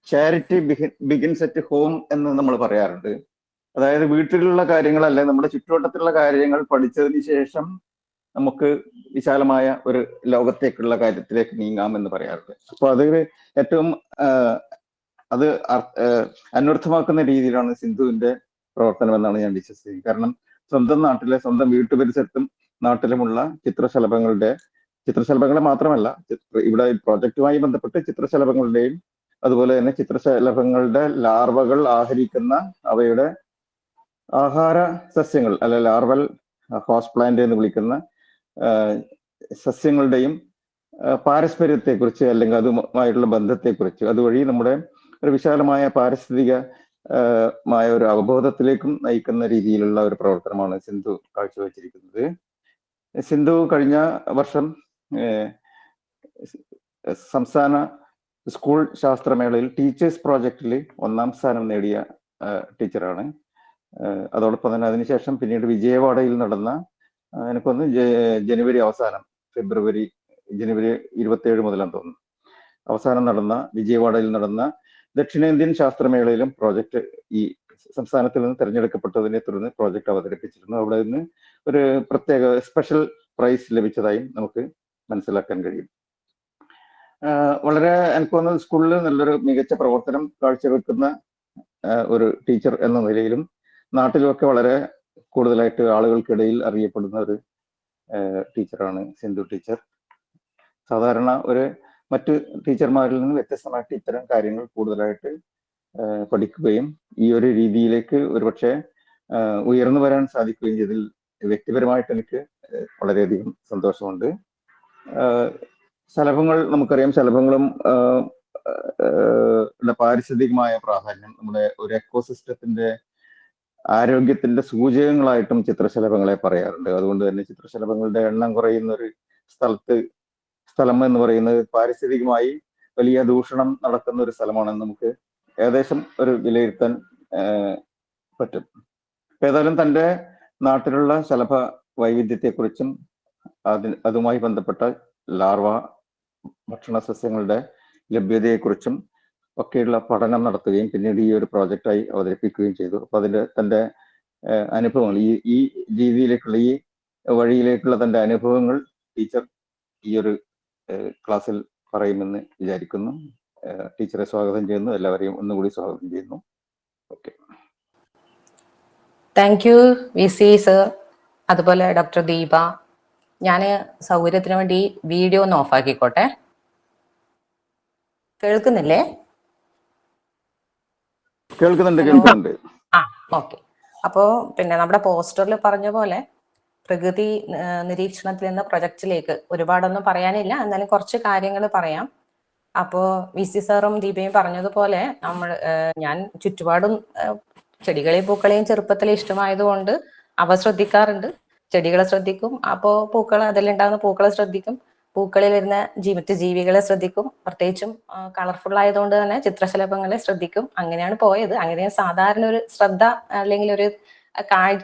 Charity begins at home എന്ന് നമ്മൾ പറയാറുണ്ട്. അതായത് വീട്ടിലുള്ള കാര്യങ്ങളല്ല, നമ്മുടെ ചുറ്റുവട്ടത്തിലുള്ള കാര്യങ്ങൾ പഠിച്ചതിന് ശേഷം നമുക്ക് വിശാലമായ ഒരു ലോകത്തേക്കുള്ള കാര്യത്തിലേക്ക് നീങ്ങാം എന്ന് പറയാറുണ്ട്. അപ്പൊ അത് ഏറ്റവും അത് അന്വർത്ഥമാക്കുന്ന രീതിയിലാണ് സിന്ധുവിന്റെ പ്രവർത്തനം എന്നാണ് ഞാൻ വിശ്വസിക്കുന്നത്. കാരണം സ്വന്തം നാട്ടിലെ, സ്വന്തം വീട്ടുപരിസരത്തും നാട്ടിലുമുള്ള ചിത്രശലഭങ്ങളെ മാത്രമല്ല, ഇവിടെ പ്രോജക്റ്റുമായി ബന്ധപ്പെട്ട് ചിത്രശലഭങ്ങളുടെയും അതുപോലെ തന്നെ ചിത്രശലഭങ്ങളുടെ ലാർവകൾ ആഹരിക്കുന്ന അവയുടെ ആഹാര സസ്യങ്ങൾ, അല്ലെ ലാർവൽ ഹോസ്റ്റ് പ്ലാന്റ് എന്ന് വിളിക്കുന്ന സസ്യങ്ങളുടെയും പാരസ്പര്യത്തെക്കുറിച്ച് അല്ലെങ്കിൽ അതുമായിട്ടുള്ള ബന്ധത്തെക്കുറിച്ച്, അതുവഴി നമ്മുടെ ഒരു വിശാലമായ പാരിസ്ഥിതികമായ ഒരു അവബോധത്തിലേക്കും നയിക്കുന്ന രീതിയിലുള്ള ഒരു പ്രവർത്തനമാണ് സിന്ധു കാഴ്ചവെച്ചിരിക്കുന്നത്. സിന്ധു കഴിഞ്ഞ വർഷം സംസ്ഥാന സ്കൂൾ ശാസ്ത്രമേളയിൽ ടീച്ചേഴ്സ് പ്രോജക്റ്റിൽ 1ാം സ്ഥാനം നേടിയ ടീച്ചറാണ്. അതോടൊപ്പം തന്നെ അതിനുശേഷം പിന്നീട് വിജയവാഡയിൽ നടന്ന, എനിക്കൊന്ന് ജനുവരി 27 മുതലാണെന്ന് തോന്നുന്നു, അവസാനം നടന്ന വിജയവാഡയിൽ നടന്ന ദക്ഷിണേന്ത്യൻ ശാസ്ത്രമേളയിലും പ്രോജക്റ്റ് ഈ സംസ്ഥാനത്തിൽ നിന്ന് തിരഞ്ഞെടുക്കപ്പെട്ടതിനെ തുടർന്ന് പ്രോജക്റ്റ് അവതരിപ്പിച്ചിരുന്നു. അവിടെ നിന്ന് ഒരു പ്രത്യേക സ്പെഷ്യൽ പ്രൈസ് ലഭിച്ചതായും നമുക്ക് മനസ്സിലാക്കാൻ കഴിയും. വളരെ എനിക്ക് തോന്നുന്നത് സ്കൂളിൽ നല്ലൊരു മികച്ച പ്രവർത്തനം കാഴ്ചവെക്കുന്ന ഒരു ടീച്ചർ എന്ന നിലയിലും നാട്ടിലുമൊക്കെ വളരെ കൂടുതലായിട്ട് ആളുകൾക്കിടയിൽ അറിയപ്പെടുന്ന ഒരു ടീച്ചറാണ് സിന്ധു ടീച്ചർ. സാധാരണ മറ്റ് ടീച്ചർമാരിൽ നിന്ന് വ്യത്യസ്തമായിട്ട് ഇത്തരം കാര്യങ്ങൾ കൂടുതലായിട്ട് പഠിക്കുകയും ഈ ഒരു രീതിയിലേക്ക് ഒരുപക്ഷെ ഉയർന്നു വരാൻ സാധിക്കുകയും ചെയ്തതിൽ വ്യക്തിപരമായിട്ട് എനിക്ക് വളരെയധികം സന്തോഷമുണ്ട്. ശലഭങ്ങൾ, നമുക്കറിയാം, ശലഭങ്ങളും പാരിസ്ഥിതികമായ പ്രാധാന്യം, നമ്മുടെ ഒരു എക്കോസിസ്റ്റത്തിന്റെ ആരോഗ്യത്തിന്റെ സൂചകങ്ങളായിട്ടും ചിത്രശലഭങ്ങളെ പറയാറുണ്ട്. അതുകൊണ്ട് തന്നെ ചിത്രശലഭങ്ങളുടെ എണ്ണം കുറയുന്ന ഒരു സ്ഥലം എന്ന് പറയുന്നത് പാരിസ്ഥിതികമായി വലിയ ദൂഷണം നടക്കുന്ന ഒരു സ്ഥലമാണെന്ന് നമുക്ക് ഏകദേശം ഒരു വിലയിരുത്താൻ പറ്റും. ഏതായാലും തൻ്റെ നാട്ടിലുള്ള ശലഭ വൈവിധ്യത്തെക്കുറിച്ചും അതുമായി ബന്ധപ്പെട്ട ലാർവ ഭക്ഷണ സസ്യങ്ങളുടെ ലഭ്യതയെക്കുറിച്ചും ഒക്കെയുള്ള പഠനം നടത്തുകയും പിന്നീട് ഈ ഒരു പ്രോജക്റ്റായി അവതരിപ്പിക്കുകയും ചെയ്തു. അപ്പൊ തൻ്റെ അനുഭവങ്ങൾ, ഈ രീതിയിലേക്കുള്ള, ഈ വഴിയിലേക്കുള്ള തൻ്റെ അനുഭവങ്ങൾ ടീച്ചർ ഈ ഒരു ക്ലാസ്സിൽ പറയുമെന്ന് വിചാരിക്കുന്നു. ടീച്ചറെ സ്വാഗതം ചെയ്യുന്നു. എല്ലാവരെയും ഒന്നുകൂടി സ്വാഗതം ചെയ്യുന്നു. Okay, thank U VC sir, അതുപോലെ ഡോക്ടർ ദീപ. ഞാൻ സൗകര്യത്തിന് വേണ്ടി വീഡിയോ ഒന്ന് ഓഫാക്കിക്കോട്ടെ. കേൾക്കുന്നില്ലേ? കേൾക്കുന്നുണ്ട്. ഓക്കെ. അപ്പോ പിന്നെ നമ്മുടെ പോസ്റ്ററിൽ പറഞ്ഞ പോലെ പ്രകൃതി നിരീക്ഷണത്തിൽ നിന്ന് പ്രൊജക്റ്റിലേക്ക് ഒരുപാടൊന്നും പറയാനില്ല, എന്നാലും കുറച്ച് കാര്യങ്ങൾ പറയാം. അപ്പോ VC സാറും ദീപയും പറഞ്ഞതുപോലെ ഞാൻ ചുറ്റുപാടും ചെടികളെയും പൂക്കളെയും ചെറുപ്പത്തിലെ ഇഷ്ടമായതുകൊണ്ട് അവ ശ്രദ്ധിക്കാറുണ്ട്. ചെടികളെ ശ്രദ്ധിക്കും, അപ്പോ അതിലുണ്ടാകുന്ന പൂക്കളെ ശ്രദ്ധിക്കും, പൂക്കളിൽ വരുന്ന മറ്റ് ജീവികളെ ശ്രദ്ധിക്കും. പ്രത്യേകിച്ചും കളർഫുൾ ആയതുകൊണ്ട് തന്നെ ചിത്രശലഭങ്ങളെ ശ്രദ്ധിക്കും. അങ്ങനെയാണ് പോയത്. അങ്ങനെയാണ് സാധാരണ ഒരു ശ്രദ്ധ അല്ലെങ്കിൽ ഒരു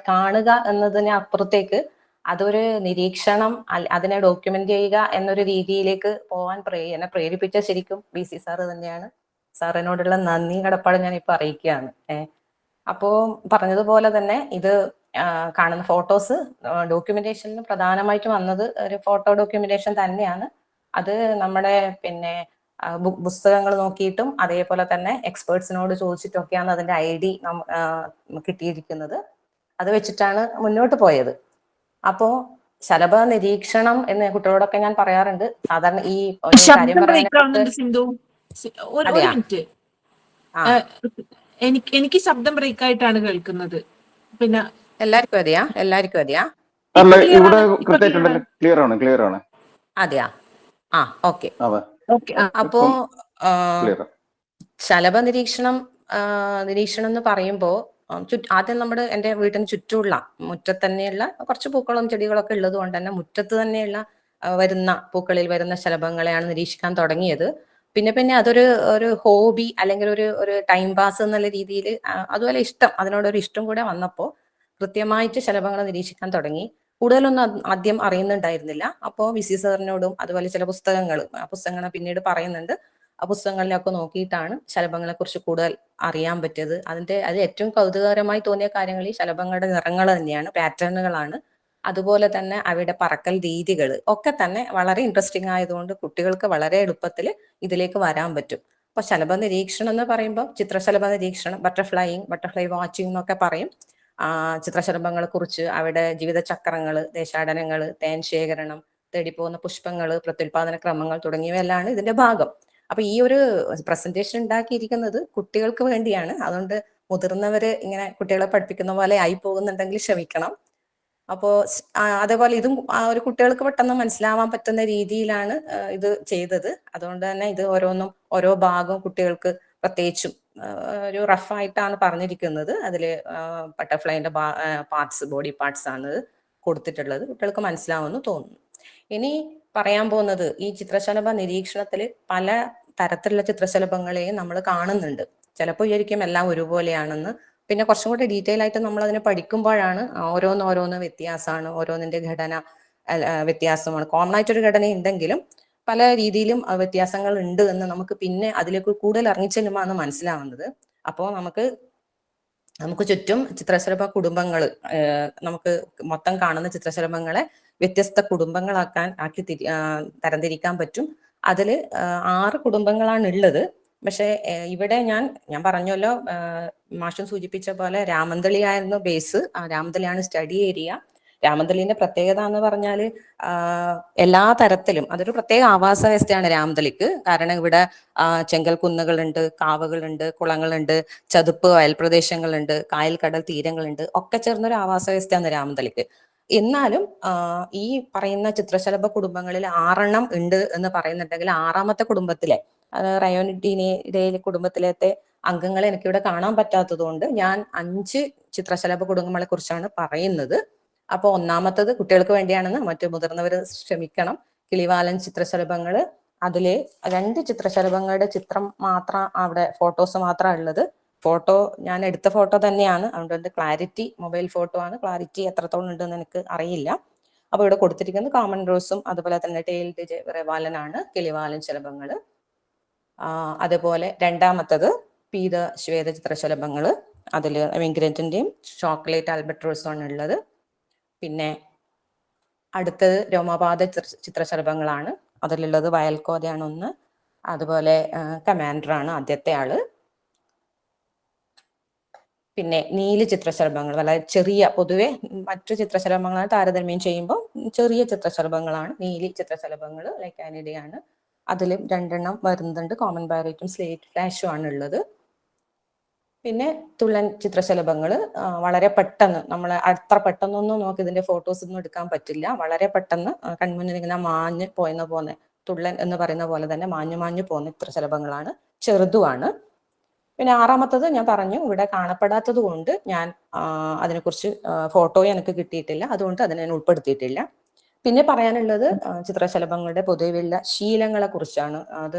കാണുക എന്നതിന് അപ്പുറത്തേക്ക് അതൊരു നിരീക്ഷണം, അതിനെ ഡോക്യുമെന്റ് ചെയ്യുക എന്നൊരു രീതിയിലേക്ക് പോവാൻ എന്നെ പ്രേരിപ്പിച്ച ശരിക്കും VC സാറ് തന്നെയാണ്. സാറിനോടുള്ള നന്ദി കടപ്പാട് ഞാൻ ഇപ്പൊ അറിയിക്കുകയാണ്. അപ്പോ പറഞ്ഞതുപോലെ തന്നെ ഇത് കാണുന്ന ഫോട്ടോസ് ഡോക്യുമെന്റേഷനിൽ പ്രധാനമായിട്ടും വന്നത് ഒരു ഫോട്ടോ ഡോക്യുമെന്റേഷൻ തന്നെയാണ്. അത് നമ്മുടെ പിന്നെ പുസ്തകങ്ങൾ നോക്കിയിട്ടും അതേപോലെ തന്നെ എക്സ്പേർട്സിനോട് ചോദിച്ചിട്ടൊക്കെയാണ് അതിന്റെ ID കിട്ടിയിരിക്കുന്നത്. അത് വെച്ചിട്ടാണ് മുന്നോട്ട് പോയത്. അപ്പോ ശലഭ നിരീക്ഷണം എന്ന് കുട്ടികളോടൊക്കെ ഞാൻ പറയാറുണ്ട്. സാധാരണ ഈ കാര്യം എനിക്ക് ശബ്ദം ബ്രേക്ക് ആയിട്ടാണ് കേൾക്കുന്നത്. പിന്നെ എല്ലാവർക്കും അതെയാ? ക്ലിയർ ആണ്. അതെയാ? ഓക്കെ. അപ്പോ ശലഭ നിരീക്ഷണം എന്ന് പറയുമ്പോ ആദ്യം എന്റെ വീട്ടിന് ചുറ്റുമുള്ള മുറ്റത്ത് തന്നെയുള്ള കുറച്ച് പൂക്കളും ചെടികളൊക്കെ ഉള്ളത് കൊണ്ട് തന്നെ മുറ്റത്ത് തന്നെയുള്ള പൂക്കളിൽ വരുന്ന ശലഭങ്ങളെയാണ് നിരീക്ഷിക്കാൻ തുടങ്ങിയത്. പിന്നെ അതൊരു ഹോബി അല്ലെങ്കിൽ ഒരു ടൈം പാസ് എന്നുള്ള രീതിയിൽ അതുപോലെ അതിനോടൊരു ഇഷ്ടം കൂടെ വന്നപ്പോൾ കൃത്യമായിട്ട് ശലഭങ്ങളെ നിരീക്ഷിക്കാൻ തുടങ്ങി. കൂടുതലൊന്നും ആദ്യം അറിയുന്നുണ്ടായിരുന്നില്ല. അപ്പോൾ VC സാറിനോടും അതുപോലെ ചില പുസ്തകങ്ങൾ പിന്നീട് പറയുന്നുണ്ട്. പുസ്തകങ്ങളിലൊക്കെ നോക്കിയിട്ടാണ് ശലഭങ്ങളെ കുറിച്ച് കൂടുതൽ അറിയാൻ പറ്റിയത്. അത് ഏറ്റവും കൗതുകകരമായി തോന്നിയ കാര്യങ്ങൾ ഈ ശലഭങ്ങളുടെ നിറങ്ങൾ തന്നെയാണ്, പാറ്റേണുകളാണ്. അതുപോലെ തന്നെ അവയുടെ പറക്കൽ രീതികൾ ഒക്കെ തന്നെ വളരെ ഇൻട്രസ്റ്റിംഗ് ആയതുകൊണ്ട് കുട്ടികൾക്ക് വളരെ എളുപ്പത്തിൽ ഇതിലേക്ക് വരാൻ പറ്റും. അപ്പൊ ശലഭ നിരീക്ഷണം എന്ന് പറയുമ്പോൾ ചിത്രശലഭ നിരീക്ഷണം, ബട്ടർഫ്ലൈ വാച്ചിങ് എന്നൊക്കെ പറയും. ചിത്രശലഭങ്ങളെ കുറിച്ച് അവയുടെ ജീവിതചക്രങ്ങള്, ദേശാടനങ്ങള്, തേൻ ശേഖരണം, തേടിപ്പോകുന്ന പുഷ്പങ്ങള്, പ്രത്യുൽപാദന ക്രമങ്ങൾ തുടങ്ങിയവയെല്ലാം ഇതിന്റെ ഭാഗം. അപ്പൊ ഈ ഒരു പ്രസന്റേഷൻ ഉണ്ടാക്കിയിരിക്കുന്നത് കുട്ടികൾക്ക് വേണ്ടിയാണ്. അതുകൊണ്ട് മുതിർന്നവര് ഇങ്ങനെ കുട്ടികളെ പഠിപ്പിക്കുന്ന പോലെ ആയി പോകുന്നുണ്ടെങ്കിൽ ക്ഷമിക്കണം. അപ്പോ അതേപോലെ ഇതും ഒരു കുട്ടികൾക്ക് പെട്ടെന്ന് മനസ്സിലാവാൻ പറ്റുന്ന രീതിയിലാണ് ഇത് ചെയ്തത്. അതുകൊണ്ട് തന്നെ ഇത് ഓരോ ഭാഗവും കുട്ടികൾക്ക് പ്രത്യേകിച്ചും ഒരു റഫായിട്ടാണ് പറഞ്ഞിരിക്കുന്നത്. അതില് ബട്ടർഫ്ലൈന്റെ ബോഡി പാർട്സ് ആണ് കൊടുത്തിട്ടുള്ളത്. കുട്ടികൾക്ക് മനസ്സിലാവുമെന്ന് തോന്നുന്നു. ഇനി പറയാൻ പോകുന്നത് ഈ ചിത്രശലഭ നിരീക്ഷണത്തിൽ പല തരത്തിലുള്ള ചിത്രശലഭങ്ങളെയും നമ്മൾ കാണുന്നുണ്ട്. ചിലപ്പോൾ വിചാരിക്കും എല്ലാം ഒരുപോലെയാണെന്ന്. പിന്നെ കുറച്ചും കൂടി ഡീറ്റെയിൽ ആയിട്ട് നമ്മൾ അതിനെ പഠിക്കുമ്പോഴാണ് ഓരോന്ന് വ്യത്യാസമാണ്, ഓരോന്നിന്റെ ഘടന വ്യത്യാസമാണ്. കോമൺ ആയിട്ടൊരു ഘടന ഉണ്ടെങ്കിലും പല രീതിയിലും വ്യത്യാസങ്ങൾ ഉണ്ട് എന്ന് നമുക്ക് പിന്നെ അതിലേക്ക് കൂടുതൽ ഇറങ്ങിച്ചെല്ലുമ്പോൾ മനസ്സിലാവുന്നത്. അപ്പോൾ നമുക്ക് ചുറ്റും ചിത്രശലഭ കുടുംബങ്ങൾ, നമുക്ക് മൊത്തം കാണുന്ന ചിത്രശലഭങ്ങളെ വ്യത്യസ്ത കുടുംബങ്ങളാക്കി തരംതിരിക്കാൻ പറ്റും. അതിൽ 6 കുടുംബങ്ങളാണ് ഉള്ളത്. പക്ഷെ ഇവിടെ ഞാൻ പറഞ്ഞല്ലോ, മാഷും സൂചിപ്പിച്ച പോലെ രാമന്തളിയായിരുന്നു ബേസ്. രാമന്തളിയാണ് സ്റ്റഡി ഏരിയ. രാമന്തളിന്റെ പ്രത്യേകത എന്ന് പറഞ്ഞാൽ എല്ലാ തരത്തിലും അതൊരു പ്രത്യേക ആവാസ വ്യവസ്ഥയാണ് രാമന്തളിക്ക്. കാരണം ഇവിടെ ചെങ്കൽ കുന്നുകളുണ്ട്, കാവുകളുണ്ട്, കുളങ്ങളുണ്ട്, ചതുപ്പ് വയൽ പ്രദേശങ്ങളുണ്ട്, കായൽ കടൽ തീരങ്ങളുണ്ട്, ഒക്കെ ചേർന്നൊരു ആവാസ വ്യവസ്ഥയാണ് രാമന്തളിക്ക്. എന്നാലും ഈ പറയുന്ന ചിത്രശലഭ കുടുംബങ്ങളിൽ 6 ഉണ്ട് എന്ന് പറയുന്നുണ്ടെങ്കിൽ 6ാമത്തെ കുടുംബത്തിലെ റയോണിഡീനിഡേ കുടുംബത്തിലത്തെ അംഗങ്ങളെ എനിക്കിവിടെ കാണാൻ പറ്റാത്തത് കൊണ്ട് ഞാൻ 5 ചിത്രശലഭ കുടുംബങ്ങളെ കുറിച്ചാണ് പറയുന്നത്. അപ്പൊ 1ാമത്തത് കുട്ടികൾക്ക് വേണ്ടിയാണെന്ന് മറ്റു മുതിർന്നവര് ക്ഷമിക്കണം. കിളിവാലൻ ചിത്രശലഭങ്ങള്, അതില് 2 ചിത്രശലഭങ്ങളുടെ ചിത്രം മാത്രം, അവിടെ ഫോട്ടോസ് മാത്രമാണ് ഉള്ളത്. ഫോട്ടോ ഞാൻ എടുത്ത ഫോട്ടോ തന്നെയാണ്, അതുകൊണ്ട് ക്ലാരിറ്റി മൊബൈൽ ഫോട്ടോ ആണ്, ക്ലാരിറ്റി എത്രത്തോളം ഉണ്ടെന്ന് എനിക്ക് അറിയില്ല. അപ്പൊ ഇവിടെ കൊടുത്തിരിക്കുന്നത് കോമൺ റോസും അതുപോലെ തന്നെ ടെയിൽഡ് റെവാലനാണ് കിളിവാലൻ ശലഭങ്ങള്. അതുപോലെ 2ാമത്തത് പീത ശ്വേത ചിത്രശലഭങ്ങള്, അതില് എമിഗ്രന്റിന്റെയും ചോക്ലേറ്റ് ആൽബട്രോസും ആണ് ഉള്ളത്. പിന്നെ അടുത്തത് രോമപാത ചിത്രശലഭങ്ങളാണ്, അതിലുള്ളത് വയൽക്കോതയാണ് ഒന്ന്, അതുപോലെ കമാൻഡർ ആണ് ആദ്യത്തെ ആള്. പിന്നെ നീല ചിത്രശലഭങ്ങൾ, വളരെ ചെറിയ, പൊതുവെ മറ്റു ചിത്രശലഭങ്ങളാണ് താരതമ്യം ചെയ്യുമ്പോൾ ചെറിയ ചിത്രശലഭങ്ങളാണ് നീലി ചിത്രശലഭങ്ങൾ, ലൈക്ക് കാനിഡയാണ്. അതിലും 2 എണ്ണം വരുന്നുണ്ട്, കോമൺ ബാരറ്റും സ്ലേറ്റ് ഫ്ലാഷും ആണ് ഉള്ളത്. പിന്നെ തുള്ളൻ ചിത്രശലഭങ്ങൾ വളരെ പെട്ടെന്ന്, നമ്മൾ അത്ര പെട്ടെന്നൊന്നും നമുക്ക് ഇതിന്റെ ഫോട്ടോസ് ഒന്നും എടുക്കാൻ പറ്റില്ല. വളരെ പെട്ടെന്ന് കൺമുന്നിൽ ഇങ്ങനെ മാഞ്ഞ് പോയെന്ന പോലെ, തുള്ളൻ എന്ന് പറയുന്ന പോലെ തന്നെ മാഞ്ഞു പോകുന്ന ചിത്രശലഭങ്ങളാണ്, ചെറുതുമാണ്. പിന്നെ 6ാമത്തത് ഞാൻ പറഞ്ഞു ഇവിടെ കാണപ്പെടാത്തത് കൊണ്ട് ഞാൻ അതിനെക്കുറിച്ച് ഫോട്ടോയും എനിക്ക് കിട്ടിയിട്ടില്ല, അതുകൊണ്ട് അതിനെ ഞാൻ ഉൾപ്പെടുത്തിയിട്ടില്ല. പിന്നെ പറയാനുള്ളത് ചിത്രശലഭങ്ങളുടെ പൊതുവെയുള്ള ശീലങ്ങളെ കുറിച്ചാണ്. അത്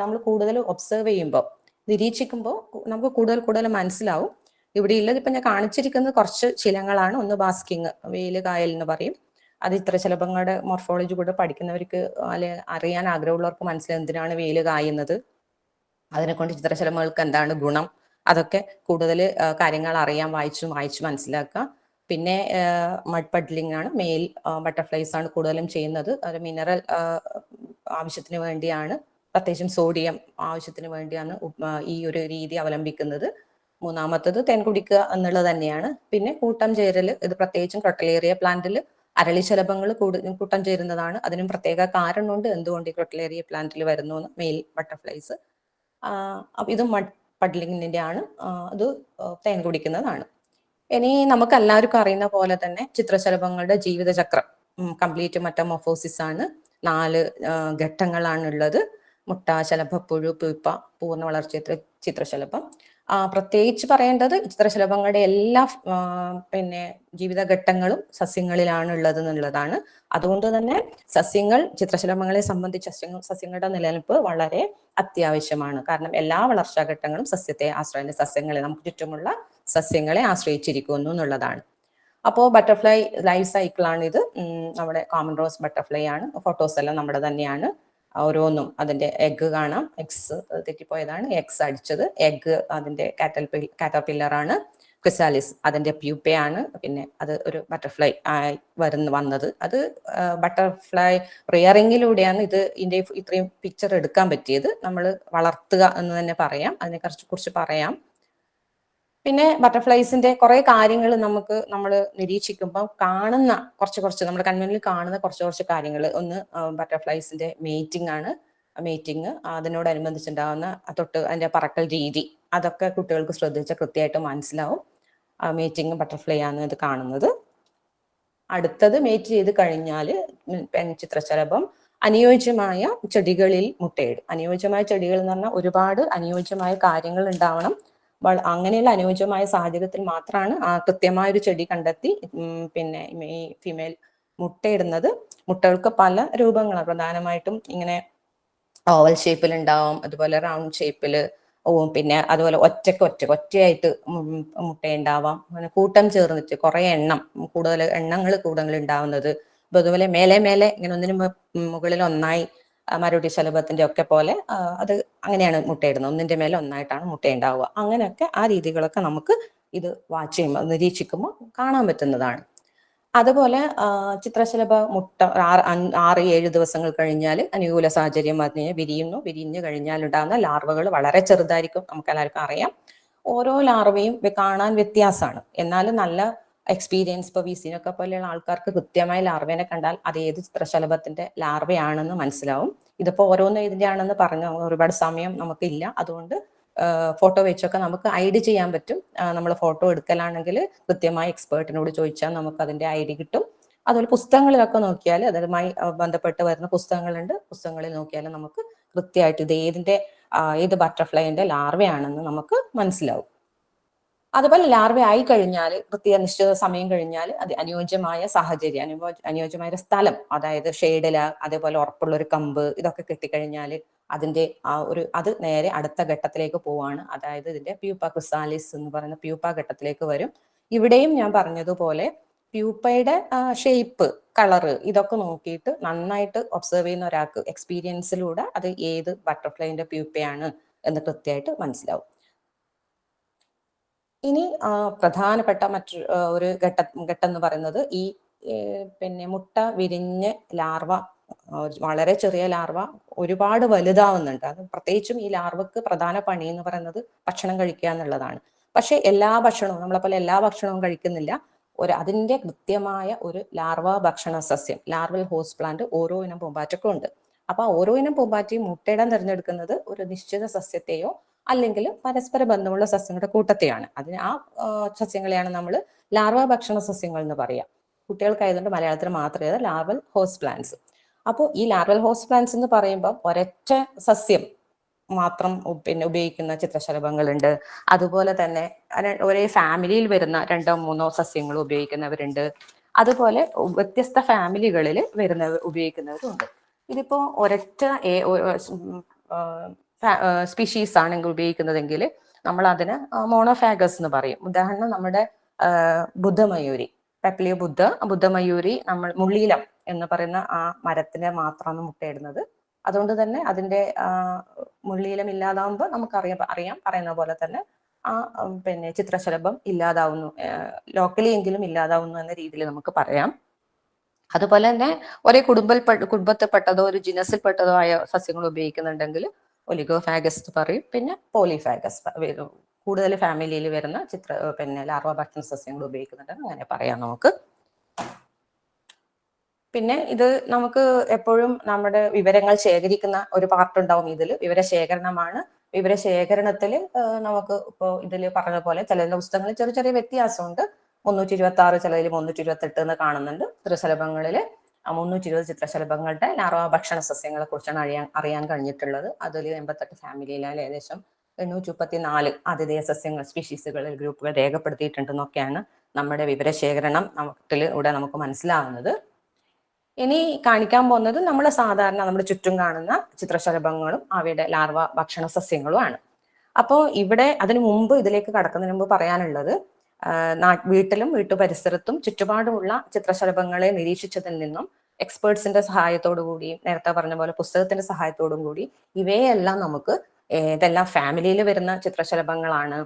നമ്മൾ കൂടുതൽ ഒബ്സർവ് ചെയ്യുമ്പോൾ, നിരീക്ഷിക്കുമ്പോൾ നമുക്ക് കൂടുതൽ മനസ്സിലാവും. ഇവിടെ ഉള്ളത് ഇപ്പൊ ഞാൻ കാണിച്ചിരിക്കുന്നത് കുറച്ച് ശീലങ്ങളാണ്. ഒന്ന് ബാസ്കിങ്, വെയില് കായൽ എന്ന് പറയും. അത് ചിത്രശലഭങ്ങളുടെ മോർഫോളജി കൂടെ പഠിക്കുന്നവർക്ക് അല്ലെ അറിയാൻ ആഗ്രഹമുള്ളവർക്ക് മനസ്സിലാവും എന്തിനാണ് വെയില് കായുന്നത്, അതിനെക്കൊണ്ട് ചിത്രശലഭങ്ങൾക്ക് എന്താണ് ഗുണം, അതൊക്കെ കൂടുതൽ കാര്യങ്ങൾ അറിയാൻ വായിച്ചു മനസ്സിലാക്കുക. പിന്നെ മഡ് പഡ്ലിംഗ് ആണ്, മെയിൽ ബട്ടർഫ്ലൈസ് ആണ് കൂടുതലും ചെയ്യുന്നത്. അത് മിനറൽ ആവശ്യത്തിന് വേണ്ടിയാണ്, പ്രത്യേകിച്ചും സോഡിയം ആവശ്യത്തിന് വേണ്ടിയാണ് ഈ ഒരു രീതി അവലംബിക്കുന്നത്. 3ാമത്തത് തേൻ കുടിക്കുക എന്നുള്ളത് തന്നെയാണ്. പിന്നെ കൂട്ടം ചേരൽ, ഇത് പ്രത്യേകിച്ചും ക്രൊട്ടലേറിയ പ്ലാന്റിൽ അരളിശലഭങ്ങൾ കൂട്ടം ചേരുന്നതാണ്. അതിനും പ്രത്യേക കാരണമുണ്ട് എന്തുകൊണ്ട് ഈ ക്രൊട്ടലേറിയ പ്ലാന്റിൽ വരുന്നു എന്ന്. മെയിൽ ബട്ടർഫ്ലൈസ് അപ്പൊ ഇത് മഡ് പഡ്ലിങ്ങിന്റെ ആണ്, അത് തേൻ കുടിക്കുന്നതാണ്. ഇനി നമുക്ക് എല്ലാവർക്കും അറിയുന്ന പോലെ തന്നെ ചിത്രശലഭങ്ങളുടെ ജീവിതചക്രം കംപ്ലീറ്റ് മെറ്റമോർഫോസിസ് ആണ്. 4 ഘട്ടങ്ങളാണ് ഉള്ളത്. മുട്ട, ശലഭപ്പുഴു, പുഴുപ്പ, പൂർണ്ണ വളർച്ച ചിത്രശലഭം. പ്രത്യേകിച്ച് പറയേണ്ടത് ചിത്രശലഭങ്ങളുടെ എല്ലാ പിന്നെ ജീവിതഘട്ടങ്ങളും സസ്യങ്ങളിലാണ് ഉള്ളത് എന്നുള്ളതാണ്. അതുകൊണ്ട് തന്നെ ചിത്രശലഭങ്ങളെ സംബന്ധിച്ച് സസ്യങ്ങളുടെ നിലനിൽപ്പ് വളരെ അത്യാവശ്യമാണ്. കാരണം എല്ലാ വളർച്ചാഘട്ടങ്ങളും സസ്യങ്ങളെ, നമുക്ക് ചുറ്റുമുള്ള സസ്യങ്ങളെ ആശ്രയിച്ചിരിക്കുന്നു എന്നുള്ളതാണ്. അപ്പോൾ ബട്ടർഫ്ലൈ ലൈഫ് സൈക്കിൾ ആണ് ഇത്. നമ്മുടെ കോമൺ റോസ് ബട്ടർഫ്ലൈ ആണ്. ഫോട്ടോസ് എല്ലാം നമ്മുടെ തന്നെയാണ്. ഓരോന്നും അതിന്റെ എഗ്ഗ് കാണാം, എഗ്സ് തെറ്റിപ്പോയതാണ്, എഗ്സ് അടിച്ചത്, എഗ്ഗ് അതിന്റെ കാറ്റർപില്ലർ ആണ്, ക്രിസാലിസ് അതിന്റെ പ്യൂപ്പയാണ്, പിന്നെ അത് ഒരു ബട്ടർഫ്ലൈ ആയി വന്നത്. അത് ബട്ടർഫ്ലൈ റിയറിങ്ങിലൂടെയാണ് ഇതിന്റെ ഇത്രയും പിക്ചർ എടുക്കാൻ പറ്റിയത്. നമ്മൾ വളർത്തുക എന്ന് തന്നെ പറയാം, അതിനെ കുറിച്ച് പറയാം. പിന്നെ ബട്ടർഫ്ലൈസിന്റെ കുറെ കാര്യങ്ങൾ നമ്മൾ നിരീക്ഷിക്കുമ്പോൾ കാണുന്ന കുറച്ച് നമ്മുടെ കൺമുന്നിൽ കാണുന്ന കുറച്ച് കാര്യങ്ങൾ. ഒന്ന് ബട്ടർഫ്ലൈസിന്റെ മേറ്റിംഗ് ആണ്. മേറ്റിംഗ് അതിനോടനുബന്ധിച്ചുണ്ടാകുന്ന അതിന്റെ പറക്കൽ രീതി, അതൊക്കെ കുട്ടികൾക്ക് ശ്രദ്ധിച്ചാൽ കൃത്യമായിട്ട് മനസ്സിലാവും മേറ്റിംഗ് ബട്ടർഫ്ലൈ ആണ് ഇത് കാണുന്നത്. അടുത്തത് മേറ്റ് ചെയ്ത് കഴിഞ്ഞാൽ പെൺചിത്രശലഭം അനുയോജ്യമായ ചെടികളിൽ മുട്ടയിടും. അനുയോജ്യമായ ചെടികൾ എന്ന് പറഞ്ഞാൽ ഒരുപാട് അനുയോജ്യമായ കാര്യങ്ങൾ ഉണ്ടാവണം. അങ്ങനെയുള്ള അനുയോജ്യമായ സാഹചര്യത്തിൽ മാത്രമാണ് കൃത്യമായ ഒരു ചെടി കണ്ടെത്തി പിന്നെ ഈ ഫീമെയിൽ മുട്ടയിടുന്നത്. മുട്ടകൾക്ക് പല രൂപങ്ങളാണ്, പ്രധാനമായിട്ടും ഇങ്ങനെ ഓവൽ ഷേപ്പിൽ ഉണ്ടാവും, അതുപോലെ റൗണ്ട് ഷേപ്പില്, പിന്നെ അതുപോലെ ഒറ്റയായിട്ട് മുട്ടയുണ്ടാവാം, പിന്നെ കൂട്ടം ചേർന്നിട്ട് കുറെ എണ്ണങ്ങൾ ഉണ്ടാവുന്നത്. അപ്പൊ അതുപോലെ മേലെ ഇങ്ങനെ ഒന്നിനും മുകളിൽ ഒന്നായി മരൊടി ശലഭത്തിന്റെ ഒക്കെ പോലെ അത് അങ്ങനെയാണ് മുട്ടയിടുന്നത്. ഒന്നിന്റെ മേലെ ഒന്നായിട്ടാണ് മുട്ടയുണ്ടാവുക. അങ്ങനെയൊക്കെ ആ രീതികളൊക്കെ നമുക്ക് ഇത് വാച്ച് ചെയ്യുമ്പോൾ നിരീക്ഷിക്കുമ്പോൾ കാണാൻ പറ്റുന്നതാണ്. അതുപോലെ ചിത്രശലഭ മുട്ട 6-7 ദിവസങ്ങൾ കഴിഞ്ഞാൽ അനുകൂല സാഹചര്യം അതിനെ വിരിഞ്ഞു കഴിഞ്ഞാൽ ഉണ്ടാകുന്ന ലാർവകൾ വളരെ ചെറുതായിരിക്കും. നമുക്ക് എല്ലാവർക്കും അറിയാം. ഓരോ ലാർവയും കാണാൻ വ്യത്യാസമാണ്. എന്നാലും നല്ല എക്സ്പീരിയൻസ്, ഇപ്പൊ വിസിനൊക്കെ പോലെയുള്ള ആൾക്കാർക്ക് കൃത്യമായി ലാർവേനെ കണ്ടാൽ അത് ഏത് ചിത്രശലഭത്തിന്റെ ലാർവയാണെന്ന് മനസ്സിലാവും. ഇതിപ്പോ ഓരോന്നും ഇതിന്റെ ആണെന്ന് പറഞ്ഞു ഒരുപാട് സമയം നമുക്കില്ല. അതുകൊണ്ട് ഫോട്ടോ വെച്ചൊക്കെ നമുക്ക് ഐഡി ചെയ്യാൻ പറ്റും. നമ്മൾ ഫോട്ടോ എടുക്കലാണെങ്കിൽ കൃത്യമായി എക്സ്പേർട്ടിനോട് ചോദിച്ചാൽ നമുക്ക് അതിന്റെ ഐഡി കിട്ടും. അതുപോലെ പുസ്തകങ്ങളിലൊക്കെ നോക്കിയാൽ അതുമായി ബന്ധപ്പെട്ട് വരുന്ന പുസ്തകങ്ങളുണ്ട്. പുസ്തകങ്ങളിൽ നോക്കിയാൽ നമുക്ക് കൃത്യമായിട്ട് ഇത് ഏത് ബട്ടർഫ്ലൈന്റെ ലാർവയാണെന്ന് നമുക്ക് മനസ്സിലാവും. അതുപോലെ ലാർവ ആയി കഴിഞ്ഞാൽ നിശ്ചിത സമയം കഴിഞ്ഞാൽ അത് അനുയോജ്യമായ സാഹചര്യം, അനുയോജ്യമായ ഒരു സ്ഥലം, അതായത് ഷെയ്ഡില, അതേപോലെ ഉറപ്പുള്ള ഒരു കമ്പ്, ഇതൊക്കെ കിട്ടിക്കഴിഞ്ഞാൽ അതിന്റെ അത് നേരെ അടുത്ത ഘട്ടത്തിലേക്ക് പോവാണ്. അതായത് ഇതിന്റെ പ്യൂപ്പ ക്രിസാലിസ് എന്ന് പറയുന്ന പ്യൂപ്പ ഘട്ടത്തിലേക്ക് വരും. ഇവിടെയും ഞാൻ പറഞ്ഞതുപോലെ പ്യൂപ്പയുടെ ഷേപ്പ്, കളറ് ഇതൊക്കെ നോക്കിയിട്ട് നന്നായിട്ട് ഒബ്സർവ് ചെയ്യുന്ന ഒരാൾക്ക് എക്സ്പീരിയൻസിലൂടെ അത് ഏത് ബട്ടർഫ്ലൈന്റെ പ്യൂപ്പയാണ് എന്ന് കൃത്യമായിട്ട് മനസ്സിലാവും. ഇനി പ്രധാനപ്പെട്ട മറ്റൊരു ഒരു ഘട്ടം എന്ന് പറയുന്നത് ഈ പിന്നെ മുട്ട വിരിഞ്ഞ് ലാർവ, വളരെ ചെറിയ ലാർവ ഒരുപാട് വലുതാവുന്നുണ്ട്. അത് പ്രത്യേകിച്ചും ഈ ലാർവക്ക് പ്രധാന പണി എന്ന് പറയുന്നത് ഭക്ഷണം കഴിക്കുക എന്നുള്ളതാണ്. പക്ഷെ എല്ലാ ഭക്ഷണവും നമ്മളെപ്പോലെ എല്ലാ ഭക്ഷണവും കഴിക്കുന്നില്ല. അതിന്റെ കൃത്യമായ ഒരു ലാർവ ഭക്ഷണ സസ്യം, ലാർവൽ ഹോസ്റ്റ് പ്ലാന്റ് ഓരോ ഇനം പൂമ്പാറ്റക്കും ഉണ്ട്. അപ്പൊ ഓരോ ഇനം പൂമ്പാറ്റയും മുട്ടയിടാൻ തിരഞ്ഞെടുക്കുന്നത് ഒരു നിശ്ചിത സസ്യത്തെയോ അല്ലെങ്കിൽ പരസ്പര ബന്ധമുള്ള സസ്യങ്ങളുടെ കൂട്ടത്തെയാണ്. ആ സസ്യങ്ങളെയാണ് നമ്മൾ ലാർവ ഭക്ഷണ സസ്യങ്ങൾ എന്ന് പറയാം. കുട്ടികൾക്കായതുകൊണ്ട് മലയാളത്തിൽ മാത്രമേ ലാർവൽ ഹോസ്റ്റ് പ്ലാന്റ്സ്. അപ്പോൾ ഈ ലാർവൽ ഹോസ്റ്റ് പ്ലാന്റ്സ് എന്ന് പറയുമ്പോൾ ഒരൊറ്റ സസ്യം മാത്രം ഉപയോഗിക്കുന്ന ചിത്രശലഭങ്ങളുണ്ട്. അതുപോലെ തന്നെ ഒരേ ഫാമിലിയിൽ വരുന്ന 2-3 സസ്യങ്ങൾ ഉപയോഗിക്കുന്നവരുണ്ട്. അതുപോലെ വ്യത്യസ്ത ഫാമിലികളിൽ ഉപയോഗിക്കുന്നവരുണ്ട്. ഇതിപ്പോ ഒരൊറ്റ സ്പീഷീസ് ആണെങ്കിൽ ഉപയോഗിക്കുന്നതെങ്കിൽ നമ്മൾ അതിന് മോണോഫാഗസ് എന്ന് പറയും. ഉദാഹരണം നമ്മുടെ ബുദ്ധമയൂരി, പെപ്ലിയോ ബുദ്ധമയൂരി, നമ്മൾ മുള്ളീലം എന്ന് പറയുന്ന ആ മരത്തിന് മാത്രമാണ് മുട്ടയിടുന്നത്. അതുകൊണ്ട് തന്നെ അതിന്റെ മുള്ളീലം ഇല്ലാതാവുമ്പോൾ നമുക്കറിയാം പറയുന്ന പോലെ തന്നെ പിന്നെ ചിത്രശലഭം ഇല്ലാതാവുന്നു, ലോക്കലി എങ്കിലും ഇല്ലാതാവുന്നു എന്ന രീതിയിൽ നമുക്ക് പറയാം. അതുപോലെ തന്നെ ഒരേ കുടുംബത്തിൽപ്പെട്ടതോ ഒരു ജിനസിൽപ്പെട്ടതോ ആയ സസ്യങ്ങൾ ഉപയോഗിക്കുന്നുണ്ടെങ്കിൽ ഒലിഗോഫാഗസ് പറയും. പിന്നെ പോളിഫാഗസ്, കൂടുതൽ ഫാമിലിയിൽ വരുന്ന പിന്നെ ലാർവ ഭക്ഷണ സസ്യങ്ങൾ ഉപയോഗിക്കുന്നുണ്ടെന്ന് അങ്ങനെ പറയാം നമുക്ക്. പിന്നെ ഇത് നമുക്ക് എപ്പോഴും നമ്മുടെ വിവരങ്ങൾ ശേഖരിക്കുന്ന ഒരു പാർട്ട് ഉണ്ടാവും. ഇതിൽ വിവരശേഖരണമാണ്. വിവരശേഖരണത്തിൽ നമുക്ക് ഇപ്പോൾ ഇതിൽ പറഞ്ഞ പോലെ ചില പുസ്തകങ്ങളിൽ ചെറിയ വ്യത്യാസമുണ്ട്. 326, ചിലതിൽ 328 എന്ന് കാണുന്നുണ്ട്. ചിത്രശലഭങ്ങളിൽ 320 ചിത്രശലഭങ്ങളുടെ ലാർവ ഭക്ഷണ സസ്യങ്ങളെ കുറിച്ചാണ് അറിയാൻ കഴിഞ്ഞിട്ടുള്ളത്. അതിൽ 88 ഫാമിലിയിലാൽ ഏകദേശം 834 ആതിഥേയ സസ്യങ്ങൾ, സ്പീഷീസുകളിൽ ഗ്രൂപ്പുകൾ രേഖപ്പെടുത്തിയിട്ടുണ്ടെന്നൊക്കെയാണ് നമ്മുടെ വിവരശേഖരണം ഇവിടെ നമുക്ക് മനസ്സിലാവുന്നത്. ഇനി കാണിക്കാൻ പോകുന്നത് നമ്മൾ സാധാരണ നമ്മുടെ ചുറ്റും കാണുന്ന ചിത്രശലഭങ്ങളും അവയുടെ ലാർവ ഭക്ഷണ സസ്യങ്ങളുമാണ്. അപ്പോൾ ഇവിടെ ഇതിലേക്ക് കടക്കുന്നതിന് മുമ്പ് പറയാനുള്ളത്, വീട്ടിലും വീട്ടുപരിസരത്തും ചുറ്റുപാടുമുള്ള ചിത്രശലഭങ്ങളെ നിരീക്ഷിച്ചതിൽ നിന്നും എക്സ്പേർട്സിന്റെ സഹായത്തോടു കൂടി, നേരത്തെ പറഞ്ഞ പോലെ പുസ്തകത്തിന്റെ സഹായത്തോടും കൂടി ഇവയെല്ലാം നമുക്ക് ഇതെല്ലാം ഫാമിലിയിൽ വരുന്ന ചിത്രശലഭങ്ങളാണ്.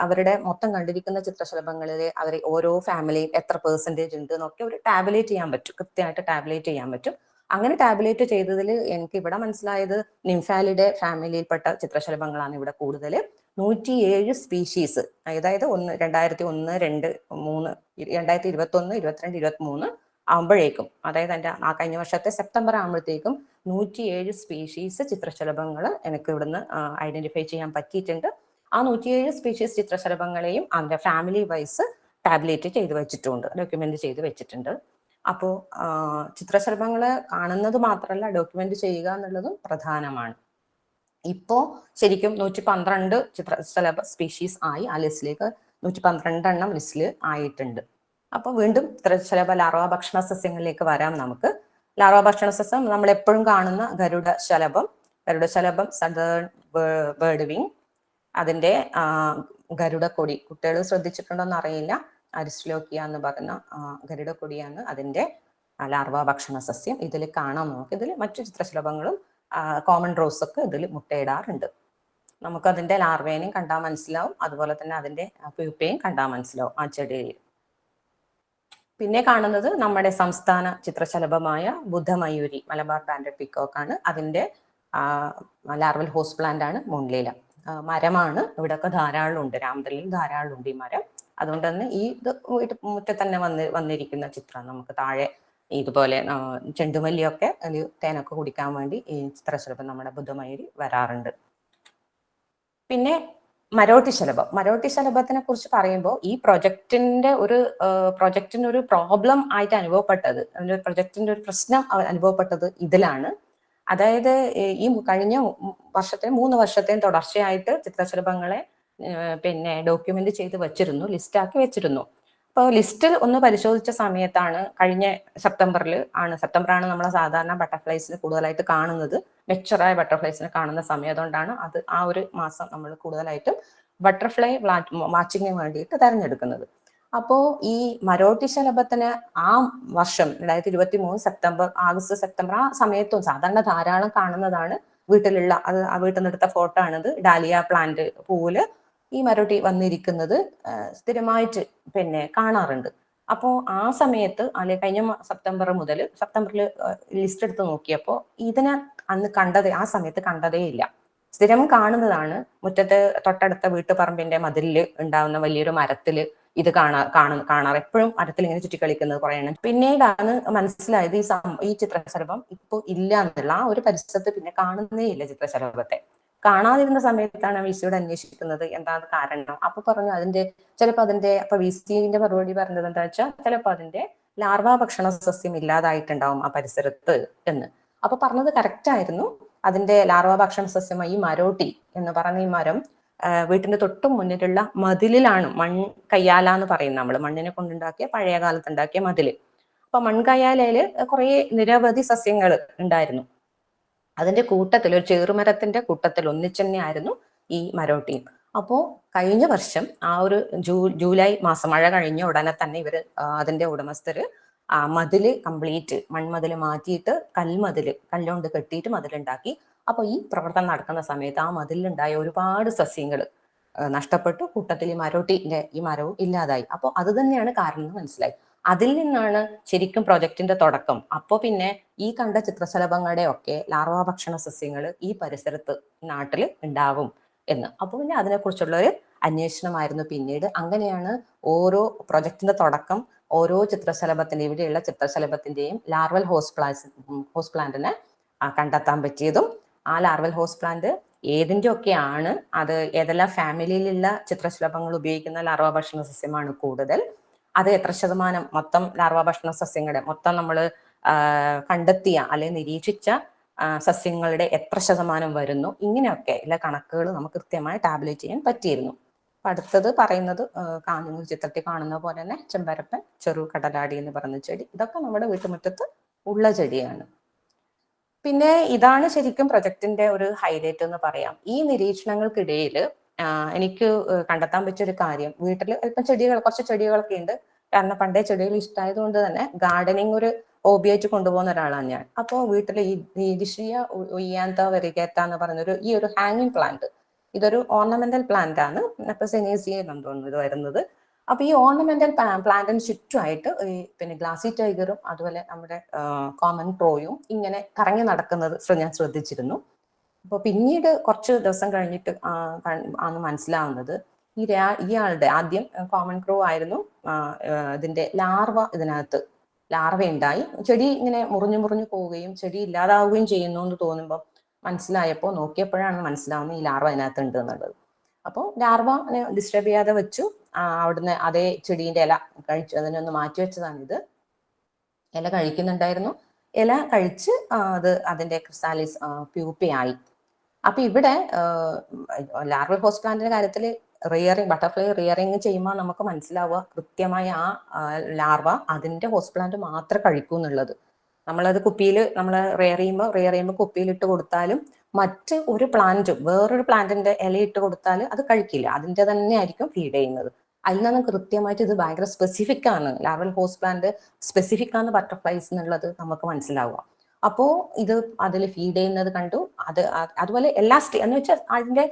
അവരുടെ മൊത്തം കണ്ടിരിക്കുന്ന ചിത്രശലഭങ്ങളിൽ അവർ ഓരോ ഫാമിലിയും എത്ര പെർസെന്റേജ് ഉണ്ട് എന്നൊക്കെ ഒരു ടാബുലേറ്റ് ചെയ്യാൻ പറ്റും, കൃത്യമായിട്ട് ടാബുലേറ്റ് ചെയ്യാൻ പറ്റും. അങ്ങനെ ടാബുലേറ്റ് ചെയ്തതിൽ എനിക്ക് ഇവിടെ മനസ്സിലായത് നിംഫാലിഡെ ഫാമിലിയിൽപ്പെട്ട ചിത്രശലഭങ്ങളാണ് ഇവിടെ കൂടുതൽ. 107 സ്പീഷീസ്, അതായത് 2001, 2, 3, 2021, 22, 23 ആകുമ്പോഴേക്കും, അതായത് ആ കഴിഞ്ഞ വർഷത്തെ സെപ്റ്റംബർ ആകുമ്പോഴത്തേക്കും 107 സ്പീഷീസ് ചിത്രശലഭങ്ങൾ എനിക്ക് ഇവിടുന്ന് ഐഡന്റിഫൈ ചെയ്യാൻ പറ്റിയിട്ടുണ്ട്. ആ 107 സ്പീഷീസ് ചിത്രശലഭങ്ങളെയും അതിന്റെ ഫാമിലി വൈസ് ടാബ്ലേറ്റ് ചെയ്ത് വെച്ചിട്ടുണ്ട്, ഡോക്യുമെന്റ് ചെയ്ത് വെച്ചിട്ടുണ്ട്. അപ്പോൾ ചിത്രശലഭങ്ങളെ കാണുന്നത് മാത്രമല്ല ഡോക്യുമെന്റ് ചെയ്യുക എന്നുള്ളതും പ്രധാനമാണ്. ഇപ്പോ ശരിക്കും 112 ചിത്രശലഭ സ്പീഷീസ് ആയി, ആ ലിസ്റ്റിലേക്ക് 112 എണ്ണം ലിസ്റ്റിൽ ആയിട്ടുണ്ട്. അപ്പൊ വീണ്ടും ചിത്രശലഭ ലാർവ ഭക്ഷണ സസ്യങ്ങളിലേക്ക് വരാം. നമുക്ക് ലാർവ ഭക്ഷണ സസ്യം നമ്മൾ എപ്പോഴും കാണുന്ന ഗരുഡശലഭം സദേൺ ബേർഡ് വിങ്, അതിന്റെ ഗരുഡക്കൊടി, കുട്ടികൾ ശ്രദ്ധിച്ചിട്ടുണ്ടോന്ന് അറിയില്ല, അരിസ്റ്റലോക്കിയ എന്ന് പറയുന്ന ഗരുഡക്കൊടിയാണ് അതിന്റെ ലാർവ ഭക്ഷണ സസ്യം. ഇതിൽ കാണാം നമുക്ക്. ഇതിൽ മറ്റു ചിത്രശലഭങ്ങളും കോമൺ റോസ് ഒക്കെ ഇതിൽ മുട്ടയിടാറുണ്ട്. നമുക്ക് അതിന്റെ ലാർവേനെയും കണ്ടാൽ മനസ്സിലാവും, അതുപോലെ തന്നെ അതിന്റെ പ്യൂപ്പയും കണ്ടാൽ മനസ്സിലാവും ആ ചെടിയിൽ. പിന്നെ കാണുന്നത് നമ്മുടെ സംസ്ഥാന ചിത്രശലഭമായ ബുദ്ധമയൂരി, മലബാർ ബാൻഡഡ് പീക്കോക്ക് ആണ്. അതിന്റെ ലാർവൽ ഹോസ്റ്റ് പ്ലാന്റ് ആണ് മുൺലീല. മരമാണ്, ഇവിടെയൊക്കെ ധാരാളം ഉണ്ട്, രാമതലിൽ ധാരാളം ഉണ്ട് ഈ മരം. അതുകൊണ്ട് തന്നെ ഈ മുറ്റത്ത് തന്നെ വന്നിരിക്കുന്ന ചിത്രം നമുക്ക് താഴെ ഇതുപോലെ ചെണ്ടുമല്ലിയൊക്കെ തേനൊക്കെ കുടിക്കാൻ വേണ്ടി ഈ ചിത്രശലഭം നമ്മുടെ ബുദ്ധമയൂരി വരാറുണ്ട്. പിന്നെ മരോട്ടി ശലഭത്തിനെ കുറിച്ച് പറയുമ്പോൾ ഈ പ്രൊജക്ടിന്റെ ഒരു പ്രോബ്ലം ആയിട്ട് അനുഭവപ്പെട്ടത്, പ്രൊജക്ടിന്റെ ഒരു പ്രശ്നം അനുഭവപ്പെട്ടത് ഇതിലാണ്. അതായത് ഈ കഴിഞ്ഞ 3 വർഷത്തെയും തുടർച്ചയായിട്ട് ചിത്രശലഭങ്ങളെ പിന്നെ ഡോക്യുമെന്റ് ചെയ്ത് വെച്ചിരുന്നു, ലിസ്റ്റാക്കി വെച്ചിരുന്നു. അപ്പോൾ ലിസ്റ്റിൽ ഒന്ന് പരിശോധിച്ച സമയത്താണ് കഴിഞ്ഞ സെപ്റ്റംബറാണ് നമ്മൾ സാധാരണ ബട്ടർഫ്ലൈസിന് കൂടുതലായിട്ട് കാണുന്നത്, മെച്ചുറായ ബട്ടർഫ്ലൈസിനെ കാണുന്ന സമയം. അതുകൊണ്ടാണ് ആ ഒരു മാസം നമ്മൾ കൂടുതലായിട്ടും ബട്ടർഫ്ലൈ വാച്ചിങ്ങിന് വേണ്ടിയിട്ട് തെരഞ്ഞെടുക്കുന്നത്. അപ്പോ ഈ മരോട്ടി ശലഭത്തിന് ആ വർഷം 2023 ആഗസ്റ്റ് സെപ്റ്റംബർ ആ സമയത്തും സാധാരണ ധാരാളം കാണുന്നതാണ്. വീട്ടിൽ നിന്നെടുത്ത ഫോട്ടോ ആണിത്. ഡാലിയ പ്ലാന്റ് പൂവില് ഈ മരോട്ടി വന്നിരിക്കുന്നത് സ്ഥിരമായിട്ട് പിന്നെ കാണാറുണ്ട്. അപ്പോൾ ആ സമയത്ത് കഴിഞ്ഞ സെപ്റ്റംബറിൽ ലിസ്റ്റ് എടുത്ത് നോക്കിയപ്പോൾ ഇതിനെ ആ സമയത്ത് കണ്ടതേ ഇല്ല. സ്ഥിരം കാണുന്നതാണ്. മുറ്റത്ത് തൊട്ടടുത്ത വീട്ടുപറമ്പിന്റെ മതിലില് ഉണ്ടാവുന്ന വലിയൊരു മരത്തില് ഇത് കാണാറ്, എപ്പോഴും മരത്തിൽ ഇങ്ങനെ ചുറ്റിക്കളിക്കുന്നത് കുറേയാണ്. പിന്നീടാണ് മനസ്സിലായത് ഈ ചിത്രശലഭം ഇപ്പൊ ഇല്ല എന്നുള്ള, ആ ഒരു പരിസരത്ത് പിന്നെ കാണുന്നേ ഇല്ല ചിത്രശലഭത്തെ. കാണാതിരുന്ന സമയത്താണ് വിസിയോട് അന്വേഷിക്കുന്നത് എന്താണ് കാരണം. അപ്പൊ പറഞ്ഞു അപ്പൊ വിസിന്റെ മറുപടി പറഞ്ഞത് എന്താ വെച്ചാൽ ചിലപ്പോ അതിന്റെ ലാർവ ഭക്ഷണ സസ്യം ഇല്ലാതായിട്ടുണ്ടാവും ആ പരിസരത്ത് എന്ന്. അപ്പൊ പറഞ്ഞത് കറക്റ്റ് ആയിരുന്നു. അതിന്റെ ലാർവ ഭക്ഷണ സസ്യമായി ഈ മരോട്ടി എന്ന് പറയുന്ന ഈ മരം വീട്ടിന്റെ തൊട്ടും മുന്നിലുള്ള മതിലിലാണ്. കയ്യാല എന്ന് പറയും നമ്മൾ, മണ്ണിനെ കൊണ്ടുണ്ടാക്കിയ പഴയ കാലത്ത് ഉണ്ടാക്കിയ മതില്. അപ്പൊ മൺകയ്യാലയില് നിരവധി സസ്യങ്ങൾ ഉണ്ടായിരുന്നു. അതിന്റെ കൂട്ടത്തിൽ ഒരു ചെറുമരത്തിന്റെ കൂട്ടത്തിൽ ഒന്നിച്ചെന്നെയായിരുന്നു ഈ മരോട്ടിയും. അപ്പോ കഴിഞ്ഞ വർഷം ആ ഒരു ജൂലൈ മാസം മഴ കഴിഞ്ഞ ഉടനെ തന്നെ അതിന്റെ ഉടമസ്ഥര് മതില് കംപ്ലീറ്റ് മൺമതില് മാറ്റിയിട്ട് കല്ലുകൊണ്ട് കെട്ടിയിട്ട് മതിലുണ്ടാക്കി. അപ്പൊ ഈ പ്രവർത്തനം നടക്കുന്ന സമയത്ത് ആ മതിലുണ്ടായ ഒരുപാട് സസ്യങ്ങൾ നഷ്ടപ്പെട്ടു. കൂട്ടത്തിൽ ഈ മരവും ഇല്ലാതായി. അപ്പോൾ അത് തന്നെയാണ് കാരണം എന്ന് മനസ്സിലായി. അതിൽ നിന്നാണ് ശരിക്കും പ്രൊജക്ടിന്റെ തുടക്കം. അപ്പോൾ പിന്നെ ഈ കണ്ട ചിത്രശലഭങ്ങളുടെ ഒക്കെ ലാർവ ഭക്ഷണ സസ്യങ്ങൾ ഈ പരിസരത്ത് നാട്ടിൽ ഉണ്ടാവും എന്ന്. അപ്പോൾ പിന്നെ അതിനെക്കുറിച്ചുള്ള ഒരു അന്വേഷണമായിരുന്നു പിന്നീട്. അങ്ങനെയാണ് ഓരോ പ്രൊജക്ടിന്റെ തുടക്കം. ഓരോ ഇവിടെയുള്ള ചിത്രശലഭത്തിന്റെയും ലാർവൽ ഹോസ്റ്റ് പ്ലാന്റിനെ കണ്ടെത്താൻ പറ്റിയതും ആ ലാർവൽ ഹോസ്റ്റ് പ്ലാന്റ് ഏതിൻ്റെയൊക്കെയാണ്, അത് ഏതെല്ലാം ഫാമിലിയിലുള്ള ചിത്രശലഭങ്ങൾ ഉപയോഗിക്കുന്ന ലാർവ ഭക്ഷണ സസ്യമാണ് കൂടുതൽ, അത് എത്ര ശതമാനം മൊത്തം ലാർവ ഭക്ഷണ സസ്യങ്ങളുടെ മൊത്തം നമ്മൾ കണ്ടെത്തിയ അല്ലെങ്കിൽ നിരീക്ഷിച്ച സസ്യങ്ങളുടെ എത്ര ശതമാനം വരുന്നു, ഇങ്ങനെയൊക്കെ എല്ലാ കണക്കുകൾ നമുക്ക് കൃത്യമായി ടാബ്ലേറ്റ് ചെയ്യാൻ പറ്റിയിരുന്നു. അപ്പൊ അടുത്തത് പറയുന്നത് ചിത്രത്തിൽ കാണുന്ന പോലെ തന്നെ ചെമ്പരപ്പൻ, ചെറു കടലാടി എന്ന് പറയുന്ന ചെടി, ഇതൊക്കെ നമ്മുടെ വീട്ടുമുറ്റത്ത് ഉള്ള ചെടിയാണ്. പിന്നെ ഇതാണ് ശരിക്കും പ്രൊജക്ടിന്റെ ഒരു ഹൈലൈറ്റ് എന്ന് പറയാം. ഈ നിരീക്ഷണങ്ങൾക്കിടയിൽ എനിക്ക് കണ്ടെത്താൻ പറ്റിയൊരു കാര്യം, വീട്ടിൽ അല്പം കുറച്ച് ചെടികളൊക്കെ ഉണ്ട്. കാരണം പണ്ടേ ചെടികൾ ഇഷ്ടമായതുകൊണ്ട് തന്നെ ഗാർഡനിങ് ഒരു ഹോബി ആയിട്ട് കൊണ്ടുപോകുന്ന ഒരാളാണ് ഞാൻ. അപ്പോൾ വീട്ടിൽ ഈ ദിഷിയ ഉയ്യാന്ത വെറിഗേറ്റ എന്ന് പറയുന്നൊരു ഈ ഒരു ഹാങ്ങിങ് പ്ലാന്റ്, ഇതൊരു ഓർണമെന്റൽ പ്ലാന്റ് ആണ്. അപ്പൊ സെനേസിയെന്ന് തോന്നുന്നു ഇത് വരുന്നത്. അപ്പൊ ഈ ഓർണമെന്റൽ പ്ലാന്റിന് ചുറ്റുമായിട്ട് ഈ പിന്നെ ഗ്ലാസി ടൈഗറും അതുപോലെ നമ്മുടെ കോമൺ ക്രോയും ഇങ്ങനെ കറങ്ങി നടക്കുന്നത് ഞാൻ ശ്രദ്ധിച്ചിരുന്നു. അപ്പൊ പിന്നീട് കുറച്ച് ദിവസം കഴിഞ്ഞിട്ട് ആണ് മനസ്സിലാവുന്നത് ഇയാളുടെ ആദ്യം കോമൺ ക്രോ ആയിരുന്നു, ഇതിന്റെ ലാർവ ഇതിനകത്ത് ലാർവ ഉണ്ടായി ചെടി ഇങ്ങനെ മുറിഞ്ഞു മുറിഞ്ഞു പോവുകയും ചെടി ഇല്ലാതാവുകയും ചെയ്യുന്നു എന്ന് തോന്നുമ്പോൾ നോക്കിയപ്പോഴാണ് മനസ്സിലാവുന്നത് ഈ ലാർവ അതിനകത്ത് ഉണ്ട് എന്നുള്ളത്. അപ്പോൾ ലാർവ ഡിസ്റ്റർബ് ചെയ്യാതെ വെച്ചു. അവിടുന്ന് അതേ ചെടീന്റെ ഇല കഴിച്ചു, അതിനൊന്ന് മാറ്റി വെച്ചതാണിത്. ഇല കഴിക്കുന്നുണ്ടായിരുന്നു. ഇല കഴിച്ച് അത് അതിന്റെ ക്രിസാലിസ് പ്യൂപ്പയായി. അപ്പൊ ഇവിടെ ലാർവൽ ഹോസ്റ്റ് പ്ലാന്റിന്റെ കാര്യത്തിൽ ബട്ടർഫ്ലൈ റിയറിങ് ചെയ്യുമ്പോൾ നമുക്ക് മനസ്സിലാവുക കൃത്യമായി ആ ലാർവ അതിന്റെ ഹോസ്റ്റ് പ്ലാന്റ് മാത്രമേ കഴിക്കൂ എന്നുള്ളത്. നമ്മളത് കുപ്പിയിൽ നമ്മൾ റിയർ ചെയ്യുമ്പോൾ കുപ്പിയിലിട്ട് കൊടുത്താലും മറ്റ് ഒരു പ്ലാന്റും വേറൊരു പ്ലാന്റിന്റെ ഇല ഇട്ട് കൊടുത്താൽ അത് കഴിക്കില്ല, അതിന്റെ തന്നെ ആയിരിക്കും ഫീഡ് ചെയ്യുന്നത്. അതിൽ നിന്നും കൃത്യമായിട്ട് ഇത് ഭയങ്കര സ്പെസിഫിക് ആണ്, ലാർവൽ ഹോസ്റ്റ് പ്ലാന്റ് സ്പെസിഫിക് ആണ് ബട്ടർഫ്ലൈസ് എന്നുള്ളത് നമുക്ക് മനസ്സിലാവുക. അപ്പോ ഇത് അതിൽ ഫീഡ് ചെയ്യുന്നത് കണ്ടു. അതുപോലെ എന്ന് വെച്ചാൽ അതിന്റെ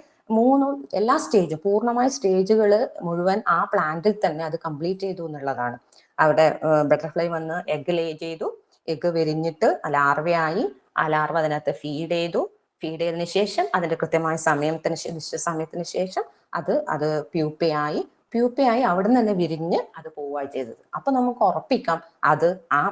എല്ലാ സ്റ്റേജും പൂർണ്ണമായ സ്റ്റേജുകൾ മുഴുവൻ ആ പ്ലാന്റിൽ തന്നെ അത് കംപ്ലീറ്റ് ചെയ്തു എന്നുള്ളതാണ്. അവിടെ ബട്ടർഫ്ലൈ വന്ന് എഗ് ലേ ചെയ്തു, എഗ് വിരിഞ്ഞിട്ട് ലാർവയായി, ആ ലാർവ അതിനകത്ത് ഫീഡ് ചെയ്തതിന് ശേഷം അതിന്റെ കൃത്യമായ സമയത്തിന് ശേഷം അത് പ്യൂപ്പയായി അവിടെ നിന്ന് തന്നെ വിരിഞ്ഞ് അത് പോവുകയാണ് ചെയ്തത്. അപ്പൊ നമുക്ക് ഉറപ്പിക്കാം അത് ആ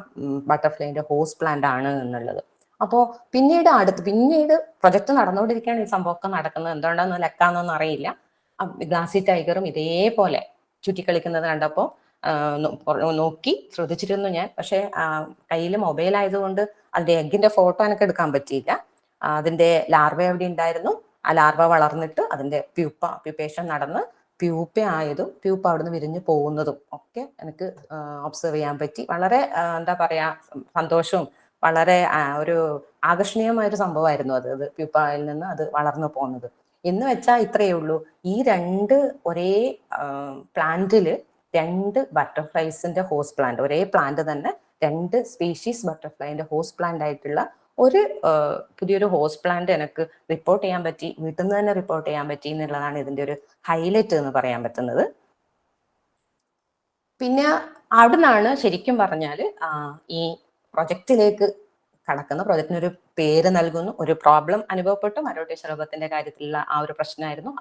ബട്ടർഫ്ലൈന്റെ ഹോസ്റ്റ് പ്ലാന്റ് ആണ് എന്നുള്ളത്. അപ്പോ പിന്നീട് പ്രൊജക്ട് നടന്നുകൊണ്ടിരിക്കുകയാണ് ഈ സംഭവമൊക്കെ നടക്കുന്നത്. എന്തുകൊണ്ടാന്ന് ലെക്കാന്നൊന്നും അറിയില്ല. ഗ്ലാസി ടൈഗറും ഇതേപോലെ ചുറ്റിക്കളിക്കുന്നത് കണ്ടപ്പോൾ നോക്കി ശ്രദ്ധിച്ചിരുന്നു ഞാൻ. പക്ഷെ കയ്യിൽ മൊബൈൽ ആയതുകൊണ്ട് അതിന്റെ എഗ്ഗിന്റെ ഫോട്ടോ എനിക്ക് എടുക്കാൻ പറ്റിയില്ല. അതിന്റെ ലാർവ എവിടെ ഉണ്ടായിരുന്നു, ആ ലാർവ വളർന്നിട്ട് അതിന്റെ പ്യൂപ്പേഷൻ നടന്ന് പ്യൂപ്പ അവിടുന്ന് വിരിഞ്ഞു പോകുന്നതും ഒക്കെ എനിക്ക് ഒബ്സർവ് ചെയ്യാൻ പറ്റി. വളരെ എന്താ പറയാ സന്തോഷവും വളരെ ഒരു ആകർഷണീയമായ ഒരു സംഭവമായിരുന്നു അത് പ്യൂപ്പയിൽ നിന്ന് അത് വളർന്നു പോകുന്നത്. എന്ന് വെച്ചാൽ ഇത്രയേ ഉള്ളൂ, ഈ ഒരേ പ്ലാന്റില് 2 ബട്ടർഫ്ലൈസിന്റെ ഹോസ്റ്റ് പ്ലാന്റ്, ഒരേ പ്ലാന്റ് തന്നെ 2 സ്പീഷീസ് ബട്ടർഫ്ലൈന്റെ ഹോസ്റ്റ് പ്ലാന്റ് ആയിട്ടുള്ള ഒരു പുതിയൊരു ഹോസ്റ്റ് പ്ലാന്റ് എനിക്ക് റിപ്പോർട്ട് ചെയ്യാൻ പറ്റി, വീട്ടിൽ നിന്ന് തന്നെ റിപ്പോർട്ട് ചെയ്യാൻ പറ്റി എന്നുള്ളതാണ് ഇതിന്റെ ഒരു ഹൈലൈറ്റ് എന്ന് പറയാൻ പറ്റുന്നത്. പിന്നെ അവിടുന്നാണ് ശരിക്കും പറഞ്ഞാല് ഈ പ്രൊജക്റ്റിലേക്ക് കടക്കുന്ന, പ്രൊജക്റ്റിനൊരു പേര് നൽകുന്നു. ഒരു പ്രോബ്ലം അനുഭവപ്പെട്ടു, മരോട്ടീസ് രോഗത്തിന്റെ കാര്യത്തിലുള്ള ആ ഒരു പ്രശ്നമായിരുന്നു.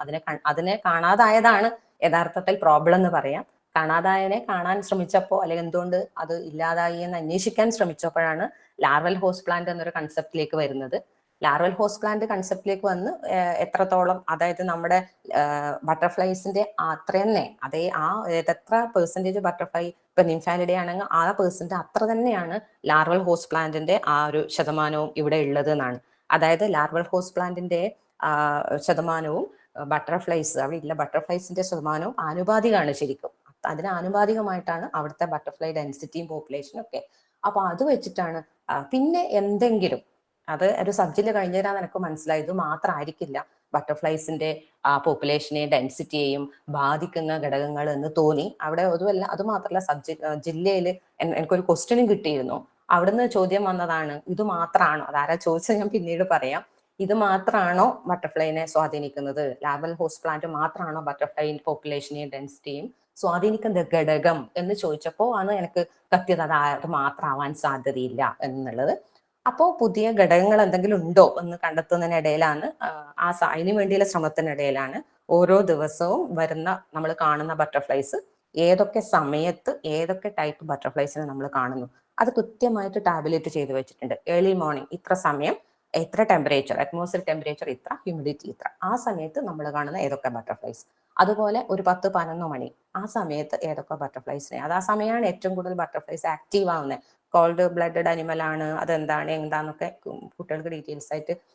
അതിനെ കാണാതായതാണ് യഥാർത്ഥത്തിൽ പ്രോബ്ലം എന്ന് പറയാം. കാണാതായതിനെ കാണാൻ ശ്രമിച്ചപ്പോൾ അല്ലെങ്കിൽ എന്തുകൊണ്ട് അത് ഇല്ലാതായി എന്ന് അന്വേഷിക്കാൻ ശ്രമിച്ചപ്പോഴാണ് ലാർവൽ ഹോസ്റ്റ് പ്ലാന്റ് എന്നൊരു കൺസെപ്റ്റിലേക്ക് വരുന്നത്. ലാർവൽ ഹോസ്റ്റ് പ്ലാന്റ് കൺസെപ്റ്റിലേക്ക് വന്ന് എത്രത്തോളം, അതായത് നമ്മുടെ ബട്ടർഫ്ലൈസിന്റെ അത്ര തന്നെ എത്ര പെർസെന്റേജ് ബട്ടർഫ്ലൈ ഇപ്പൊ നിംഫാലിഡേ ആണെങ്കിൽ ആ പെർസെന്റ് അത്ര തന്നെയാണ് ലാർവൽ ഹോസ്റ്റ് പ്ലാന്റിന്റെ ആ ഒരു ശതമാനവും ഇവിടെ ഉള്ളത് എന്നാണ്. അതായത് ലാർവൽ ഹോസ്റ്റ് പ്ലാന്റിന്റെ ശതമാനവും ബട്ടർഫ്ലൈസിന്റെ ശതമാനവും ആനുപാതികമാണ് ശരിക്കും. അതിന് ആനുപാതികമായിട്ടാണ് അവിടുത്തെ ബട്ടർഫ്ലൈ ഡെൻസിറ്റിയും പോപ്പുലേഷനും ഒക്കെ. അപ്പൊ അത് വെച്ചിട്ടാണ് പിന്നെ എന്തെങ്കിലും അത് ഒരു സബ്ജില് കഴിഞ്ഞു തരാൻ എനിക്ക് മനസ്സിലായി. ഇത് മാത്രമായിരിക്കില്ല ബട്ടർഫ്ലൈസിന്റെ പോപ്പുലേഷനെയും ഡെൻസിറ്റിയെയും ബാധിക്കുന്ന ഘടകങ്ങൾ എന്ന് തോന്നി. അവിടെ അത് മാത്രമല്ല ജില്ലയിൽ എനിക്കൊരു ക്വസ്റ്റ്യനും കിട്ടിയിരുന്നു. അവിടുന്ന് ചോദ്യം വന്നതാണ്, ഇത് മാത്രമാണോ, അതാരാ ചോദിച്ചത് ഞാൻ പിന്നീട് പറയാം, ഇത് മാത്രമാണോ ബട്ടർഫ്ലൈനെ സ്വാധീനിക്കുന്നത്, ലാർവൽ ഹോസ്റ്റ് പ്ലാന്റ് മാത്രമാണോ ബട്ടർഫ്ലൈ പോപ്പുലേഷനെയും ഡെൻസിറ്റിയും സ്വാധീനിക്കുന്ന ഘടകം എന്ന് ചോദിച്ചപ്പോൾ ആണ് എനിക്ക് കത്തിയത് അത് മാത്രമാവാൻ സാധ്യതയില്ല എന്നുള്ളത്. അപ്പോൾ പുതിയ ഘടകങ്ങൾ എന്തെങ്കിലും ഉണ്ടോ എന്ന് കണ്ടെത്തുന്നതിനിടയിലാണ് അതിനു വേണ്ടിയുള്ള ശ്രമത്തിനിടയിലാണ് ഓരോ ദിവസവും നമ്മൾ കാണുന്ന ബട്ടർഫ്ലൈസ് ഏതൊക്കെ സമയത്ത് ഏതൊക്കെ ടൈപ്പ് ബട്ടർഫ്ലൈസിനെ നമ്മൾ കാണുന്നു അത് കൃത്യമായിട്ട് ടാബുലേറ്റ് ചെയ്ത് വെച്ചിട്ടുണ്ട്. ഏർലി മോർണിംഗ് ഇത്ര സമയം, എത്ര ടെമ്പറേച്ചർ, അറ്റ്മോസ്ഫിയർ ടെമ്പറേച്ചർ ഇത്ര, ഹ്യൂമിഡിറ്റി ഇത്ര, ആ സമയത്ത് നമ്മൾ കാണുന്ന ഏതൊക്കെ ബട്ടർഫ്ലൈസ്. അതുപോലെ ഒരു 10-11 മണി ആ സമയത്ത് ഏതൊക്കെ ബട്ടർഫ്ലൈസിനെ, അത് ആ സമയമാണ് ഏറ്റവും കൂടുതൽ ബട്ടർഫ്ലൈസ് ആക്റ്റീവ് ആവുന്നത്. കോൾഡ് ബ്ലഡഡ് അനിമൽ ആണ്, അതെന്താണ് എന്താന്നൊക്കെ കുട്ടികൾക്ക്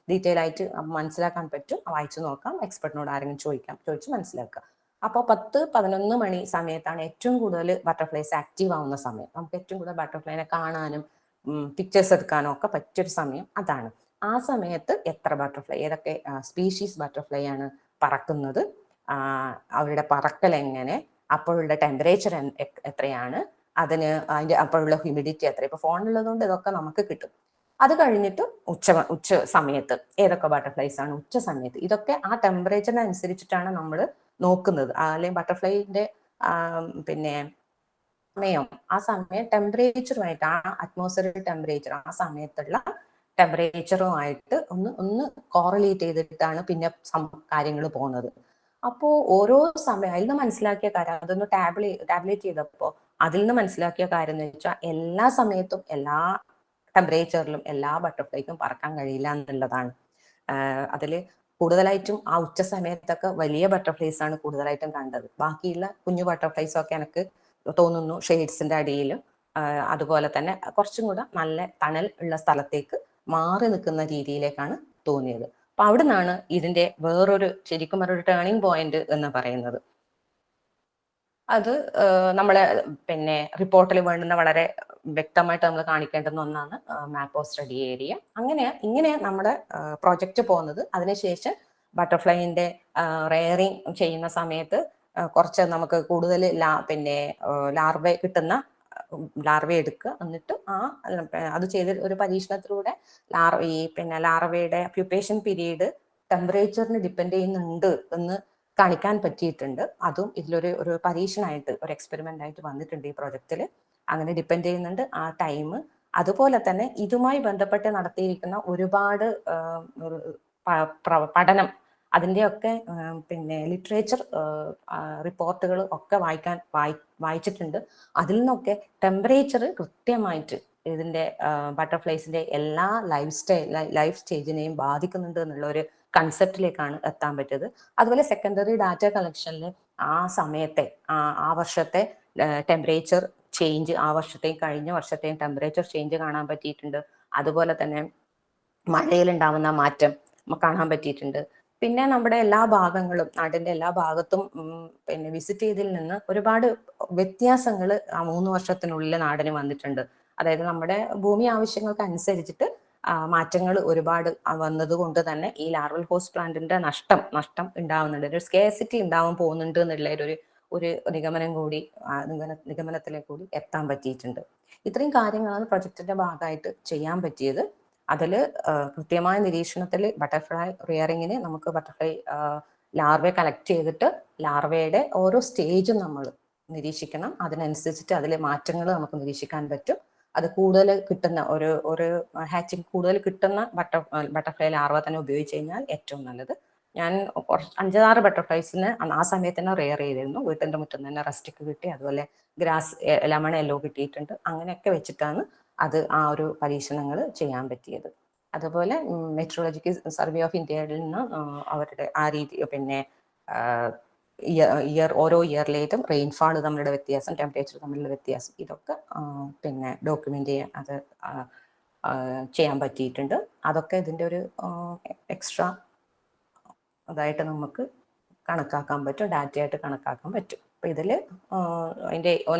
ഡീറ്റെയിൽ ആയിട്ട് മനസ്സിലാക്കാൻ പറ്റും. വായിച്ചു നോക്കാം, എക്സ്പെർട്ടിനോട് ആരെങ്കിലും ചോദിച്ച് മനസ്സിലാക്കുക. അപ്പോൾ 10-11 മണി സമയത്താണ് ഏറ്റവും കൂടുതൽ ബട്ടർഫ്ലൈസ് ആക്റ്റീവ് ആവുന്ന സമയം. നമുക്ക് ഏറ്റവും കൂടുതൽ ബട്ടർഫ്ലൈനെ കാണാനും പിക്ചേഴ്സ് എടുക്കാനും ഒക്കെ പറ്റിയൊരു സമയം അതാണ്. ആ സമയത്ത് എത്ര ബട്ടർഫ്ലൈ, ഏതൊക്കെ സ്പീഷീസ് ബട്ടർഫ്ലൈ ആണ് പറക്കുന്നത്, അവരുടെ പറക്കൽ എങ്ങനെ, അപ്പോഴുള്ള ടെമ്പറേച്ചർ എത്രയാണ്, അതിന് അതിന്റെ അപ്പോഴുള്ള ഹ്യൂമിഡിറ്റി എത്ര. ഇപ്പൊ ഫോണിലുള്ളതുകൊണ്ട് ഇതൊക്കെ നമുക്ക് കിട്ടും. അത് കഴിഞ്ഞിട്ട് ഉച്ച സമയത്ത് ഏതൊക്കെ ബട്ടർഫ്ലൈസ് ആണ് ഉച്ച സമയത്ത്, ഇതൊക്കെ ആ ടെമ്പറേച്ചറിനനുസരിച്ചിട്ടാണ് നമ്മൾ നോക്കുന്നത്. അല്ലെങ്കിൽ ബട്ടർഫ്ലൈന്റെ പിന്നെ സമയം, ആ സമയം ടെമ്പറേച്ചറുമായിട്ട്, ആ അറ്റ്മോസ്ഫിയർ ടെമ്പറേച്ചർ ആ സമയത്തുള്ള ടെമ്പറേച്ചറുമായിട്ട് ഒന്ന് കോറിലേറ്റ് ചെയ്തിട്ടാണ് പിന്നെ കാര്യങ്ങൾ പോകുന്നത്. അപ്പോ ഓരോ സമയം അതിൽ നിന്ന് മനസ്സിലാക്കിയ കാര്യം, അതൊന്ന് ടാബ്ലേറ്റ് ചെയ്തപ്പോ അതിൽ നിന്ന് മനസ്സിലാക്കിയ കാര്യം എന്ന് വെച്ചാൽ എല്ലാ സമയത്തും എല്ലാ ടെമ്പറേച്ചറിലും എല്ലാ ബട്ടർഫ്ലൈക്കും പറക്കാൻ കഴിയില്ല എന്നുള്ളതാണ്. അതില് കൂടുതലായിട്ടും ആ ഉച്ച സമയത്തൊക്കെ വലിയ ബട്ടർഫ്ലൈസ് ആണ് കൂടുതലായിട്ടും കണ്ടത്. ബാക്കിയുള്ള കുഞ്ഞു ബട്ടർഫ്ലൈസ് ഒക്കെ എനിക്ക് തോന്നുന്നു ഷെയ്ഡ്സിന്റെ അടിയിൽ, അതുപോലെ തന്നെ കുറച്ചും കൂടെ നല്ല തണൽ ഉള്ള സ്ഥലത്തേക്ക് മാറി നിൽക്കുന്ന രീതിയിലേക്കാണ് തോന്നിയത്. അപ്പൊ അവിടെ നിന്നാണ് ഇതിന്റെ വേറൊരു ശരിക്കും ഒരു ടേണിംഗ് പോയിന്റ് എന്ന് പറയുന്നത്. അത് നമ്മളെ പിന്നെ റിപ്പോർട്ടിൽ വേണ്ടുന്ന വളരെ വ്യക്തമായിട്ട് നമ്മൾ കാണിക്കേണ്ടുന്ന ഒന്നാണ് മാപ്പ് ഓഫ് സ്റ്റഡി ഏരിയ. ഇങ്ങനെ നമ്മുടെ പ്രോജക്റ്റ് പോകുന്നത്. അതിനുശേഷം ബട്ടർഫ്ലൈന്റെ റെയറിങ് ചെയ്യുന്ന സമയത്ത് കുറച്ച് നമുക്ക് കൂടുതൽ ലാർവ കിട്ടുന്ന ലാർവ എടുക്കുക, എന്നിട്ട് അത് ചെയ്ത് ഒരു പരീക്ഷണത്തിലൂടെ ലാർവയുടെ പ്യൂപ്പേഷൻ പീരീഡ് ടെമ്പറേച്ചറിന് ഡിപ്പെൻഡ് ചെയ്യുന്നുണ്ട് എന്ന് കാണിക്കാൻ പറ്റിയിട്ടുണ്ട്. അതും ഇതിലൊരു പരീക്ഷണമായിട്ട്, ഒരു എക്സ്പെരിമെന്റ് ആയിട്ട് വന്നിട്ടുണ്ട് ഈ പ്രോജക്റ്റിൽ. അങ്ങനെ ഡിപ്പെൻഡ് ചെയ്യുന്നുണ്ട് ആ ടൈം. അതുപോലെ തന്നെ ഇതുമായി ബന്ധപ്പെട്ട് നടത്തിയിരിക്കുന്ന ഒരുപാട് പഠനം, അതിൻ്റെയൊക്കെ ലിറ്ററേച്ചർ റിപ്പോർട്ടുകൾ ഒക്കെ വായിച്ചിട്ടുണ്ട്. അതിൽ നിന്നൊക്കെ ടെമ്പറേച്ചർ കൃത്യമായിട്ട് ഇതിന്റെ ബട്ടർഫ്ലൈസിന്റെ എല്ലാ ലൈഫ് സ്റ്റേജിനെയും ബാധിക്കുന്നുണ്ട് എന്നുള്ള ഒരു കൺസെപ്റ്റിലേക്കാണ് എത്താൻ പറ്റിയത്. അതുപോലെ സെക്കൻഡറി ഡാറ്റ കളക്ഷനിൽ ആ സമയത്തെ ആ വർഷത്തെ ടെമ്പറേച്ചർ ചേഞ്ച്, ആ വർഷത്തെയും കഴിഞ്ഞ വർഷത്തെയും ടെമ്പറേച്ചർ ചേഞ്ച് കാണാൻ പറ്റിയിട്ടുണ്ട്. അതുപോലെ തന്നെ മഴയിലുണ്ടാവുന്ന മാറ്റം കാണാൻ പറ്റിയിട്ടുണ്ട്. പിന്നെ നമ്മുടെ എല്ലാ ഭാഗങ്ങളും, നാടിന്റെ എല്ലാ ഭാഗത്തും വിസിറ്റ് ചെയ്തതിൽ നിന്ന് ഒരുപാട് വ്യത്യാസങ്ങൾ ആ 3 വർഷത്തിനുള്ളിൽ നാടിന് വന്നിട്ടുണ്ട്. അതായത് നമ്മുടെ ഭൂമി ആവശ്യങ്ങൾക്ക് അനുസരിച്ചിട്ട് മാറ്റങ്ങൾ ഒരുപാട് വന്നത് കൊണ്ട് തന്നെ ഈ ലാർവൽ ഹോസ്റ്റ് പ്ലാന്റിന്റെ നഷ്ടം ഉണ്ടാവുന്നുണ്ട്, ഒരു സ്കേസിറ്റി ഉണ്ടാവാൻ പോകുന്നുണ്ട് എന്നുള്ള ഒരു നിഗമനത്തിലേക്ക് കൂടി എത്താൻ പറ്റിയിട്ടുണ്ട്. ഇത്രയും കാര്യങ്ങളാണ് പ്രൊജക്ടിന്റെ ഭാഗമായിട്ട് ചെയ്യാൻ പറ്റിയത്. അതിൽ കൃത്യമായ നിരീക്ഷണത്തിൽ ബട്ടർഫ്ലൈ റിയറിങ്ങിന് നമുക്ക് ബട്ടർഫ്ലൈ ലാർവയെ കളക്ട് ചെയ്തിട്ട് ലാർവയുടെ ഓരോ സ്റ്റേജും നമ്മൾ നിരീക്ഷിക്കണം. അതിനനുസരിച്ചിട്ട് അതിലെ മാറ്റങ്ങൾ നമുക്ക് നിരീക്ഷിക്കാൻ പറ്റും. അത് കൂടുതൽ കിട്ടുന്ന ഒരു ഹാച്ചിങ് കൂടുതൽ കിട്ടുന്ന ബട്ടർഫ്ലൈ ലാർവ തന്നെ ഉപയോഗിച്ച് കഴിഞ്ഞാൽ ഏറ്റവും നല്ലത്. ഞാൻ 5-6 ബട്ടർഫ്ലൈസിന് ആ സമയത്ത് തന്നെ റെയർ ചെയ്തിരുന്നു. വീട്ടിന്റെ മുറ്റം തന്നെ റസ്റ്റിക് കിട്ടി, അതുപോലെ ഗ്രാസ് ലെമൺ യെല്ലോ കിട്ടിയിട്ടുണ്ട്. അങ്ങനെയൊക്കെ വെച്ചിട്ടാണ് അത് ആ ഒരു പരീക്ഷണങ്ങൾ ചെയ്യാൻ പറ്റിയത്. അതുപോലെ മെട്രോളജിക്കൽ സർവേ ഓഫ് ഇന്ത്യയിൽ നിന്ന് അവരുടെ ആ രീതി ഓരോ ഇയറിലേറ്റും റെയിൻഫാൾ തമ്മിലുള്ള വ്യത്യാസം, ടെമ്പറേച്ചർ തമ്മിലുള്ള വ്യത്യാസം, ഇതൊക്കെ ഡോക്യുമെന്റ് ചെയ്യാൻ പറ്റിയിട്ടുണ്ട്. അതൊക്കെ ഇതിന്റെ ഒരു എക്സ്ട്രാ അതായിട്ട് നമുക്ക് കണക്കാക്കാൻ പറ്റും, ഡാറ്റയായിട്ട് കണക്കാക്കാൻ പറ്റും. അപ്പൊ ഇതിൽ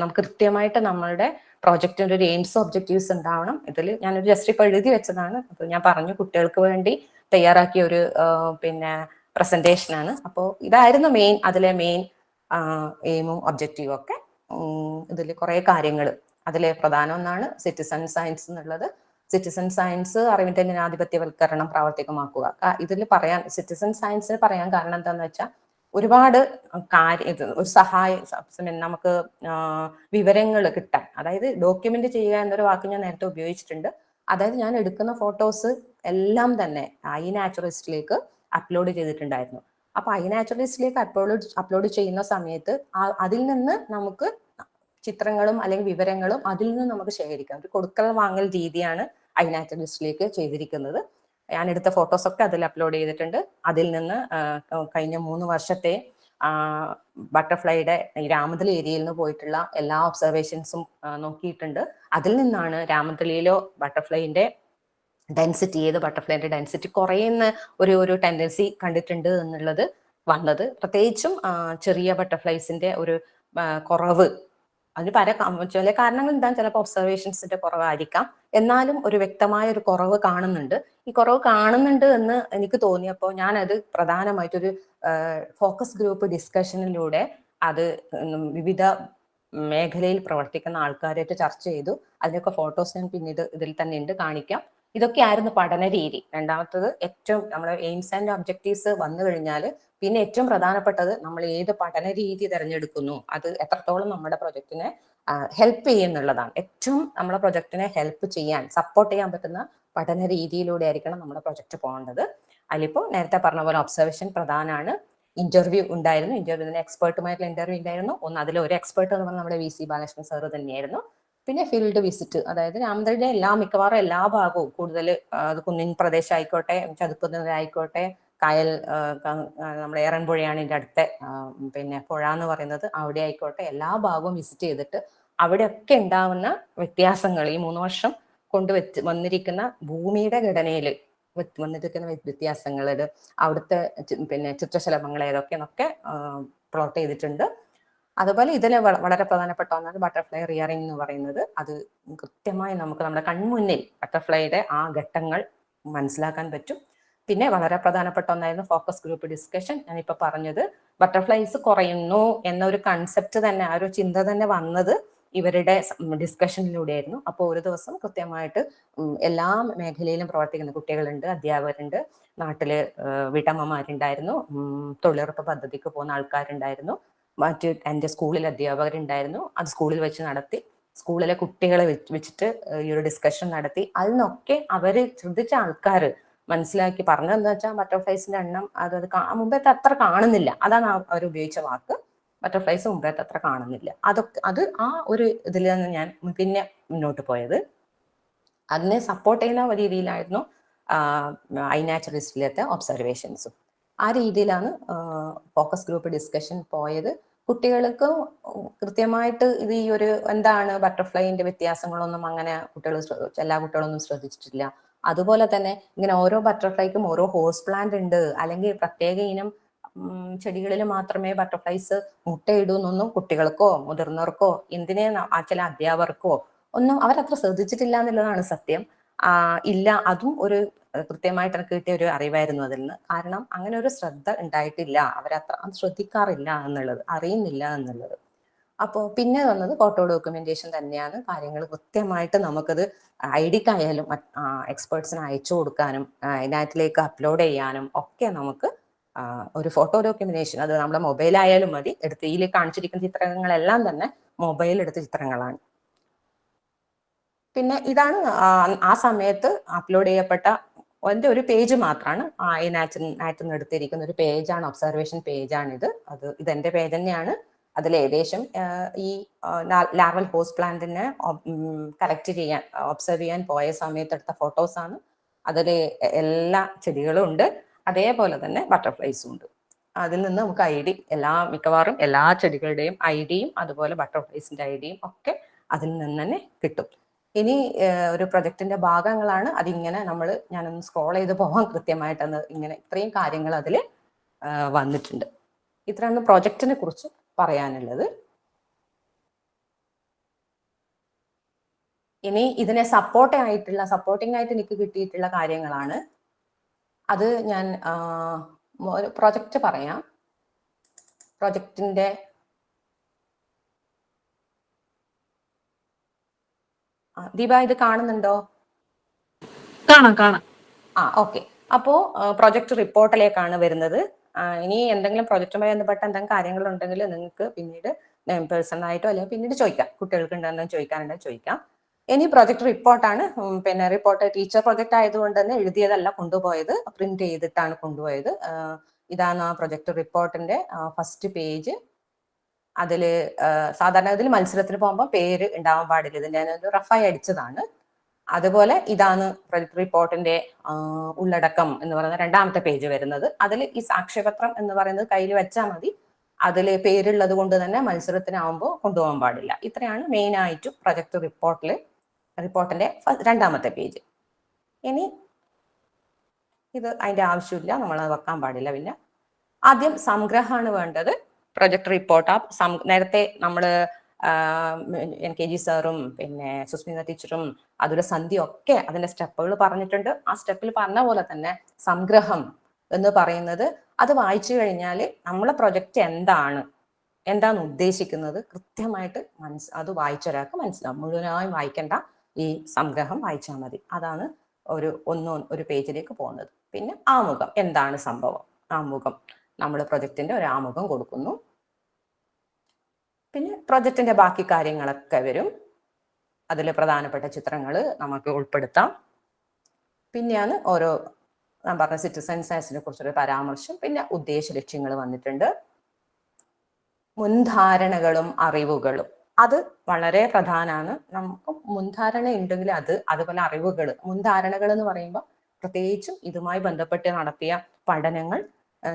നമുക്ക് കൃത്യമായിട്ട് നമ്മളുടെ പ്രോജക്റ്റിന്റെ ഒരു എയിംസ് ഒബ്ജക്റ്റീവ്സ് ഉണ്ടാവണം. ഇതിൽ ഞാനൊരു ജസ്റ്റ് ഇപ്പൊ എഴുതി വെച്ചതാണ്. അപ്പൊ ഞാൻ പറഞ്ഞു കുട്ടികൾക്ക് വേണ്ടി തയ്യാറാക്കിയ ഒരു പ്രസന്റേഷൻ ആണ്. അപ്പോൾ ഇതായിരുന്നു അതിലെ മെയിൻ എയിമും ഒബ്ജക്റ്റീവും ഒക്കെ. ഇതിൽ കുറെ കാര്യങ്ങൾ, അതിലെ പ്രധാന ഒന്നാണ് സിറ്റിസൺ സയൻസ് എന്നുള്ളത്. സിറ്റിസൺ സയൻസ് അറിവിന്റെ ജനാധിപത്യവൽക്കരണം പ്രാവർത്തികമാക്കുക. ഇതിൽ സിറ്റിസൺ സയൻസിന് പറയാൻ കാരണം എന്താന്ന് വെച്ചാൽ ഒരുപാട് ഒരു സഹായം നമുക്ക് വിവരങ്ങൾ കിട്ടാൻ, അതായത് ഡോക്യുമെന്റ് ചെയ്യുക എന്നൊരു വാക്ക് ഞാൻ നേരത്തെ ഉപയോഗിച്ചിട്ടുണ്ട്. അതായത് ഞാൻ എടുക്കുന്ന ഫോട്ടോസ് എല്ലാം തന്നെ iNaturalistലേക്ക് അപ്ലോഡ് ചെയ്തിട്ടുണ്ടായിരുന്നു. അപ്പൊ iNaturalistലേക്ക് അപ്ലോഡ് ചെയ്യുന്ന സമയത്ത് അതിൽ നിന്ന് നമുക്ക് ചിത്രങ്ങളും അല്ലെങ്കിൽ വിവരങ്ങളും അതിൽ നിന്ന് നമുക്ക് ശേഖരിക്കാം. ഒരു കൊടുക്കൽ വാങ്ങൽ രീതിയാണ് iNaturalistലേക്ക് ചെയ്തിരിക്കുന്നത്. ഞാൻ എടുത്ത ഫോട്ടോസ് ഒക്കെ അതിൽ അപ്ലോഡ് ചെയ്തിട്ടുണ്ട്. അതിൽ നിന്ന് കഴിഞ്ഞ 3 വർഷത്തെ ബട്ടർഫ്ലൈയുടെ രാമതലി ഏരിയയിൽ നിന്ന് പോയിട്ടുള്ള എല്ലാ ഒബ്സർവേഷൻസും നോക്കിയിട്ടുണ്ട്. അതിൽ നിന്നാണ് രാമതലിയിലോ ബട്ടർഫ്ലൈന്റെ ഡെൻസിറ്റി കുറയുന്ന ഒരു ടെൻഡൻസി കണ്ടിട്ടുണ്ട് എന്നുള്ളത് വന്നത്. പ്രത്യേകിച്ചും ചെറിയ ബട്ടർഫ്ലൈസിന്റെ ഒരു കുറവ്, അതിന് ചില കാരണങ്ങൾ എന്താ, ചിലപ്പോൾ ഒബ്സർവേഷൻസിന്റെ കുറവായിരിക്കാം, എന്നാലും ഒരു വ്യക്തമായ ഒരു കുറവ് കാണുന്നുണ്ട്. ഈ കുറവ് കാണുന്നുണ്ട് എന്ന് എനിക്ക് തോന്നിയപ്പോൾ ഞാൻ അത് പ്രധാനമായിട്ടൊരു ഫോക്കസ് ഗ്രൂപ്പ് ഡിസ്കഷനിലൂടെ അത് വിവിധ മേഖലയിൽ പ്രവർത്തിക്കുന്ന ആൾക്കാരായിട്ട് ചർച്ച ചെയ്തു. അതിനൊക്കെ ഫോട്ടോസ് ഞാൻ പിന്നീട് ഇതിൽ തന്നെ ഉണ്ട്, കാണിക്കാം. ഇതൊക്കെയായിരുന്നു പഠന രീതി. രണ്ടാമത്തത് ഏറ്റവും നമ്മുടെ എയിംസ് ആൻഡ് ഒബ്ജക്റ്റീവ്സ് വന്നു കഴിഞ്ഞാൽ പിന്നെ ഏറ്റവും പ്രധാനപ്പെട്ടത് നമ്മൾ ഏത് പഠന രീതി തിരഞ്ഞെടുക്കുന്നു, അത് എത്രത്തോളം നമ്മുടെ പ്രൊജക്ടിനെ ഹെൽപ്പ് ചെയ്യുന്നുള്ളതാണ്. ഏറ്റവും നമ്മുടെ പ്രൊജക്ടിനെ ഹെൽപ്പ് ചെയ്യാൻ, സപ്പോർട്ട് ചെയ്യാൻ പറ്റുന്ന പഠന രീതിയിലൂടെ ആയിരിക്കണം നമ്മുടെ പ്രൊജക്ട് പോകേണ്ടത്. അതിലിപ്പോൾ നേരത്തെ പറഞ്ഞ പോലെ ഒബ്സർവേഷൻ പ്രധാനമാണ്. ഇന്റർവ്യൂ ഉണ്ടായിരുന്നു, ഇന്റർവ്യൂവിന് എക്സ്പേർട്ടുമായിട്ടുള്ള ഇന്റർവ്യൂ ഉണ്ടായിരുന്നു. അതിൽ ഒരു എക്സ്പേർട്ട് എന്ന് പറഞ്ഞാൽ നമ്മുടെ VC ബാലകൃഷ്ണൻ സാറ് തന്നെയായിരുന്നു. പിന്നെ ഫീൽഡ് വിസിറ്റ്, അതായത് രാമന്തളിയുടെ മിക്കവാറും എല്ലാ ഭാഗവും, കൂടുതൽ അത് കുന്നിൻ പ്രദേശം ആയിക്കോട്ടെ, ചതുപ്പ് ആയിക്കോട്ടെ, കായൽ, നമ്മുടെ ഏറൻപുഴയാണ് ഇതിന്റെ അടുത്ത പിന്നെ പുഴ എന്ന് പറയുന്നത്, അവിടെ ആയിക്കോട്ടെ എല്ലാ ഭാഗവും വിസിറ്റ് ചെയ്തിട്ട് അവിടെയൊക്കെ ഉണ്ടാവുന്ന വ്യത്യാസങ്ങൾ, ഈ 3 വർഷം കൊണ്ട് വന്നിരിക്കുന്ന ഭൂമിയുടെ ഘടനയിൽ വന്നിരിക്കുന്ന വ്യത്യാസങ്ങൾ, അവിടുത്തെ പിന്നെ ചിത്രശലഭങ്ങൾ ഏതൊക്കെയെന്നൊക്കെ പ്ലോട്ട് ചെയ്തിട്ടുണ്ട്. അതുപോലെ ഇതിൽ വളരെ പ്രധാനപ്പെട്ട ഒന്നാണ് ബട്ടർഫ്ലൈ റിയറിംഗ് എന്ന് പറയുന്നത്. അത് കൃത്യമായി നമുക്ക് നമ്മുടെ കൺമുന്നിൽ ബട്ടർഫ്ലൈയുടെ ആ ഘട്ടങ്ങൾ മനസ്സിലാക്കാൻ പറ്റും. പിന്നെ വളരെ പ്രധാനപ്പെട്ട ഒന്നായിരുന്നു ഫോക്കസ് ഗ്രൂപ്പ് ഡിസ്കഷൻ. ഞാനിപ്പോ പറഞ്ഞത് ബട്ടർഫ്ലൈസ് കുറയുന്നു എന്നൊരു കൺസെപ്റ്റ് തന്നെ, ആ ഒരു ചിന്ത തന്നെ വന്നത് ഇവരുടെ ഡിസ്കഷനിലൂടെയായിരുന്നു. അപ്പോൾ ഒരു ദിവസം കൃത്യമായിട്ട് എല്ലാ മേഖലയിലും പ്രവർത്തിക്കുന്ന കുട്ടികളുണ്ട്, അധ്യാപകരുണ്ട്, നാട്ടില് വീട്ടമ്മമാരുണ്ടായിരുന്നു, തൊഴിലുറപ്പ് പദ്ധതിക്ക് പോകുന്ന ആൾക്കാരുണ്ടായിരുന്നു, മറ്റ് എൻ്റെ സ്കൂളിൽ അധ്യാപകരുണ്ടായിരുന്നു. അത് സ്കൂളിൽ വെച്ച് നടത്തി, സ്കൂളിലെ കുട്ടികളെ വെച്ചിട്ട് ഈ ഒരു ഡിസ്കഷൻ നടത്തി. അതിനൊക്കെ അവര് ശ്രദ്ധിച്ച ആൾക്കാർ മനസ്സിലാക്കി പറഞ്ഞതെന്ന് വെച്ചാൽ ബട്ടർഫ്ലൈസിന്റെ എണ്ണം അത് മുമ്പത്തെ അത്ര കാണുന്നില്ല. അതാണ് അവർ ഉപയോഗിച്ച വാക്ക്. ബട്ടർഫ്ലൈസ് മുമ്പത്തെ അത്ര കാണുന്നില്ല. അത് ആ ഒരു ഇതിൽ നിന്ന് ഞാൻ പിന്നെ മുന്നോട്ട് പോയത്. അതിനെ സപ്പോർട്ട് ചെയ്യുന്ന രീതിയിലായിരുന്നു iNaturalistലത്തെ ഒബ്സർവേഷൻസും. ആ രീതിയിലാണ് ഫോക്കസ് ഗ്രൂപ്പ് ഡിസ്കഷൻ പോയത്. കുട്ടികൾക്ക് കൃത്യമായിട്ട് ഇത് ഈ ഒരു എന്താണ് ബട്ടർഫ്ലൈന്റെ വ്യത്യാസങ്ങളൊന്നും അങ്ങനെ എല്ലാ കുട്ടികളൊന്നും ശ്രദ്ധിച്ചിട്ടില്ല. അതുപോലെ തന്നെ ഇങ്ങനെ ഓരോ ബട്ടർഫ്ലൈക്കും ഓരോ ഹോസ്റ്റ് പ്ലാന്റ് ഉണ്ട്, അല്ലെങ്കിൽ പ്രത്യേക ഇനം ചെടികളിൽ മാത്രമേ ബട്ടർഫ്ലൈസ് മുട്ടയിടൂന്നൊന്നും കുട്ടികൾക്കോ മുതിർന്നവർക്കോ എന്തിനേ ചില അധ്യാപകർക്കോ ഒന്നും അവരത്ര ശ്രദ്ധിച്ചിട്ടില്ല എന്നുള്ളതാണ് സത്യം. ഇല്ല, അതും ഒരു കൃത്യമായിട്ട് എനിക്ക് കിട്ടിയ ഒരു അറിവായിരുന്നു അതിൽ നിന്ന്. കാരണം അങ്ങനെ ഒരു ശ്രദ്ധ ഉണ്ടായിട്ടില്ല, അവരത്ര ശ്രദ്ധിക്കാറില്ല എന്നുള്ളത്, അറിയുന്നില്ല എന്നുള്ളത്. അപ്പോൾ പിന്നെ വന്നത് ഫോട്ടോ ഡോക്യുമെന്റേഷൻ തന്നെയാണ്. കാര്യങ്ങൾ കൃത്യമായിട്ട് നമുക്കത് ഐഡിക്കായാലും എക്സ്പേർട്സിന് അയച്ചു കൊടുക്കാനും അതിനകത്തിലേക്ക് അപ്ലോഡ് ചെയ്യാനും ഒക്കെ നമുക്ക് ഒരു ഫോട്ടോ ഡോക്യുമെന്റേഷൻ, അത് നമ്മുടെ മൊബൈലായാലും മതി. ഇതിൽ കാണിച്ചിരിക്കുന്ന ചിത്രങ്ങളെല്ലാം തന്നെ മൊബൈൽ എടുത്ത ചിത്രങ്ങളാണ്. പിന്നെ ഇതാണ് ആ സമയത്ത് അപ്ലോഡ് ചെയ്യപ്പെട്ട അതിന്റെ ഒരു പേജ് മാത്രമാണ്. iNaturalist എടുത്തിരിക്കുന്ന ഒരു പേജാണ്, ഒബ്സർവേഷൻ പേജാണിത്. ഇതെന്റെ പേജ് തന്നെയാണ്. അതിൽ ഏകദേശം ഈ ലാർവൽ ഹോസ്റ്റ് പ്ലാന്റിനെ കളക്ട് ചെയ്യാൻ, ഒബ്സർവ് ചെയ്യാൻ പോയ സമയത്ത് എടുത്ത ഫോട്ടോസ് ആണ്. അതിൽ എല്ലാ ചെടികളും ഉണ്ട്, അതേപോലെ തന്നെ ബട്ടർഫ്ലൈസും ഉണ്ട്. അതിൽ നിന്ന് നമുക്ക് മിക്കവാറും എല്ലാ ചെടികളുടെയും ഐഡിയും അതുപോലെ ബട്ടർഫ്ലൈസിന്റെ ഐഡിയും ഒക്കെ അതിൽ നിന്ന് തന്നെ കിട്ടും. ഇനി ഒരു പ്രൊജക്ടിന്റെ ഭാഗങ്ങളാണ്. അതിങ്ങനെ ഞാനൊന്ന് സ്ക്രോൾ ചെയ്ത് പോകാൻ കൃത്യമായിട്ടന്ന് ഇങ്ങനെ ഇത്രയും കാര്യങ്ങൾ അതിൽ വന്നിട്ടുണ്ട്. ഇത്രയാണ് പ്രൊജക്ടിനെ കുറിച്ച് പറയാനുള്ളത്. ഇനി ഇതിനെ സപ്പോർട്ടിംഗ് ആയിട്ട് എനിക്ക് കിട്ടിയിട്ടുള്ള കാര്യങ്ങളാണ്. അത് ഞാൻ പ്രൊജക്ട് പറയാം. പ്രൊജക്ടിന്റെ ദീപ ഇത് കാണുന്നുണ്ടോ? കാണാം. ഓക്കെ. അപ്പോ പ്രൊജക്ട് റിപ്പോർട്ടിലേക്കാണ് വരുന്നത്. ഇനി എന്തെങ്കിലും പ്രൊജക്റ്റുമായി ബന്ധപ്പെട്ട എന്തെങ്കിലും കാര്യങ്ങൾ ഉണ്ടെങ്കിൽ നിങ്ങൾക്ക് പിന്നീട് പേഴ്സണലായിട്ടോ അല്ലെങ്കിൽ പിന്നീട് ചോദിക്കാം. കുട്ടികൾക്ക് ഉണ്ടെന്ന് ചോദിക്കാനുണ്ടെങ്കിൽ ചോദിക്കാം. ഇനി പ്രൊജക്ട് റിപ്പോർട്ടാണ്. പിന്നെ റിപ്പോർട്ട് ടീച്ചർ പ്രൊജക്ട് ആയതുകൊണ്ട് തന്നെ എഴുതിയതല്ല കൊണ്ടുപോയത്, പ്രിന്റ് ചെയ്തിട്ടാണ് കൊണ്ടുപോയത്. ഇതാണ് ആ പ്രൊജക്ട് റിപ്പോർട്ടിന്റെ ഫസ്റ്റ് പേജ്. അതില് സാധാരണ ഇതിൽ മത്സരത്തിന് പോകുമ്പോൾ പേര് ഉണ്ടാവാൻ പാടില്ല. ഇതിന്റെ ഞാനൊരു റഫായി അടിച്ചതാണ്. അതുപോലെ ഇതാണ് പ്രൊജക്ട് റിപ്പോർട്ടിന്റെ ഉള്ളടക്കം എന്ന് പറയുന്ന രണ്ടാമത്തെ പേജ് വരുന്നത്. അതിൽ ഈ സാക്ഷ്യപത്രം എന്ന് പറയുന്നത് കയ്യിൽ വെച്ചാൽ മതി. അതിൽ പേരുള്ളത് കൊണ്ട് തന്നെ മത്സരത്തിനാവുമ്പോൾ കൊണ്ടുപോകാൻ പാടില്ല. ഇത്രയാണ് മെയിൻ ആയിട്ടും പ്രൊജക്ട് റിപ്പോർട്ടിന്റെ രണ്ടാമത്തെ പേജ്. ഇനി ഇത് അതിന്റെ ആവശ്യമില്ല, നമ്മൾ വെക്കാൻ പാടില്ല. പിന്നെ ആദ്യം സംഗ്രഹമാണ് വേണ്ടത്. പ്രൊജക്ട് റിപ്പോർട്ട് നേരത്തെ നമ്മള് NKG സാറും പിന്നെ സുസ്മിത ടീച്ചറും അതുപോലെ സന്ധ്യ ഒക്കെ അതിന്റെ സ്റ്റെപ്പുകൾ പറഞ്ഞിട്ടുണ്ട്. ആ സ്റ്റെപ്പിൽ പറഞ്ഞ പോലെ തന്നെ സംഗ്രഹം എന്ന് പറയുന്നത് അത് വായിച്ചു കഴിഞ്ഞാൽ നമ്മളെ പ്രൊജക്റ്റ് എന്താണ് എന്താണ് ഉദ്ദേശിക്കുന്നത് കൃത്യമായിട്ട് അത് വായിച്ചൊരാൾക്ക് മനസ്സിലാവും. മുഴുവനായും വായിക്കേണ്ട, ഈ സംഗ്രഹം വായിച്ചാൽ മതി. അതാണ് ഒരു പേജിലേക്ക് പോകുന്നത്. പിന്നെ ആമുഖം, എന്താണ് സംഭവം, ആമുഖം, നമ്മൾ പ്രൊജക്ടിന്റെ ഒരു ആമുഖം കൊടുക്കുന്നു. പിന്നെ പ്രൊജക്ടിന്റെ ബാക്കി കാര്യങ്ങളൊക്കെ വരും. അതിൽ പ്രധാനപ്പെട്ട ചിത്രങ്ങൾ നമുക്ക് ഉൾപ്പെടുത്താം. പിന്നെയാണ് ഞാൻ പറഞ്ഞ സിറ്റിസൺ സയൻസിനെ കുറിച്ചൊരു പരാമർശം. പിന്നെ ഉദ്ദേശ ലക്ഷ്യങ്ങൾ വന്നിട്ടുണ്ട്. മുൻധാരണകളും അറിവുകളും, അത് വളരെ പ്രധാനമാണ്. നമുക്ക് മുൻധാരണ ഉണ്ടെങ്കിൽ അതുപോലെ അറിവുകൾ, മുൻധാരണകൾ എന്ന് പറയുമ്പോൾ പ്രത്യേകിച്ചും ഇതുമായി ബന്ധപ്പെട്ട് നടത്തിയ പഠനങ്ങൾ,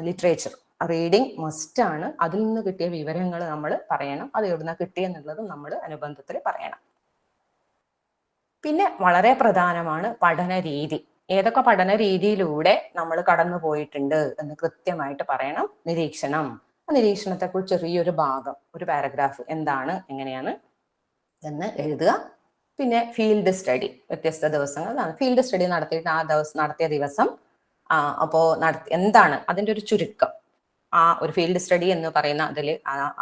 ലിറ്ററേച്ചർ റീഡിങ് മസ്റ്റ് ആണ്. അതിൽ നിന്ന് കിട്ടിയ വിവരങ്ങൾ നമ്മൾ പറയണം. അത് എവിടുന്ന കിട്ടിയെന്നുള്ളതും നമ്മൾ അനുബന്ധത്തിൽ പറയണം. പിന്നെ വളരെ പ്രധാനമാണ് പഠന രീതി. ഏതൊക്കെ പഠന രീതിയിലൂടെ നമ്മൾ കടന്നു പോയിട്ടുണ്ട് എന്ന് കൃത്യമായിട്ട് പറയണം. നിരീക്ഷണം, നിരീക്ഷണത്തെ കുറിച്ച് ചെറിയൊരു ഭാഗം, ഒരു പാരഗ്രാഫ്, എന്താണ് എങ്ങനെയാണ് എന്ന് എഴുതുക. പിന്നെ ഫീൽഡ് സ്റ്റഡി, വ്യത്യസ്ത ദിവസങ്ങൾ ഫീൽഡ് സ്റ്റഡി നടത്തിയിട്ട് നടത്തിയ ദിവസം എന്താണ് അതിൻ്റെ ഒരു ചുരുക്കം, ഒരു ഫീൽഡ് സ്റ്റഡി എന്ന് പറയുന്ന അതിൽ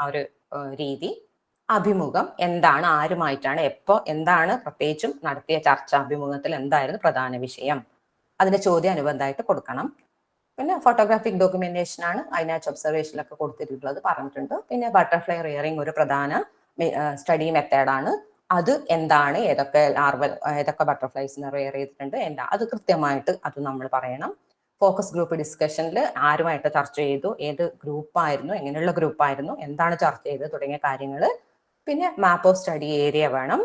ഒരു രീതി. അഭിമുഖം, എന്താണ്, ആരുമായിട്ടാണ്, എപ്പോ, എന്താണ്, പ്രത്യേകിച്ചും നടത്തിയ ചർച്ച, അഭിമുഖത്തിൽ എന്തായിരുന്നു പ്രധാന വിഷയം, അതിന്റെ ചോദ്യം അനുബന്ധമായിട്ട് കൊടുക്കണം. പിന്നെ ഫോട്ടോഗ്രാഫിക് ഡോക്യുമെന്റേഷൻ ആണ്, അതിനാച്ച് ഒബ്സർവേഷനിലൊക്കെ കൊടുത്തിട്ടുള്ളത് പറഞ്ഞിട്ടുണ്ട്. പിന്നെ ബട്ടർഫ്ലൈ റിയറിംഗ് ഒരു പ്രധാന സ്റ്റഡി മെത്തേഡാണ്. അത് എന്താണ്, ഏതൊക്കെ ബട്ടർഫ്ലൈസിനെ റിയർ ചെയ്തിട്ടുണ്ട്, അത് കൃത്യമായിട്ട് അത് നമ്മൾ പറയണം. ഫോക്കസ് ഗ്രൂപ്പ് ഡിസ്കഷനിൽ ആരുമായിട്ട് ചർച്ച ചെയ്തു, ഏത് ഗ്രൂപ്പായിരുന്നു, എങ്ങനെയുള്ള ഗ്രൂപ്പായിരുന്നു, എന്താണ് ചർച്ച ചെയ്തത് തുടങ്ങിയ കാര്യങ്ങൾ. പിന്നെ മാപ്പ് ഓഫ് സ്റ്റഡി ഏരിയ വേണം.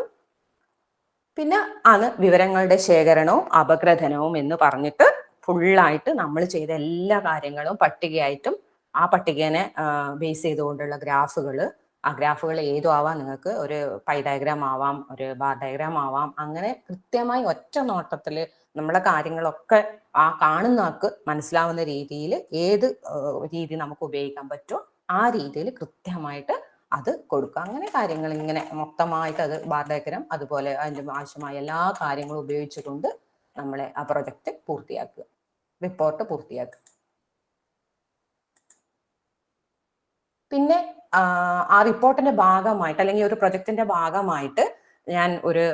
പിന്നെ വിവരങ്ങളുടെ ശേഖരണവും അപഗ്രഥനവും എന്ന് പറഞ്ഞിട്ട് ഫുള്ളായിട്ട് നമ്മൾ ചെയ്ത എല്ലാ കാര്യങ്ങളും പട്ടികയായിട്ടും, ആ പട്ടികനെ ബേസ് ചെയ്തുകൊണ്ടുള്ള ഗ്രാഫുകൾ, ആ ഗ്രാഫുകൾ ഏതും ആവാം, നിങ്ങൾക്ക് ഒരു പൈ ഡയഗ്രാം ആവാം, ഒരു ബാർ ഡയഗ്രാം ആവാം, അങ്ങനെ കൃത്യമായി ഒറ്റ നോട്ടത്തിൽ നമ്മളെ കാര്യങ്ങളൊക്കെ കാണുന്ന ആൾക്ക് മനസ്സിലാവുന്ന രീതിയിൽ ഏത് രീതി നമുക്ക് ഉപയോഗിക്കാൻ പറ്റുമോ ആ രീതിയിൽ കൃത്യമായിട്ട് അത് കൊടുക്കുക. അങ്ങനെ കാര്യങ്ങൾ ഇങ്ങനെ മൊത്തമായിട്ട് അത് ബാർ ഡയഗ്രാം, അതുപോലെ അതിൻ്റെ ആവശ്യമായ എല്ലാ കാര്യങ്ങളും ഉപയോഗിച്ചുകൊണ്ട് നമ്മളെ ആ പ്രൊജക്റ്റ് പൂർത്തിയാക്കുക, റിപ്പോർട്ട് പൂർത്തിയാക്കുക. പിന്നെ ആ റിപ്പോർട്ടിന്റെ ഭാഗമായിട്ട് അല്ലെങ്കിൽ ഒരു പ്രൊജക്ടിന്റെ ഭാഗമായിട്ട് ഞാൻ ഒരു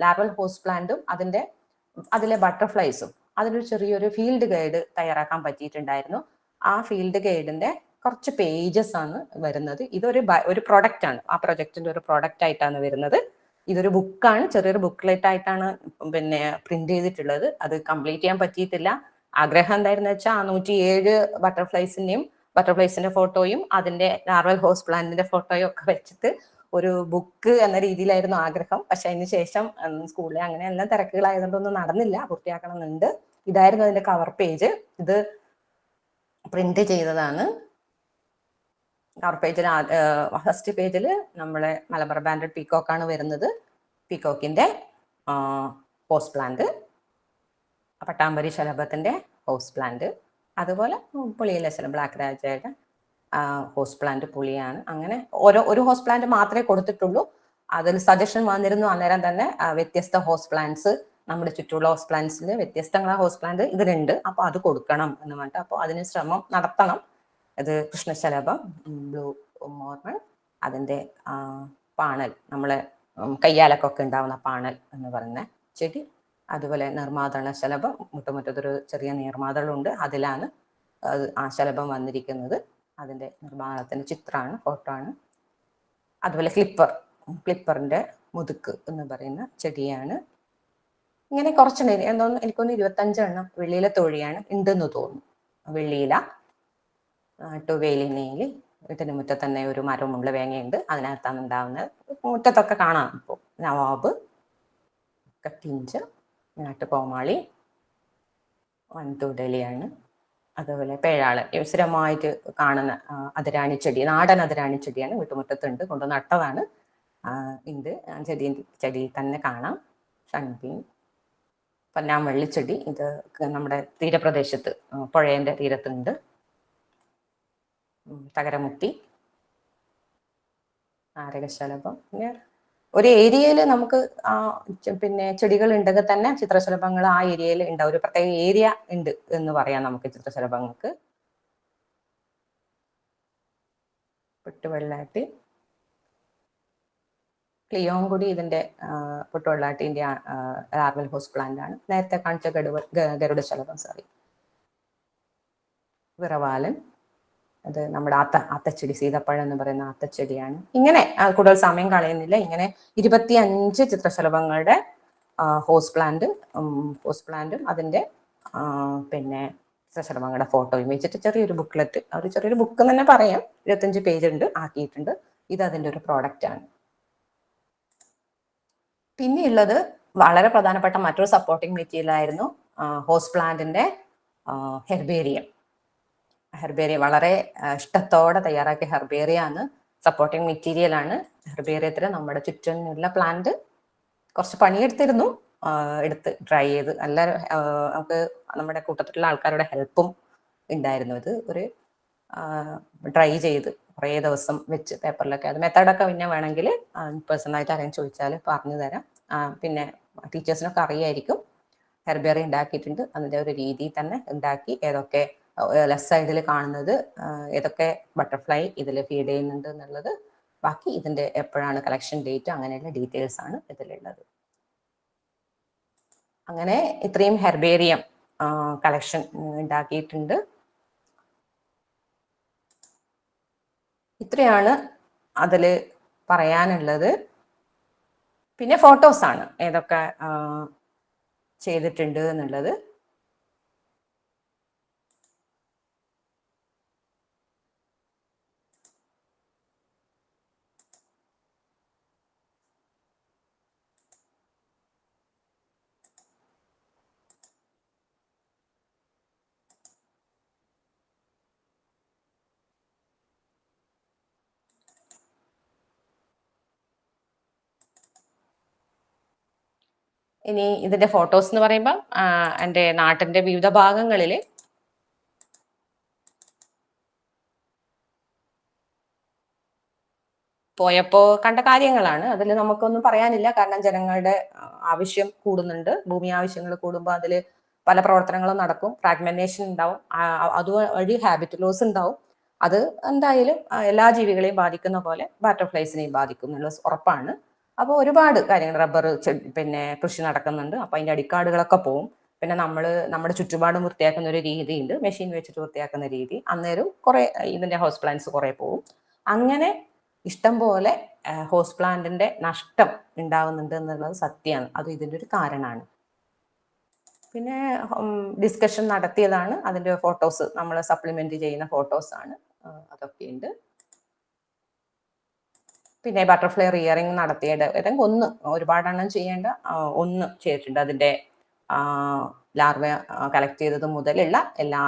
ലാർവൽ ഹോസ്റ്റ് പ്ലാന്റും അതിലെ ബട്ടർഫ്ലൈസും അതിലൊരു ചെറിയൊരു ഫീൽഡ് ഗൈഡ് തയ്യാറാക്കാൻ പറ്റിയിട്ടുണ്ടായിരുന്നു. ആ ഫീൽഡ് ഗൈഡിന്റെ കുറച്ച് പേജസ് ആണ് വരുന്നത്. ഇതൊരു പ്രൊഡക്റ്റ് ആണ്, ആ പ്രൊജക്ടിന്റെ ഒരു പ്രൊഡക്റ്റ് ആയിട്ടാണ് വരുന്നത്. ഇതൊരു ബുക്കാണ്, ചെറിയൊരു ബുക്ക്ലെറ്റ് ആയിട്ടാണ് പിന്നെ പ്രിന്റ് ചെയ്തിട്ടുള്ളത്. അത് കംപ്ലീറ്റ് ചെയ്യാൻ പറ്റിയിട്ടില്ല. ആഗ്രഹം എന്തായിരുന്നു വെച്ചാൽ 107 ബട്ടർഫ്ലൈസിന്റെ ഫോട്ടോയും അതിന്റെ ലാർവൽ ഹോസ്റ്റ് പ്ലാന്റിന്റെ ഫോട്ടോയും ഒക്കെ വെച്ചിട്ട് ഒരു ബുക്ക് എന്ന രീതിയിലായിരുന്നു ആഗ്രഹം. പക്ഷെ അതിന് ശേഷം സ്കൂളിൽ അങ്ങനെ എല്ലാം തിരക്കുകളായതുകൊണ്ടൊന്നും നടന്നില്ല, പൂർത്തിയാക്കണം എന്നുണ്ട്. ഇതായിരുന്നു അതിന്റെ കവർ പേജ്. ഇത് പ്രിന്റ് ചെയ്തതാണ്. കവർ പേജിൽ ഫസ്റ്റ് പേജിൽ നമ്മളെ മലബാർ ബാൻഡഡ് പീക്കോക്കാണ് വരുന്നത്. പീക്കോക്കിന്റെ ഹോസ്റ്റ് പ്ലാന്റ്, പട്ടാമ്പരി ശലഭത്തിന്റെ ഹോസ്റ്റ് പ്ലാന്റ്, അതുപോലെ പുളിയിലെ ബ്ലാക്ക് രാജയുടെ ഹോസ്റ്റ് പ്ലാന്റ് പുളിയാണ്. അങ്ങനെ ഒരു ഹോസ്റ്റ് പ്ലാന്റ് മാത്രമേ കൊടുത്തിട്ടുള്ളൂ. അതിൽ സജഷൻ വന്നിരുന്നു അന്നേരം തന്നെ വ്യത്യസ്ത ഹോസ്റ്റ് പ്ലാന്റ്സ്, നമ്മുടെ ചുറ്റുമുള്ള ഹോസ്റ്റ് പ്ലാന്റ്സിൽ വ്യത്യസ്തങ്ങളായ ഹോസ്റ്റ് പ്ലാന്റ് ഇതിലുണ്ട്, അപ്പൊ അത് കൊടുക്കണം എന്ന് പറഞ്ഞിട്ട് അപ്പോൾ അതിന് ശ്രമം നടത്തണം. അത് കൃഷ്ണശലഭം, ബ്ലൂ മോർമൺ, അതിന്റെ പാണൽ, നമ്മളെ കയ്യാലക്കൊക്കെ ഉണ്ടാവുന്ന പാണൽ എന്ന് പറയുന്ന ചെടി, അതുപോലെ നിർമാതള ശലഭം, മുട്ടമുറ്റത്തൊരു ചെറിയ നീർമാതളുണ്ട്, അതിലാണ് ആ ശലഭം വന്നിരിക്കുന്നത്. അതിന്റെ നിർമ്മാണത്തിന്റെ ചിത്രമാണ്, ഫോട്ടോ ആണ്. അതുപോലെ ക്ലിപ്പറിന്റെ മുതുക്ക് എന്ന് പറയുന്ന ചെടിയാണ്. ഇങ്ങനെ കുറച്ചുണ്ട്, എനിക്കൊന്ന് 25 എണ്ണം വെള്ളിയില തൊഴിയാണ് ഉണ്ടെന്ന് തോന്നുന്നു. വെള്ളിയില വേലിനയിൽ വീട്ടിന് മുറ്റത്ത് തന്നെ ഒരു മരമുള്ള വേങ്ങയുണ്ട്, അതിനകത്താണ് ഉണ്ടാവുന്നത്. മുറ്റത്തൊക്കെ കാണാം. ഇപ്പോൾ നവാബ്, കട്ടിഞ്ച്, നാട്ടുകോമാളി, വൻതൂടലിയാണ്. അതുപോലെ പേഴാള് സ്ഥിരമായിട്ട് കാണുന്ന അതിരാണി ചെടി, നാടൻ അതിരാണി ചെടിയാണ്, വീട്ടുമുറ്റത്തുണ്ട്, കൊണ്ട് നട്ടതാണ്. ചെടിയിൽ തന്നെ കാണാം. ഷൺബീൻ, പൊന്നാമ്പള്ളിച്ചെടി, ഇത് നമ്മുടെ തീരപ്രദേശത്ത് പുഴേന്റെ തീരത്തുണ്ട്. തകരമുട്ടി, നാരകശലഭം. പിന്നെ ഒരു ഏരിയയിൽ നമുക്ക് പിന്നെ ചെടികൾ ഉണ്ടെങ്കിൽ തന്നെ ചിത്രശലഭങ്ങൾ ആ ഏരിയയിൽ ഉണ്ടാവും. ഒരു പ്രത്യേക ഏരിയ ഉണ്ട് എന്ന് പറയാം നമുക്ക് ചിത്രശലഭങ്ങൾക്ക്. പുട്ടുവെള്ളാട്ടി. ക്ലിയോങ്കുടി ഇതിന്റെ പുട്ടുവെള്ളാട്ടിന്റെ ലാർവൽ ഹൗസ് പ്ലാന്റ് ആണ്. നേരത്തെ കാണിച്ച ഗരുഡശലഭം, വിറവാലൻ, അത് നമ്മുടെ ആത്തച്ചെടി, സീതപ്പഴം എന്ന് പറയുന്ന ആത്തച്ചെടിയാണ്. ഇങ്ങനെ കൂടുതൽ സമയം കളയുന്നില്ല. ഇങ്ങനെ 25 ചിത്രശലഭങ്ങളുടെ ഹൗസ് പ്ലാന്റും അതിന്റെ പിന്നെ ചിത്രശലഭങ്ങളുടെ ഫോട്ടോയും വെച്ചിട്ട് ചെറിയൊരു ബുക്ക്ലെറ്റ്, ഒരു ചെറിയൊരു ബുക്ക് തന്നെ പറയാം, 25 പേജ് ഉണ്ട്, ആക്കിയിട്ടുണ്ട്. ഇത് അതിന്റെ ഒരു പ്രോഡക്റ്റ് ആണ്. പിന്നെയുള്ളത് വളരെ പ്രധാനപ്പെട്ട മറ്റൊരു സപ്പോർട്ടിംഗ് മെറ്റീരിയൽ ആയിരുന്നു ഹൗസ് പ്ലാന്റിന്റെ ഹെർബേറിയം. വളരെ ഇഷ്ടത്തോടെ തയ്യാറാക്കിയ ഹെർബേറിയാണ്, സപ്പോർട്ടിംഗ് മെറ്റീരിയൽ ആണ്. ഹെർബേറിയത്തിൽ നമ്മുടെ ചുറ്റിനുള്ള പ്ലാന്റ് കുറച്ച് പണിയെടുത്തിരുന്നു, എടുത്ത് ട്രൈ ചെയ്ത് എല്ലാവരും, നമുക്ക് നമ്മുടെ കൂട്ടത്തിലുള്ള ആൾക്കാരുടെ ഹെൽപ്പും ഉണ്ടായിരുന്നു. ഇത് ഒരു ട്രൈ ചെയ്ത് കുറേ ദിവസം വെച്ച് പേപ്പറിലൊക്കെ, അത് മെത്തേഡൊക്കെ പിന്നെ വേണമെങ്കിൽ പേഴ്സണലായിട്ട് ആരെയും ചോദിച്ചാൽ പറഞ്ഞു തരാം. പിന്നെ ടീച്ചേഴ്സിനൊക്കെ അറിയായിരിക്കും. ഹെർബേറിയം ഉണ്ടാക്കിയിട്ടുണ്ട്, അതിൻ്റെ ഒരു രീതി തന്നെ ഉണ്ടാക്കി, ഏതൊക്കെ ലെഫ്റ്റ് സൈഡിൽ കാണുന്നത് ഏതൊക്കെ ബട്ടർഫ്ലൈ ഇതിൽ ഫീഡ് ചെയ്യുന്നുണ്ട് എന്നുള്ളത്, ബാക്കി ഇതിന്റെ എപ്പോഴാണ് കളക്ഷൻ ഡേറ്റ്, അങ്ങനെയുള്ള ഡീറ്റെയിൽസ് ആണ് ഇതിലുള്ളത്. അങ്ങനെ ഇത്രയും ഹെർബേറിയം കളക്ഷൻ ഉണ്ടാക്കിയിട്ടുണ്ട്. ഇത്രയാണ് അതിൽ പറയാനുള്ളത്. പിന്നെ ഫോട്ടോസ് ആണ് ഏതൊക്കെ ചെയ്തിട്ടുണ്ട് എന്നുള്ളത്. ഇനി ഇതിന്റെ ഫോട്ടോസ് എന്ന് പറയുമ്പോൾ എൻ്റെ നാട്ടിന്റെ വിവിധ ഭാഗങ്ങളിൽ പോയപ്പോ കണ്ട കാര്യങ്ങളാണ്. അതിൽ നമുക്കൊന്നും പറയാനില്ല, കാരണം ജനങ്ങളുടെ ആവശ്യം കൂടുന്നുണ്ട്. ഭൂമി ആവശ്യങ്ങൾ കൂടുമ്പോൾ അതിൽ പല പ്രവർത്തനങ്ങളും നടക്കും. ഫ്രാഗ്മെന്റേഷൻ ഉണ്ടാവും, അതുവഴി ഹാബിറ്റ് ലോസ് ഉണ്ടാവും. അത് എന്തായാലും എല്ലാ ജീവികളെയും ബാധിക്കുന്ന പോലെ ബട്ടർഫ്ലൈസിനെയും ബാധിക്കും എന്നുള്ളത് ഉറപ്പാണ്. അപ്പോൾ ഒരുപാട് കാര്യങ്ങൾ, റബ്ബർ പിന്നെ കൃഷി നടക്കുന്നുണ്ട്. അപ്പൊ അതിന്റെ അടിക്കാടുകളൊക്കെ പോവും. പിന്നെ നമ്മുടെ ചുറ്റുപാടും വൃത്തിയാക്കുന്ന ഒരു രീതിയുണ്ട്, മെഷീൻ വെച്ചിട്ട് വൃത്തിയാക്കുന്ന രീതി. അന്നേരം കുറെ ഇതിന്റെ ഹൗസ് പ്ലാന്റ്സ് കുറെ പോവും. അങ്ങനെ ഇഷ്ടം പോലെ ഹൗസ് പ്ലാന്റിന്റെ നഷ്ടം ഉണ്ടാവുന്നുണ്ട് എന്നുള്ളത് സത്യമാണ്. അത് ഇതിന്റെ ഒരു കാരണമാണ്. പിന്നെ ഡിസ്കഷൻ നടത്തിയതാണ്, അതിന്റെ ഫോട്ടോസ് നമ്മൾ സപ്ലിമെന്റ് ചെയ്യുന്ന ഫോട്ടോസ് ആണ്, അതൊക്കെയുണ്ട്. പിന്നെ ബട്ടർഫ്ലൈ റിയറിങ് നടത്തിയത് ഏതെങ്കിലും ഒന്ന്, ഒരുപാടെണ്ണം ചെയ്യേണ്ട ഒന്ന് ചെയ്തിട്ടുണ്ട്. അതിന്റെ ലാർവ കളക്ട് ചെയ്തത് മുതലുള്ള എല്ലാ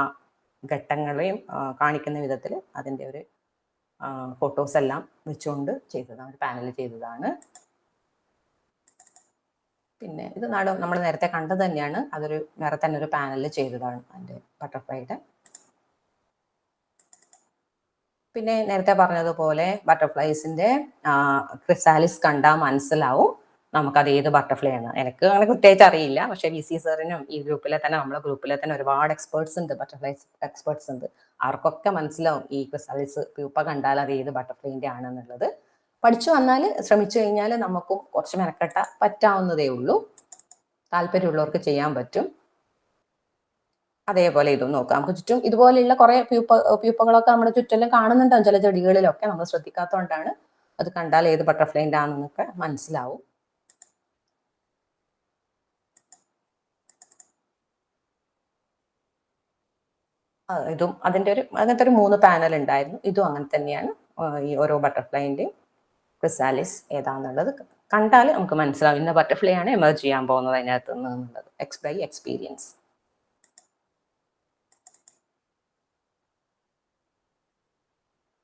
ഘട്ടങ്ങളെയും കാണിക്കുന്ന വിധത്തിൽ അതിന്റെ ഒരു ഫോട്ടോസ് എല്ലാം വെച്ചുകൊണ്ട് ചെയ്തതാണ്, ഒരു പാനൽ ചെയ്തതാണ്. പിന്നെ ഇത് നമ്മൾ നേരത്തെ കണ്ടത് തന്നെയാണ്, അതൊരു വേറെ തന്നെ ഒരു പാനലിൽ ചെയ്തതാണ് അതിന്റെ ബട്ടർഫ്ലൈയുടെ. പിന്നെ നേരത്തെ പറഞ്ഞതുപോലെ ബട്ടർഫ്ലൈസിന്റെ ക്രിസാലിസ് കണ്ടാൽ മനസ്സിലാവും നമുക്കത് ഏത് ബട്ടർഫ്ലൈ ആണ്. എനിക്ക് അങ്ങനെ കൃത്യമായിട്ട് അറിയില്ല, പക്ഷെ VC സാറിനും ഈ ഗ്രൂപ്പിലെ തന്നെ, നമ്മളെ ഗ്രൂപ്പിലെ തന്നെ ഒരുപാട് എക്സ്പേർട്സ് ഉണ്ട്, ബട്ടർഫ്ലൈസ് എക്സ്പേർട്സ് ഉണ്ട്. അവർക്കൊക്കെ മനസ്സിലാവും ഈ ക്രിസാലിസ് പ്യൂപ്പ കണ്ടാൽ അത് ഏത് ബട്ടർഫ്ലൈന്റെ ആണെന്നുള്ളത്. പഠിച്ചു വന്നാൽ, ശ്രമിച്ചു കഴിഞ്ഞാൽ നമുക്കും കുറച്ച് മെനക്കെട്ട പറ്റാവുന്നതേ ഉള്ളൂ. താല്പര്യമുള്ളവർക്ക് ചെയ്യാൻ പറ്റും. അതേപോലെ ഇതും നോക്കാം. നമുക്ക് ചുറ്റും ഇതുപോലെയുള്ള കുറെ പ്യൂപ്പകളൊക്കെ നമ്മുടെ ചുറ്റെല്ലാം കാണുന്നുണ്ടാവും, ചില ചെടികളിലൊക്കെ നമ്മൾ ശ്രദ്ധിക്കാത്തതുകൊണ്ടാണ്. അത് കണ്ടാൽ ഏത് ബട്ടർഫ്ലൈൻ്റെ ആണെന്നൊക്കെ മനസ്സിലാവും. ഇതും അങ്ങനത്തെ ഒരു 3 പാനൽ ഉണ്ടായിരുന്നു. ഇതും അങ്ങനെ തന്നെയാണ്. ഈ ഓരോ ബട്ടർഫ്ലൈൻ്റെയും ക്രിസാലിസ് ഏതാന്നുള്ളത് കണ്ടാൽ നമുക്ക് മനസ്സിലാവും ഇന്ന ബട്ടർഫ്ലൈ ആണ് എമർജ് ചെയ്യാൻ പോകുന്നത് അതിനകത്ത് നിന്നുള്ളത്, ബൈ എക്സ്പീരിയൻസ്.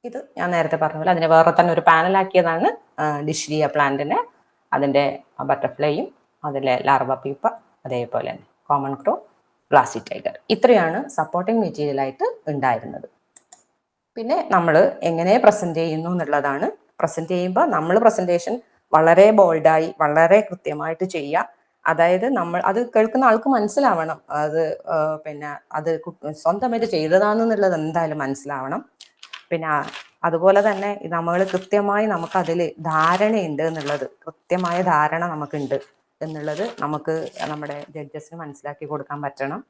ഇത് ഞാൻ നേരത്തെ പറഞ്ഞ പോലെ അതിനെ വേറെ തന്നെ ഒരു പാനലാക്കിയതാണ്. ഡിഷ്ലിയ പ്ലാന്റിനെ, അതിൻ്റെ ബട്ടർഫ്ലൈയും അതിലെ ലാർവ പ്യൂപ്പ, അതേപോലെ തന്നെ കോമൺ ക്രോ, ഗ്ലാസി ടൈഗർ. ഇത്രയാണ് സപ്പോർട്ടിംഗ് മെറ്റീരിയൽ ആയിട്ട് ഉണ്ടായിരുന്നത്. പിന്നെ നമ്മൾ എങ്ങനെ പ്രസന്റ് ചെയ്യുന്നു എന്നുള്ളതാണ്. പ്രസന്റ് ചെയ്യുമ്പോൾ നമ്മൾ പ്രസന്റേഷൻ വളരെ ബോൾഡായി വളരെ കൃത്യമായിട്ട് ചെയ്യുക. അതായത് അത് കേൾക്കുന്ന ആൾക്ക് മനസ്സിലാവണം, അത് പിന്നെ അത് സ്വന്തമായിട്ട് ചെയ്തതാണെന്നുള്ളത് എന്തായാലും മനസ്സിലാവണം. പിന്നെ അതുപോലെ തന്നെ നമ്മൾ കൃത്യമായി നമുക്ക് അതിൽ ധാരണയുണ്ട് എന്നുള്ളത്, കൃത്യമായ ധാരണ നമുക്കുണ്ട് എന്നുള്ളത് നമുക്ക് നമ്മുടെ ജഡ്ജസിന് മനസ്സിലാക്കി കൊടുക്കാൻ പറ്റണം.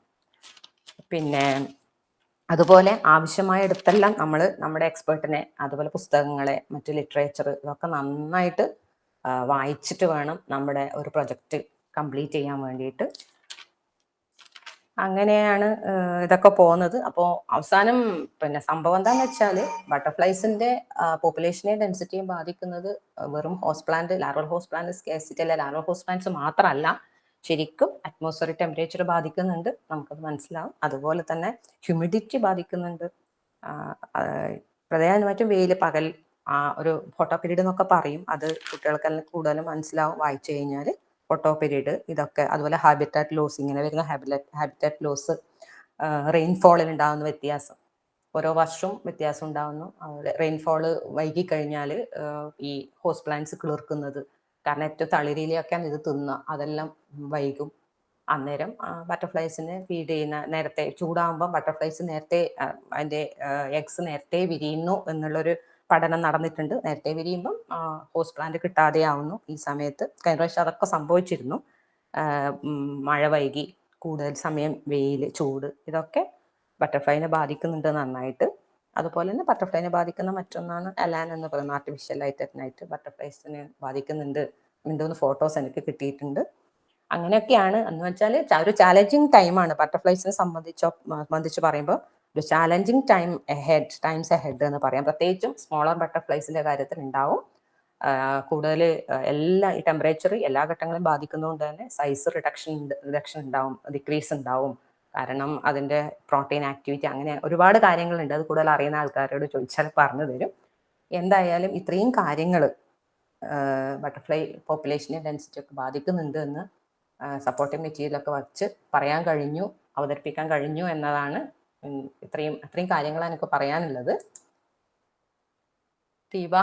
പിന്നെ അതുപോലെ ആവശ്യമായിടത്തെല്ലാം നമ്മൾ നമ്മുടെ എക്സ്പേർട്ടിനെ, അതുപോലെ പുസ്തകങ്ങളെ, മറ്റു ലിറ്ററേച്ചർ ഇതൊക്കെ നന്നായിട്ട് വായിച്ചിട്ട് വേണം നമ്മുടെ ഒരു പ്രൊജക്റ്റ് കംപ്ലീറ്റ് ചെയ്യാൻ വേണ്ടിയിട്ട്. അങ്ങനെയാണ് ഇതൊക്കെ പോകുന്നത്. അപ്പോൾ അവസാനം പിന്നെ സംഭവം എന്താണെന്ന് വെച്ചാൽ, ബട്ടർഫ്ലൈസിന്റെ പോപ്പുലേഷനെ ഡെൻസിറ്റിയും ബാധിക്കുന്നത് വെറും host plant, larval host plant scarcity അല്ല, ലാർവൽ ഹോസ്റ്റ് പ്ലാന്റ്സ് മാത്രമല്ല, ശരിക്കും അറ്റ്മോസ്ഫിയറിക് ടെമ്പറേച്ചർ ബാധിക്കുന്നുണ്ട്, നമുക്കത് മനസ്സിലാവും. അതുപോലെ തന്നെ ഹ്യൂമിഡിറ്റി ബാധിക്കുന്നുണ്ട്. പ്രധാനമായിട്ടും വെയിൽ, പകൽ, ഒരു ഫോട്ടോ പീരീഡ് എന്നൊക്കെ പറയും, അത് കുട്ടികൾക്കെല്ലാം കൂടുതലും മനസ്സിലാവും വായിച്ചു കഴിഞ്ഞാൽ. ഫോട്ടോ പീരീഡ് ഇതൊക്കെ, അതുപോലെ ഹാബിറ്റാറ്റ് ലോസ്, ഇങ്ങനെ വരുന്ന ഹാബിറ്റാറ്റ് ലോസ്, റെയിൻഫോളിൽ ഉണ്ടാകുന്ന വ്യത്യാസം, ഓരോ വർഷവും വ്യത്യാസം ഉണ്ടാകുന്നു. റെയിൻഫോള് വൈകിക്കഴിഞ്ഞാൽ ഈ ഹോസ്റ്റ് പ്ലാന്റ്സ് കിളിർക്കുന്നത്, കാരണം ഏറ്റവും തളിരിലൊക്കെയാണ് ഇത് തിന്നുക, അതെല്ലാം വൈകും. അന്നേരം ബട്ടർഫ്ലൈസിന് ഫീഡ് ചെയ്യുന്ന, നേരത്തെ ചൂടാകുമ്പോൾ ബട്ടർഫ്ലൈസ് നേരത്തെ അതിൻ്റെ എഗ്സ് നേരത്തെ വിരിയുന്നു എന്നുള്ളൊരു പഠനം നടന്നിട്ടുണ്ട്. നേരത്തെ വിരിയുമ്പം ഹോസ്റ്റ് പ്ലാന്റ് കിട്ടാതെയാവുന്നു ഈ സമയത്ത്. കഴിഞ്ഞ പ്രാവശ്യം അതൊക്കെ സംഭവിച്ചിരുന്നു. മഴ വൈകി, കൂടുതൽ സമയം വെയിൽ, ചൂട്, ഇതൊക്കെ ബട്ടർഫ്ലൈനെ ബാധിക്കുന്നുണ്ട് നന്നായിട്ട്. അതുപോലെ തന്നെ ബട്ടർഫ്ലൈനെ ബാധിക്കുന്ന മറ്റൊന്നാണ് എലാൻ എന്ന് പറയുന്നത്, ആർട്ടിഫിഷ്യൽ ലൈറ്റ് അറ്റ് നൈറ്റ് ബട്ടർഫ്ലൈസിനെ ബാധിക്കുന്നുണ്ട്. എന്തോന്ന് ഫോട്ടോസ് എനിക്ക് കിട്ടിയിട്ടുണ്ട്. അങ്ങനെയൊക്കെയാണ്. എന്ന് വെച്ചാൽ ഒരു ചാലഞ്ചിങ് ടൈമാണ് ബട്ടർഫ്ലൈസിനെ സംബന്ധിച്ച് പറയുമ്പോൾ, ഒരു ചാലഞ്ചിങ് ടൈംസ് എഹെഡ് എന്ന് പറയാം. പ്രത്യേകിച്ചും സ്മോളർ ബട്ടർഫ്ലൈസിന്റെ കാര്യത്തിൽ ഉണ്ടാവും. കൂടുതൽ എല്ലാ ഈ ടെമ്പറേച്ചർ എല്ലാ ഘട്ടങ്ങളും ബാധിക്കുന്നതുകൊണ്ട് തന്നെ സൈസ് റിഡക്ഷൻ ഉണ്ടാവും, ഡിക്രീസ് ഉണ്ടാവും. കാരണം അതിന്റെ പ്രോട്ടീൻ ആക്ടിവിറ്റി, അങ്ങനെ ഒരുപാട് കാര്യങ്ങളുണ്ട്. അത് കൂടുതൽ അറിയുന്ന ആൾക്കാരോട് ചോദിച്ചാൽ പറഞ്ഞു തരും. എന്തായാലും ഇത്രയും കാര്യങ്ങൾ ബട്ടർഫ്ലൈ പോപ്പുലേഷനെ ഡെൻസിറ്റി ഒക്കെ ബാധിക്കുന്നുണ്ട് എന്ന് സപ്പോർട്ടിംഗ് മെറ്റീരിയലൊക്കെ വച്ച് പറയാൻ കഴിഞ്ഞു, അവതരിപ്പിക്കാൻ കഴിഞ്ഞു എന്നതാണ്. ഇത്രയും കാര്യങ്ങളാണ് എനിക്ക് പറയാനുള്ളത്. ദീപ.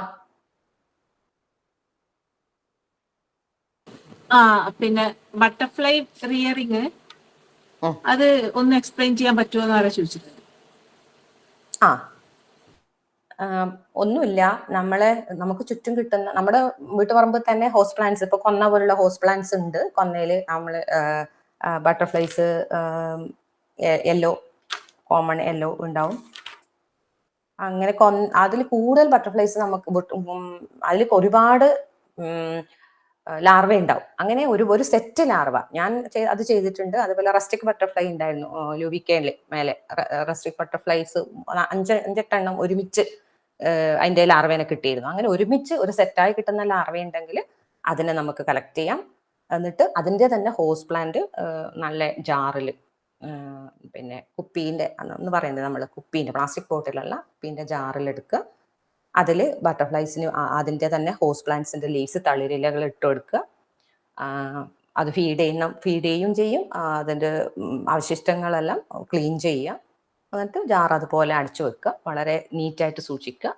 പിന്നെ ബട്ടർഫ്ലൈ റിയറിങ്, അത് ഒന്ന് എക്സ്പ്ലെയിൻ ചെയ്യാൻ പറ്റുമോ എന്ന് ആരാ ചോദിച്ചത്? ഒന്നുമില്ല, നമുക്ക് ചുറ്റും കിട്ടുന്ന നമ്മുടെ വീട്ടുപറമ്പിൽ തന്നെ ഹോസ്റ്റ് പ്ലാന്റ്സ്, ഇപ്പൊ കൊന്ന പോലുള്ള ഹോസ്റ്റ് പ്ലാന്റ്സ് ഉണ്ട്. കൊന്നയില് നമ്മൾ ബട്ടർഫ്ലൈസ് യെല്ലോ, കോമൺ യെല്ലോ ഉണ്ടാവും. അങ്ങനെ അതിൽ കൂടുതൽ ബട്ടർഫ്ലൈസ് നമുക്ക് അതിൽ ഒരുപാട് ലാർവ ഉണ്ടാവും. അങ്ങനെ ഒരു സെറ്റ് ലാർവ ഞാൻ അത് ചെയ്തിട്ടുണ്ട്. അതുപോലെ റസ്റ്റിക് ബട്ടർഫ്ലൈ ഉണ്ടായിരുന്നു ലൂവിക്കയില് മേലെ. റസ്റ്റിക് ബട്ടർഫ്ലൈസ് 5-8 ഒരുമിച്ച് അതിന്റെ ലാർവേനെ കിട്ടിയിരുന്നു. അങ്ങനെ ഒരുമിച്ച് ഒരു സെറ്റായി കിട്ടുന്ന ലാർവ ഉണ്ടെങ്കിൽ അതിനെ നമുക്ക് കളക്ട് ചെയ്യാം. എന്നിട്ട് അതിൻ്റെ തന്നെ ഹോസ്റ്റ് പ്ലാന്റ് നല്ല ജാറിൽ, പിന്നെ കുപ്പീൻ്റെ എന്ന് പറയുന്നത്, നമ്മൾ കുപ്പീൻ്റെ പ്ലാസ്റ്റിക് ബോട്ടിലുള്ള കുപ്പീൻ്റെ ജാറിൽ എടുക്കുക. അതിൽ ബട്ടർഫ്ലൈസിന് അതിൻ്റെ തന്നെ ഹോസ്റ്റ് പ്ലാന്റ്സിന്റെ ലീവ്സ്, തളിരിലകൾ ഇട്ട് കൊടുക്കുക. അത് ഫീഡ് ചെയ്യും. അതിൻ്റെ അവശിഷ്ടങ്ങളെല്ലാം ക്ലീൻ ചെയ്യുക. എന്നിട്ട് ജാർ അതുപോലെ അടച്ചു വെക്കുക. വളരെ നീറ്റായിട്ട് സൂക്ഷിക്കുക.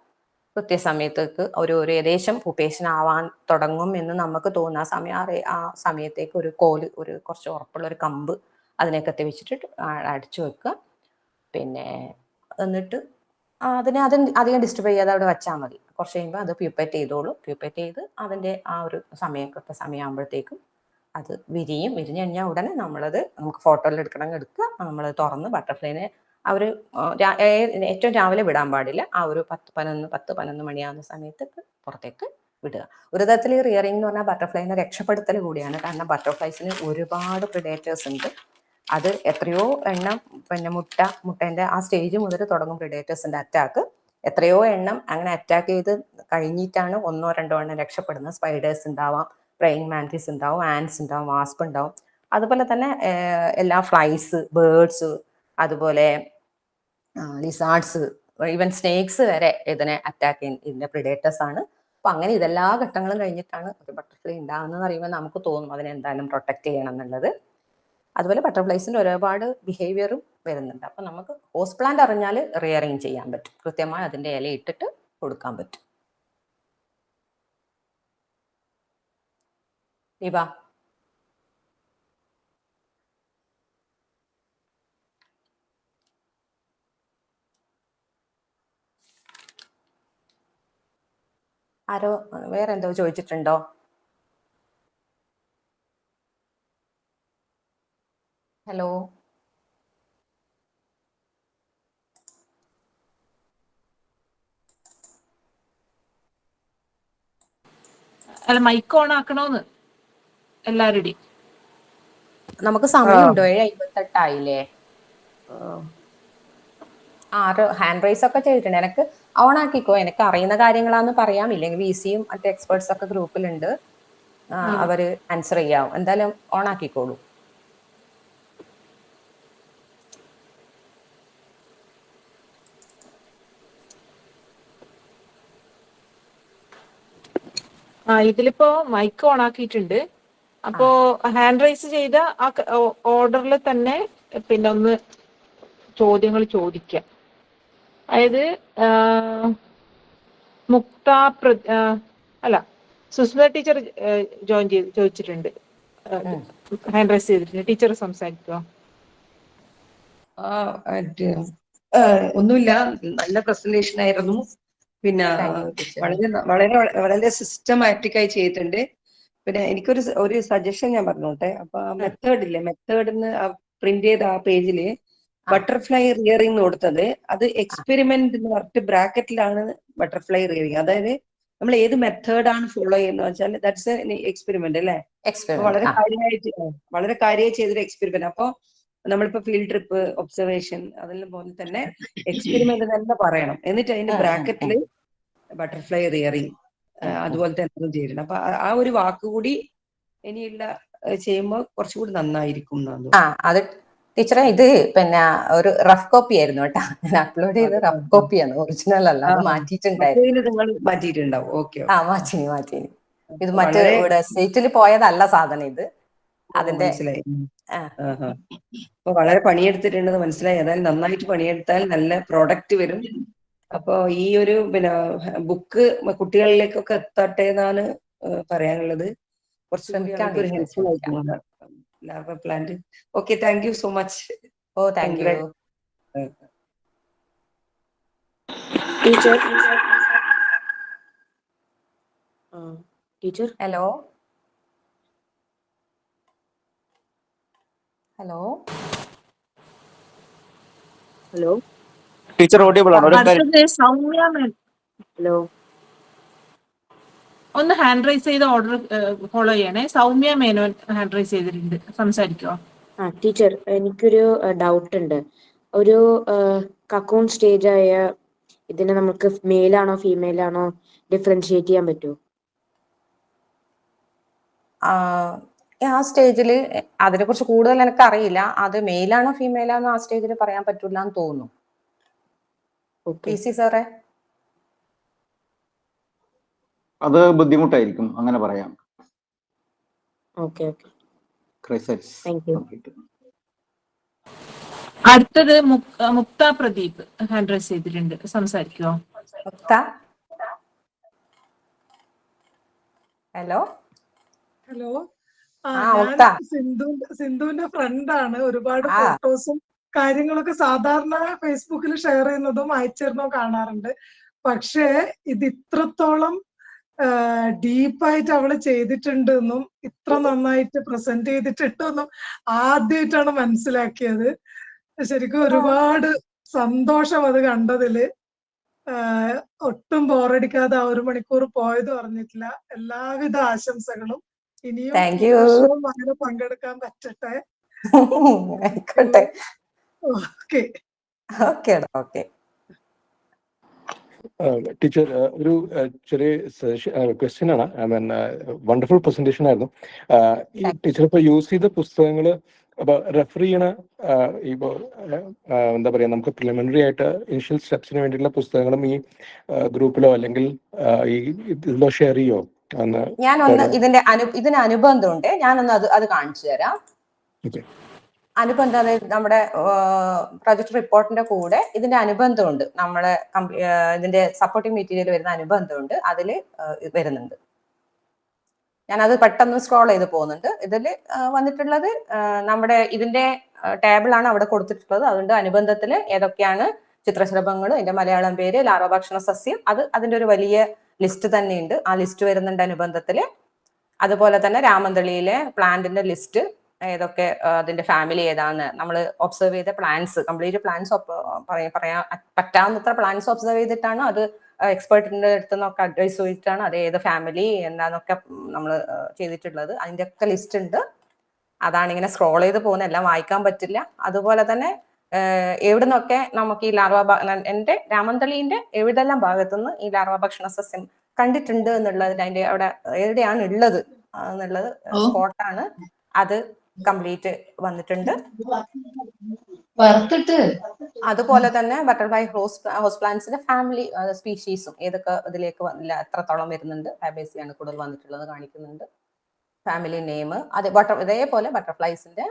കൃത്യസമയത്തേക്ക് ഒരു ഏകദേശം പുപ്പേഷൻ ആവാൻ തുടങ്ങും എന്ന് നമുക്ക് തോന്നുന്ന ആ സമയത്തേക്ക് ഒരു കോല്, കുറച്ച് ഉറപ്പുള്ള ഒരു കമ്പ് അതിനൊക്കെ വെച്ചിട്ട് അടച്ചു വെക്കുക. പിന്നെ എന്നിട്ട് അതിനെ അധികം ഡിസ്റ്റർബ് ചെയ്യാതെ അവിടെ വെച്ചാൽ മതി. കുറച്ച് കഴിയുമ്പോൾ അത് പ്യൂപ്പേറ്റ് ചെയ്തോളും. പ്യൂപ്പേറ്റ് ചെയ്ത് അതിൻ്റെ ആ ഒരു സമയമാകുമ്പോഴത്തേക്കും അത് വിരിഞ്ഞു കഴിഞ്ഞാൽ ഉടനെ നമുക്ക് ഫോട്ടോയിൽ എടുക്കുക. നമ്മൾ തുറന്ന് ബട്ടർഫ്ലൈനെ ഏറ്റവും രാവിലെ വിടാൻ പാടില്ല. ആ ഒരു 10-11 മണിയാകുന്ന സമയത്ത് പുറത്തേക്ക് വിടുക. ഒരു തരത്തിൽ ഈ റിയറിംഗ് എന്ന് പറഞ്ഞാൽ ബട്ടർഫ്ലൈനെ രക്ഷപ്പെടുത്തൽ കൂടിയാണ്. കാരണം ബട്ടർഫ്ലൈസിന് ഒരുപാട് പ്രിഡേറ്റേഴ്സ് ഉണ്ട്. അത് എത്രയോ എണ്ണം, പിന്നെ മുട്ടേന്റെ ആ സ്റ്റേജ് മുതൽ തുടങ്ങും പ്രിഡേറ്റേഴ്സിന്റെ അറ്റാക്ക്. എത്രയോ എണ്ണം അങ്ങനെ അറ്റാക്ക് ചെയ്ത് കഴിഞ്ഞിട്ടാണ് 1-2 എണ്ണം രക്ഷപ്പെടുന്നത്. സ്പൈഡേഴ്സ് ഉണ്ടാവാം, പ്രൈയിങ് മാൻറ്റിസ് ഉണ്ടാവും, ആൻസ് ഉണ്ടാവും, വാസ്പ് ഉണ്ടാവും. അതുപോലെ തന്നെ എല്ലാ ഫ്ലൈസ്, ബേർഡ്സ്, അതുപോലെ ലിസാർഡ്സ്, ഈവൻ സ്നേക്സ് വരെ ഇതിനെ അറ്റാക്ക് ചെയ്യുന്ന ഇതിന്റെ പ്രിഡേറ്റേഴ്സ് ആണ്. അപ്പൊ അങ്ങനെ ഇതെല്ലാ ഘട്ടങ്ങളും കഴിഞ്ഞിട്ടാണ് ഒരു ബട്ടർഫ്ലൈ ഉണ്ടാകുന്നത് അറിയുമ്പോൾ നമുക്ക് തോന്നും അതിനെ എന്തായാലും പ്രൊട്ടക്ട് ചെയ്യണം എന്നുള്ളത്. അതുപോലെ ബട്ടർഫ്ലൈസിന്റെ ഒരുപാട് ബിഹേവിയറും വരുന്നുണ്ട്. അപ്പൊ നമുക്ക് ഹോസ്റ്റ് പ്ലാന്റ് അറിഞ്ഞാൽ റിയറിങ് ചെയ്യാൻ പറ്റും. കൃത്യമായി അതിന്റെ ഇല ഇട്ടിട്ട് കൊടുക്കാൻ പറ്റും. ദീപ. ആരോ വേറെ എന്തോ ചോദിച്ചിട്ടുണ്ടോ? ഹലോ അല്ല, മൈക്ക് ഓൺ ആക്കണോന്ന് എല്ലാവരുടെയും. നമുക്ക് സമയമുണ്ടോ? 7:58 ആറ് ഹാൻഡ് റൈസ് ഒക്കെ ചെയ്തിട്ടുണ്ട്. എനിക്ക് ഓൺ ആക്കിക്കോ, എനിക്ക് അറിയുന്ന കാര്യങ്ങളാന്ന് പറയാം. ഇല്ലെങ്കിൽ VCയും മറ്റേ എക്സ്പേർട്സ് ഒക്കെ ഗ്രൂപ്പിലുണ്ട്, അവര് ആൻസർ ചെയ്യാവും. എന്തായാലും ഓൺ ആക്കിക്കോളൂ. ഇതിലിപ്പോ മൈക്ക് ഓൺ ആക്കിയിട്ടുണ്ട്. അപ്പോ ഹാൻഡ് റൈസ് ചെയ്ത ആ ഓർഡറിൽ തന്നെ പിന്നെ ഒന്ന് ചോദ്യങ്ങൾ ചോദിക്കാം. അതായത് അല്ല, സുസ്മിത ടീച്ചർ ജോയിൻ ചെയ്ത് ചോദിച്ചിട്ടുണ്ട്, ഹാൻഡ് റൈസ് ചെയ്തിട്ടുണ്ട്. ടീച്ചർ സംസാരിക്കുക. ഒന്നുമില്ല, നല്ല പ്രസന്റേഷൻ ആയിരുന്നു. പിന്നെ വളരെ വളരെ വളരെ സിസ്റ്റമാറ്റിക് ആയി ചെയ്തിട്ടുണ്ട്. പിന്നെ എനിക്കൊരു സജഷൻ ഞാൻ പറഞ്ഞോട്ടെ. അപ്പൊ മെത്തേഡില്ലേ, മെത്തേഡിന്ന് പ്രിന്റ് ചെയ്ത ആ പേജില് ബട്ടർഫ്ലൈ റിയറിംഗ് കൊടുത്തത്, അത് എക്സ്പെരിമെന്റ് എന്ന് പറഞ്ഞിട്ട് ബ്രാക്കറ്റിലാണ് ബട്ടർഫ്ലൈ റിയറിംഗ്. അതായത് നമ്മൾ ഏത് മെത്തേഡാണ് ഫോളോ ചെയ്യുന്നത് വെച്ചാൽ ദാറ്റ്സ് എക്സ്പെരിമെന്റ് അല്ലേ. വളരെ കാര്യമായി ചെയ്തൊരു എക്സ്പെരിമെന്റ്. അപ്പൊ നമ്മളിപ്പോ ഫീൽഡ് ട്രിപ്പ്, ഒബ്സർവേഷൻ, അതെല്ലാം പോലെ തന്നെ എക്സ്പെരിമെന്റ് തന്നെ പറയണം. എന്നിട്ട് അതിന്റെ ബ്രാക്കറ്റില് ബട്ടർഫ്ലൈ റിയറിംഗ് അതുപോലത്തെ എന്തെങ്കിലും ചെയ്തിട്ടുണ്ട്. അപ്പൊ ആ ഒരു വാക്കുകൂടി ഇനിയുള്ള ചെയ്യുമ്പോൾ കുറച്ചുകൂടി നന്നായിരിക്കും. അത് ടീച്ചറെ, ഇത് പിന്നെ ഒരു റഫ് കോപ്പി ആയിരുന്നു കേട്ടോ. ഞാൻ അപ്ലോഡ് ചെയ്ത റഫ് കോപ്പിയാണ്, ഒറിജിനൽ അല്ല. അത് മാറ്റിയിട്ടുണ്ടാവും. ഓക്കെ, മാറ്റി. ഇത് മറ്റേ ഇവിടെ സൈറ്റിൽ പോയതല്ല സാധനം, ഇത് അതിന്റെ മനസ്സിലായി. അപ്പൊ വളരെ പണിയെടുത്തിട്ടുണ്ടെന്ന് മനസ്സിലായി. അതായത് നന്നായിട്ട് പണിയെടുത്താൽ നല്ല പ്രോഡക്റ്റ് വരും. അപ്പൊ ഈ ഒരു പിന്നെ ബുക്ക് കുട്ടികളിലേക്കൊക്കെ എത്തട്ടെ എന്നാണ് പറയാനുള്ളത്. കുറച്ചുകൂടി ഒരു ഹെൽപ്ഫുൾ ആയിട്ടുള്ള larva plant. Okay, thank you so much. Thank you teacher. Teacher, hello teacher audible ആണോ? ഹലോ, ഒന്ന് ഹാൻഡ് റൈസ് ചെയ്ത ഓർഡർ ഫോളോ ചെയ്യണേ. സൗമ്യ മേനോൻ ഹാൻഡ് റൈസ് ചെയ്തിട്ടുണ്ട്, സംസാരിക്കോ? ടീച്ചർ, എനിക്കൊരു ഡൗട്ട് ഉണ്ട്. ഒരു കക്കൂൺ സ്റ്റേജ് ആയ ഇതിനെ നമുക്ക് മെയിലാണോ ഫീമെയിലാണോ ഡിഫറൻഷിയേറ്റ് ചെയ്യാൻ പറ്റുമോ? ആ സ്റ്റേജില് അതിനെ കുറിച്ച് കൂടുതൽ എനിക്ക് അറിയില്ല. അത് മെയിലാണോ ഫീമെയിലാണോ ആ സ്റ്റേജിൽ പറയാൻ പറ്റില്ല എന്ന് തോന്നുന്നു. സാറേ, അത് ബുദ്ധിമുട്ടായിരിക്കും, അങ്ങനെ പറയാം. അടുത്തത് മുക്ത പ്രദീപ് ഹാൻഡ് റൈസ് ചെയ്തിട്ടുണ്ട്, സംസാരിക്കോ? ഹലോ സിന്ധുവിന്റെ ഫ്രണ്ടാണ്. ഒരുപാട് ഫോട്ടോസും കാര്യങ്ങളൊക്കെ സാധാരണ ഫേസ്ബുക്കിൽ ഷെയർ ചെയ്യുന്നതും അയച്ചിരുന്നോ കാണാറുണ്ട്. പക്ഷേ ഇത് ഇത്രത്തോളം ഡീപ്പായിട്ട് അവള് ചെയ്തിട്ടുണ്ടെന്നും ഇത്ര നന്നായിട്ട് പ്രസന്റ് ചെയ്തിട്ടുണ്ടെന്നും ആദ്യമായിട്ടാണ് മനസ്സിലാക്കിയത്. ശരിക്കും ഒരുപാട് സന്തോഷം അത് കണ്ടതില്. ഒട്ടും ബോറടിക്കാതെ 1 മണിക്കൂർ പോയത് പറഞ്ഞിട്ടില്ല. എല്ലാവിധ ആശംസകളും. ഇനിയും വർഷവും അങ്ങനെ പങ്കെടുക്കാൻ പറ്റട്ടെ. ടീച്ചർ, ഒരു ചെറിയ ക്വസ്റ്റ്യൻ ആണ്. വണ്ടർഫുൾ പ്രസന്റേഷൻ ആയിരുന്നു. ഈ ടീച്ചർ ഇപ്പൊ യൂസ് ചെയ്ത പുസ്തകങ്ങള് അപ്പൊ റെഫർ ചെയ്യണ ഇപ്പൊ എന്താ പറയാ, നമുക്ക് പ്രിലിമിനറി ആയിട്ട് ഇനിഷ്യൽ സ്റ്റെപ്സിന് വേണ്ടിയിട്ടുള്ള പുസ്തകങ്ങളും ഈ ഗ്രൂപ്പിലോ അല്ലെങ്കിൽ ഈ ഇതിലോ ഷെയർ ചെയ്യോ? ഞാനൊന്ന് ഇതിന് അനുബന്ധമുണ്ട്, ഞാനൊന്ന് അത് കാണിച്ചു തരാം. അനുബന്ധം, അതായത് നമ്മുടെ പ്രൊജക്ട് റിപ്പോർട്ടിന്റെ കൂടെ ഇതിന്റെ അനുബന്ധമുണ്ട്. നമ്മുടെ ഇതിന്റെ സപ്പോർട്ടിംഗ് മെറ്റീരിയൽ വരുന്ന അനുബന്ധമുണ്ട്, അതിൽ വരുന്നുണ്ട്. ഞാനത് പെട്ടെന്ന് സ്ക്രോൾ ചെയ്ത് പോകുന്നുണ്ട്. ഇതിൽ വന്നിട്ടുള്ളത് നമ്മുടെ ഇതിന്റെ ടേബിളാണ് അവിടെ കൊടുത്തിട്ടുള്ളത്. അതുകൊണ്ട് അനുബന്ധത്തിൽ ഏതൊക്കെയാണ് ചിത്രശലഭങ്ങൾ, അതിന്റെ മലയാളം പേര്, ലാർവ ഭക്ഷണ സസ്യം, അത് അതിന്റെ ഒരു വലിയ ലിസ്റ്റ് തന്നെയുണ്ട്. ആ ലിസ്റ്റ് വരുന്നുണ്ട് അനുബന്ധത്തില്. അതുപോലെ തന്നെ രാമന്തളിയിലെ പ്ലാന്റിന്റെ ലിസ്റ്റ് ഏതൊക്കെ, അതിന്റെ ഫാമിലി ഏതാന്ന് നമ്മൾ ഒബ്സർവ് ചെയ്ത പ്ലാന്റ്സ്, കംപ്ലീറ്റ് പ്ലാന്റ്സ് പറയാൻ പറ്റാവുന്നത്ര പ്ലാന്റ്സ് ഒബ്സർവ് ചെയ്തിട്ടാണ് അത് എക്സ്പേർട്ടിന്റെ അടുത്ത് നിന്നൊക്കെ അഡ്വൈസ് ചെയ്തിട്ടാണ് അത് ഏത് ഫാമിലി എന്താന്നൊക്കെ നമ്മൾ ചെയ്തിട്ടുള്ളത്. അതിന്റെ ഒക്കെ ലിസ്റ്റ് ഉണ്ട്. അതാണ് ഇങ്ങനെ സ്ക്രോൾ ചെയ്ത് പോകുന്ന, എല്ലാം വായിക്കാൻ പറ്റില്ല. അതുപോലെ തന്നെ എവിടെ നിന്നൊക്കെ നമുക്ക് ഈ എന്റെ രാമന്തളിന്റെ എവിടെല്ലാം ഭാഗത്തുനിന്ന് ഈ ലാർവ ഭക്ഷണ സസ്യം കണ്ടിട്ടുണ്ട് എന്നുള്ളത്, അതിന്റെ അവിടെ എവിടെയാണ് ഉള്ളത് എന്നുള്ളത് സ്പോട്ടാണ്. അത് കംപ്ലീറ്റ് വന്നിട്ടുണ്ട്. അതുപോലെ തന്നെ ബട്ടർഫ്ലൈ ഹൗസ് പ്ലാന്റ്സിന്റെ ഫാമിലി സ്പീഷീസും ഏതൊക്കെ ഇതിലേക്ക് എത്രത്തോളം വരുന്നുണ്ട്, ഫാബേസിയാണ് കൂടുതൽ വന്നിട്ടുള്ളത് കാണിക്കുന്നുണ്ട്. ഫാമിലി നെയിം ഇതേപോലെ ബട്ടർഫ്ലൈസിന്റെ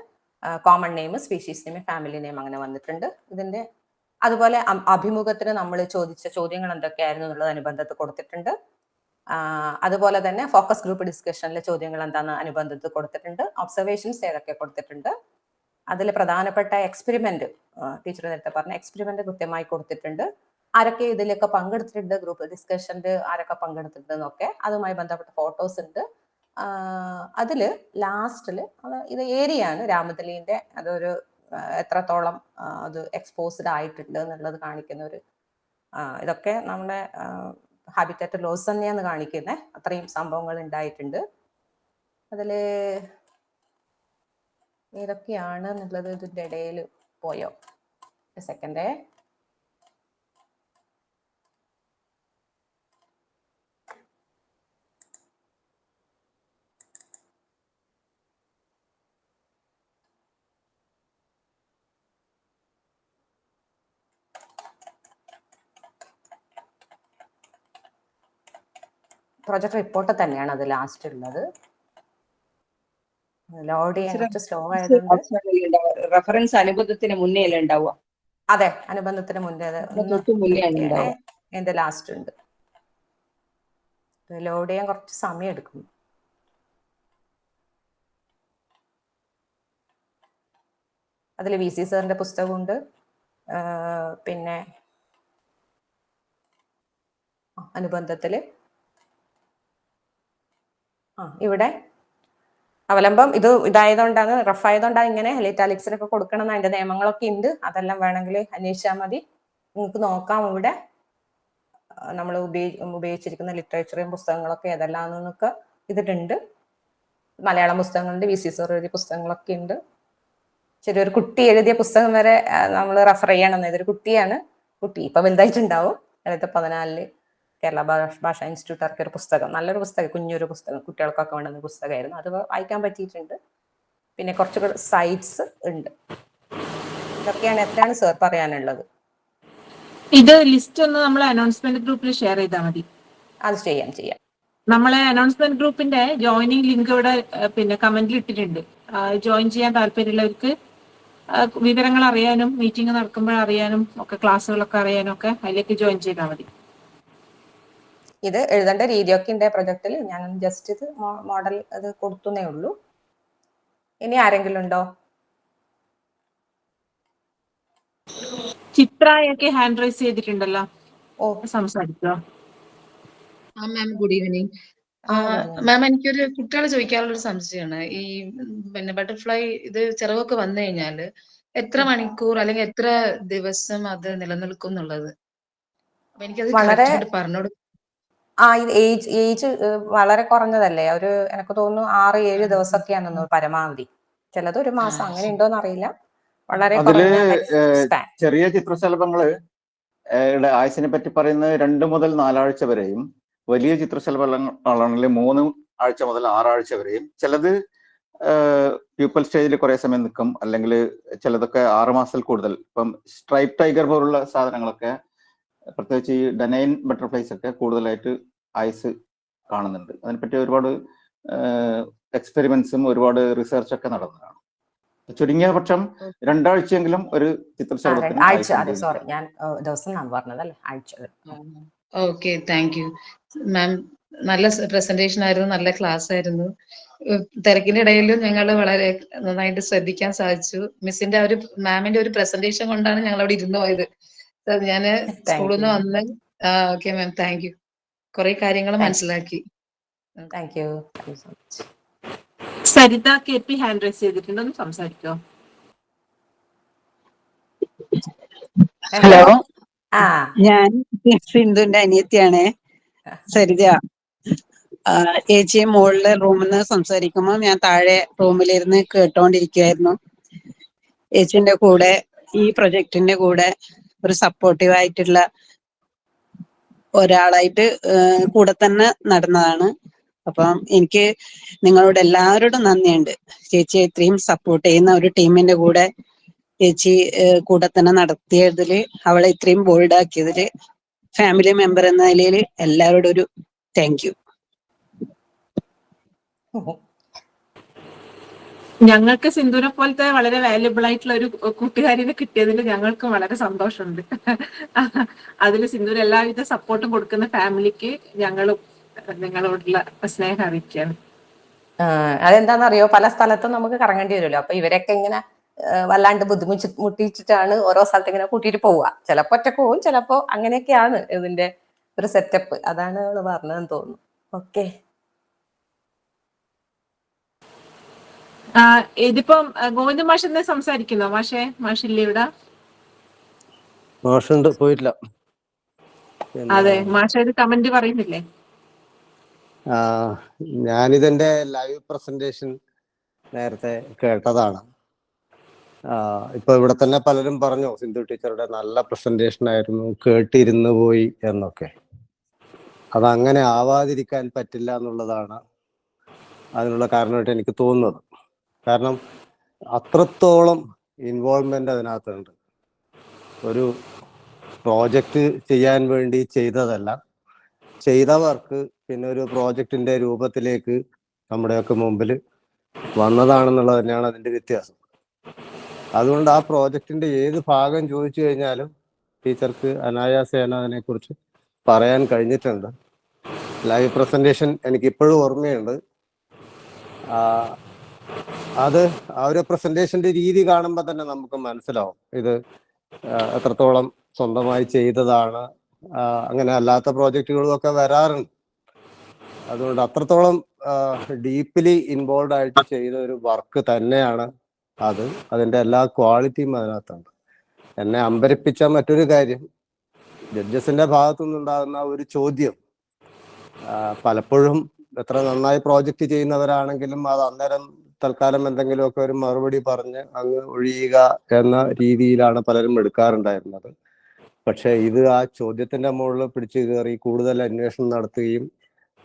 common name, species name, family name അങ്ങനെ വന്നിട്ടുണ്ട്. ഇതിന്റെ അതുപോലെ അഭിമുഖത്തിന് നമ്മൾ ചോദിച്ച ചോദ്യങ്ങൾ എന്തൊക്കെയായിരുന്നു എന്നുള്ളത് അനുബന്ധത്തിൽ കൊടുത്തിട്ടുണ്ട്. അതുപോലെ തന്നെ ഫോക്കസ് ഗ്രൂപ്പ് ഡിസ്കഷനിലെ ചോദ്യങ്ങൾ എന്താണെന്ന് അനുബന്ധത്തിൽ കൊടുത്തിട്ടുണ്ട്. ഒബ്സർവേഷൻസ് ഏതൊക്കെ കൊടുത്തിട്ടുണ്ട്. അതിൽ പ്രധാനപ്പെട്ട എക്സ്പെരിമെന്റ്, ടീച്ചർ നേരത്തെ പറഞ്ഞ എക്സ്പെരിമെന്റ് കൃത്യമായി കൊടുത്തിട്ടുണ്ട്. ആരൊക്കെ ഇതിലൊക്കെ പങ്കെടുത്തിട്ടുണ്ട്, ഗ്രൂപ്പ് ഡിസ്കഷനിൽ ആരൊക്കെ പങ്കെടുത്തിട്ടുണ്ട് എന്നൊക്കെ അതുമായി ബന്ധപ്പെട്ട ഫോട്ടോസ് ഉണ്ട്. അതില് ലാസ്റ്റില് ഇത് ഏരിയയാണ് രാമന്തളിന്റെ, അതൊരു എത്രത്തോളം അത് എക്സ്പോസ്ഡ് ആയിട്ടുണ്ട് എന്നുള്ളത് കാണിക്കുന്ന ഒരു ഇതൊക്കെ നമ്മുടെ ഹാബിറ്റാറ്റ് ലോസ് തന്നെയാണ് കാണിക്കുന്നത്. അത്രയും സംഭവങ്ങൾ ഉണ്ടായിട്ടുണ്ട്. അതില് ഏതൊക്കെയാണ് എന്നുള്ളത് ഇതിന്റെ ഇടയിൽ പോയോ, സെക്കൻഡേ. പ്രൊജക്ട് റിപ്പോർട്ട് തന്നെയാണ് അത് ലാസ്റ്റ് ഉള്ളത്. ലോഡ് ചെയ്യാൻ കുറച്ച് സ്ലോ ആയതുകൊണ്ട് റഫറൻസ് അനുബന്ധത്തിന് മുന്നേ അല്ലേ ഉണ്ടാവുക? അതെ, അനുബന്ധത്തിന് മുന്നേ എന്റെ ലാസ്റ്റ് ഉണ്ട്. ലോഡ് ചെയ്യാൻ കുറച്ച് സമയം എടുക്കും. അതിൽ VC സാറിന്റെ പുസ്തകമുണ്ട്. പിന്നെ അനുബന്ധത്തില് ഇവിടെ അവലംബം ഇതായതുകൊണ്ടാണ്, റഫ് ആയതുകൊണ്ടാണ് ഇങ്ങനെ ഇറ്റാലിക്സിലൊക്കെ കൊടുക്കണം എന്ന് അതിന്റെ നിയമങ്ങളൊക്കെ ഉണ്ട്. അതെല്ലാം വേണമെങ്കിൽ അന്വേഷിച്ചാൽ മതി, നിങ്ങൾക്ക് നോക്കാം. ഇവിടെ നമ്മൾ ഉപയോഗിച്ചിരിക്കുന്ന ലിറ്ററേച്ചറും പുസ്തകങ്ങളൊക്കെ ഏതെല്ലാന്നൊക്കെ ഇതിട്ടുണ്ട്. മലയാളം പുസ്തകങ്ങളുണ്ട്, VC സാർ എഴുതിയ പുസ്തകങ്ങളൊക്കെ ഉണ്ട്. ചെറിയൊരു കുട്ടി എഴുതിയ പുസ്തകം വരെ നമ്മൾ റെഫർ ചെയ്യണം. ഇതൊരു കുട്ടിയാണ്, കുട്ടി ഇപ്പൊ വലുതായിട്ടുണ്ടാവും. 2014 കേരള ഭാഷാ ഇൻസ്റ്റിറ്റ്യൂട്ട് ഇറക്കിയ ഒരു പുസ്തകം, നല്ലൊരു പുസ്തകം, കുഞ്ഞൊരു പുസ്തകം, കുട്ടികൾക്കൊക്കെ വേണ്ടുന്ന പുസ്തകമായിരുന്നു. അത് വായിക്കാൻ പറ്റിയിട്ടുണ്ട്. പിന്നെ കുറച്ചുകൂടെ സൈറ്റ്സ് ഉണ്ട്. ഇതൊക്കെയാണ്. എത്രയാണ് സാർ പറയാനുള്ളത്? ഇത് ലിസ്റ്റ് ഒന്ന് നമ്മൾ അനൗൺസ്മെന്റ് ഗ്രൂപ്പിൽ ഷെയർ ചെയ്താൽ മതി. അത് ചെയ്യാം. നമ്മളെ അനൗൺസ്മെന്റ് ഗ്രൂപ്പിന്റെ ജോയിനിങ് ലിങ്ക് ഇവിടെ പിന്നെ കമന്റിൽ ഇട്ടിട്ടുണ്ട്. ജോയിൻ ചെയ്യാൻ താല്പര്യമുള്ളവർക്ക് വിവരങ്ങൾ അറിയാനും മീറ്റിംഗ് നടക്കുമ്പോൾ അറിയാനും ഒക്കെ ക്ലാസ്സുകളൊക്കെ അറിയാനും ഒക്കെ അതിലേക്ക് ജോയിൻ ചെയ്താൽ മതി. ഇത് എഴുതേണ്ട രീതിയൊക്കെ ഉണ്ട് പ്രൊജക്റ്റിൽ. ഞാൻ ജസ്റ്റ് ഇത് മോഡൽ അത് കൊടുത്തുന്നേ ഉള്ളൂ. ഇനി ആരെങ്കിലും ഉണ്ടോ? ചിത്രയൊക്കെ ഹാൻഡ് റൈസ് ചെയ്തിട്ടുണ്ടല്ലോ, സംസാരിച്ചോ? Ma'am good evening. മാം എനിക്കൊരു കുട്ടികളെ ചോദിക്കാനുള്ള ഒരു സംശയമാണ്. ഈ പിന്നെ ബട്ടർഫ്ലൈ ഇത് ചിറകൊക്കെ വന്നു കഴിഞ്ഞാല് എത്ര മണിക്കൂർ അല്ലെങ്കിൽ എത്ര ദിവസം അത് നിലനിൽക്കും എന്നുള്ളത് അപ്പൊ എനിക്കത് കറക്റ്റായിട്ട് പറഞ്ഞോട്. ഏജ് വളരെ കുറഞ്ഞതല്ലേ, ഒരു എനിക്ക് തോന്നുന്നു 6-7 ദിവസമൊക്കെയാണെന്ന് പരമാവധി. ചിലത് ഒരു മാസം, അങ്ങനെ ഉണ്ടോന്ന് അറിയില്ല. വളരെ ചെറിയ ചിത്രശലഭങ്ങള് ആയുസിനെ പറ്റി പറയുന്നത് 2 മുതൽ 4 ആഴ്ച വരെയും, വലിയ ചിത്രശലഭങ്ങളാണെങ്കിൽ 3 ആഴ്ച മുതൽ 6 ആഴ്ച വരെയും. ചിലത് പ്യൂപ്പൽ സ്റ്റേജിൽ കുറെ സമയം നിൽക്കും, അല്ലെങ്കിൽ ചിലതൊക്കെ 6 മാസത്തിൽ കൂടുതൽ. ഇപ്പം സ്ട്രൈപ്പ് ടൈഗർ പോലുള്ള സാധനങ്ങളൊക്കെ, പ്രത്യേകിച്ച് ഈ ഡനൈൻ ബട്ടർഫ്ലൈസ് ഒക്കെ കൂടുതലായിട്ട് ആയുസ് കാണുന്നുണ്ട്. അതിനെപ്പറ്റി ഒരുപാട് എക്സ്പെരിമെന്റ്സും ഒരുപാട് റിസർച്ച് ഒക്കെ നടന്നതാണ്. ചുരുങ്ങിയ പക്ഷം 2 ആഴ്ചയെങ്കിലും ഒരു ചിത്രശലഭത്തിന്. Okay, thank you ma'am. നല്ല പ്രസന്റേഷൻ ആയിരുന്നു, നല്ല ക്ലാസ് ആയിരുന്നു. തിരക്കിന്റെ ഇടയിലും ഞങ്ങൾ വളരെ നന്നായിട്ട് ശ്രദ്ധിക്കാൻ സാധിച്ചു. മിസ്സിന്റെ മാമിന്റെ ഒരു പ്രസന്റേഷൻ കൊണ്ടാണ് ഞങ്ങൾ അവിടെ ഇരുന്ന് പോയത്. ഞാൻ സ്കൂളിൽ നിന്ന് വന്ന്. Okay ma'am, thank you. കുറെ കാര്യങ്ങൾ മനസ്സിലാക്കി. Thank you so much. Saritha KP hand raise ചെയ്തിട്ടുണ്ട്, ഒന്ന് സംസാരിക്കോ? ഹലോ. ആ ഞാൻ സിന്ധുവിന്റെ അനിയത്തിയാണ് സരിത. ചേച്ചി മുകളിലെ റൂമിൽ നിന്ന് സംസാരിക്കുമ്പോൾ ഞാൻ താഴെ റൂമിലിരുന്ന് കേട്ടോണ്ടിരിക്കുകയായിരുന്നു. ചേച്ചിന്റെ കൂടെ ഈ പ്രൊജക്ടിന്റെ കൂടെ ഒരു സപ്പോർട്ടീവ് ആയിട്ടുള്ള ഒരാളായിട്ട് കൂടെ തന്നെ നടന്നതാണ്. അപ്പം എനിക്ക് നിങ്ങളോട് എല്ലാവരോടും നന്ദിയുണ്ട്. ചേച്ചിയെ ഇത്രയും സപ്പോർട്ട് ചെയ്യുന്ന ഒരു ടീമിന്റെ കൂടെ ചേച്ചി കൂടെ തന്നെ നടത്തിയതില്, അവളെ ഇത്രയും ബോൾഡ് ആക്കിയതില്, ഫാമിലി മെമ്പർ എന്ന നിലയിൽ എല്ലാവരോടും ഒരു താങ്ക് യു. ഞങ്ങൾക്ക് സിന്ധുവിനെ പോലത്തെ വളരെ വാല്യുബിൾ ആയിട്ടുള്ള ഒരു കൂട്ടുകാരിനെ കിട്ടിയതിൽ ഞങ്ങൾക്ക് വളരെ സന്തോഷമുണ്ട്. അതിൽ സിന്ധുവിന് എല്ലാവിധ സപ്പോർട്ടും കൊടുക്കുന്ന ഫാമിലിക്ക് ഞങ്ങളും നിങ്ങളോടുള്ള സ്നേഹം അറിയിക്കുകയാണ്. അതെന്താണെന്നറിയോ, പല സ്ഥലത്തും നമുക്ക് കറങ്ങേണ്ടി വരുമല്ലോ. അപ്പൊ ഇവരൊക്കെ ഇങ്ങനെ വല്ലാണ്ട് മുട്ടിച്ചിട്ടാണ് ഓരോ സ്ഥലത്ത് ഇങ്ങനെ കൂട്ടിയിട്ട് പോവുക. ചിലപ്പോ ഒറ്റ പോവും, ചിലപ്പോ അങ്ങനെയൊക്കെയാണ് ഇതിന്റെ ഒരു സെറ്റപ്പ്. അതാണ് അവള് പറഞ്ഞതെന്ന് തോന്നുന്നു. ഓക്കെ. ഇതിപ്പം ഗോവിന്ദ മാഷ് എന്നെ സംസാരിക്കുന്നോ? മാഷില്ലേ ഇവിടെ? മാഷുണ്ട്, പോയിട്ടില്ല. അതെ, മാഷ് ഒരു കമന്റ് പറയുന്നില്ലേ? ഞാനിതെന്റെ ലൈവ് പ്രസന്റേഷൻ നേരത്തെ കേട്ടതാണ്. ഇപ്പൊ ഇവിടെ തന്നെ പലരും പറഞ്ഞു സിന്ധു ടീച്ചറുടെ നല്ല പ്രസന്റേഷൻ ആയിരുന്നു, കേട്ടിരുന്നു പോയി എന്നൊക്കെ. അതങ്ങനെ ആവാതിരിക്കാൻ പറ്റില്ല എന്നുള്ളതാണ് അതിനുള്ള കാരണമായിട്ട് എനിക്ക് തോന്നുന്നത്. കാരണം അത്രത്തോളം ഇൻവോൾവ്മെന്റ് അതിനകത്തുണ്ട്. ഒരു പ്രോജക്റ്റ് ചെയ്യാൻ വേണ്ടി ചെയ്തതല്ല, ചെയ്തവർക്ക് പിന്നെ ഒരു പ്രോജക്റ്റിന്റെ രൂപത്തിലേക്ക് നമ്മുടെയൊക്കെ മുമ്പിൽ വന്നതാണെന്നുള്ളത് തന്നെയാണ് അതിന്റെ വ്യത്യാസം. അതുകൊണ്ട് ആ പ്രോജക്റ്റിന്റെ ഏത് ഭാഗം ചോദിച്ചു കഴിഞ്ഞാലും ടീച്ചർക്ക് അനായാസേന അതിനെക്കുറിച്ച് പറയാൻ കഴിഞ്ഞിട്ടുണ്ട്. ലൈവ് പ്രസന്റേഷൻ എനിക്ക് ഇപ്പോഴും ഓർമ്മയുണ്ട്. അത് ആ ഒരു പ്രസന്റേഷന്റെ രീതി കാണുമ്പോൾ തന്നെ നമുക്ക് മനസ്സിലാവും ഇത് എത്രത്തോളം സ്വന്തമായി ചെയ്തതാണ്. അങ്ങനെ അല്ലാത്ത പ്രോജക്റ്റുകളും ഒക്കെ വരാറുണ്ട്. അതുകൊണ്ട് അത്രത്തോളം ഡീപ്ലി ഇൻവോൾവ് ആയിട്ട് ചെയ്ത ഒരു വർക്ക് തന്നെയാണ് അത്. അതിന്റെ എല്ലാ ക്വാളിറ്റിയും അതിനകത്തുണ്ട്. എന്നെ അമ്പരപ്പിച്ച മറ്റൊരു കാര്യം, ജഡ്ജസിന്റെ ഭാഗത്തു നിന്നുണ്ടാകുന്ന ഒരു ചോദ്യം. പലപ്പോഴും എത്ര നന്നായി പ്രോജക്റ്റ് ചെയ്യുന്നവരാണെങ്കിലും അത് അന്നേരം തൽക്കാലം എന്തെങ്കിലുമൊക്കെ ഒരു മറുപടി പറഞ്ഞ് അങ്ങ് ഒഴിയുക എന്ന രീതിയിലാണ് പലരും എടുക്കാറുണ്ടായിരുന്നത്. പക്ഷെ ഇത് ആ ചോദ്യത്തിന്റെ മുകളിൽ പിടിച്ചു കയറി കൂടുതൽ അന്വേഷണം നടത്തുകയും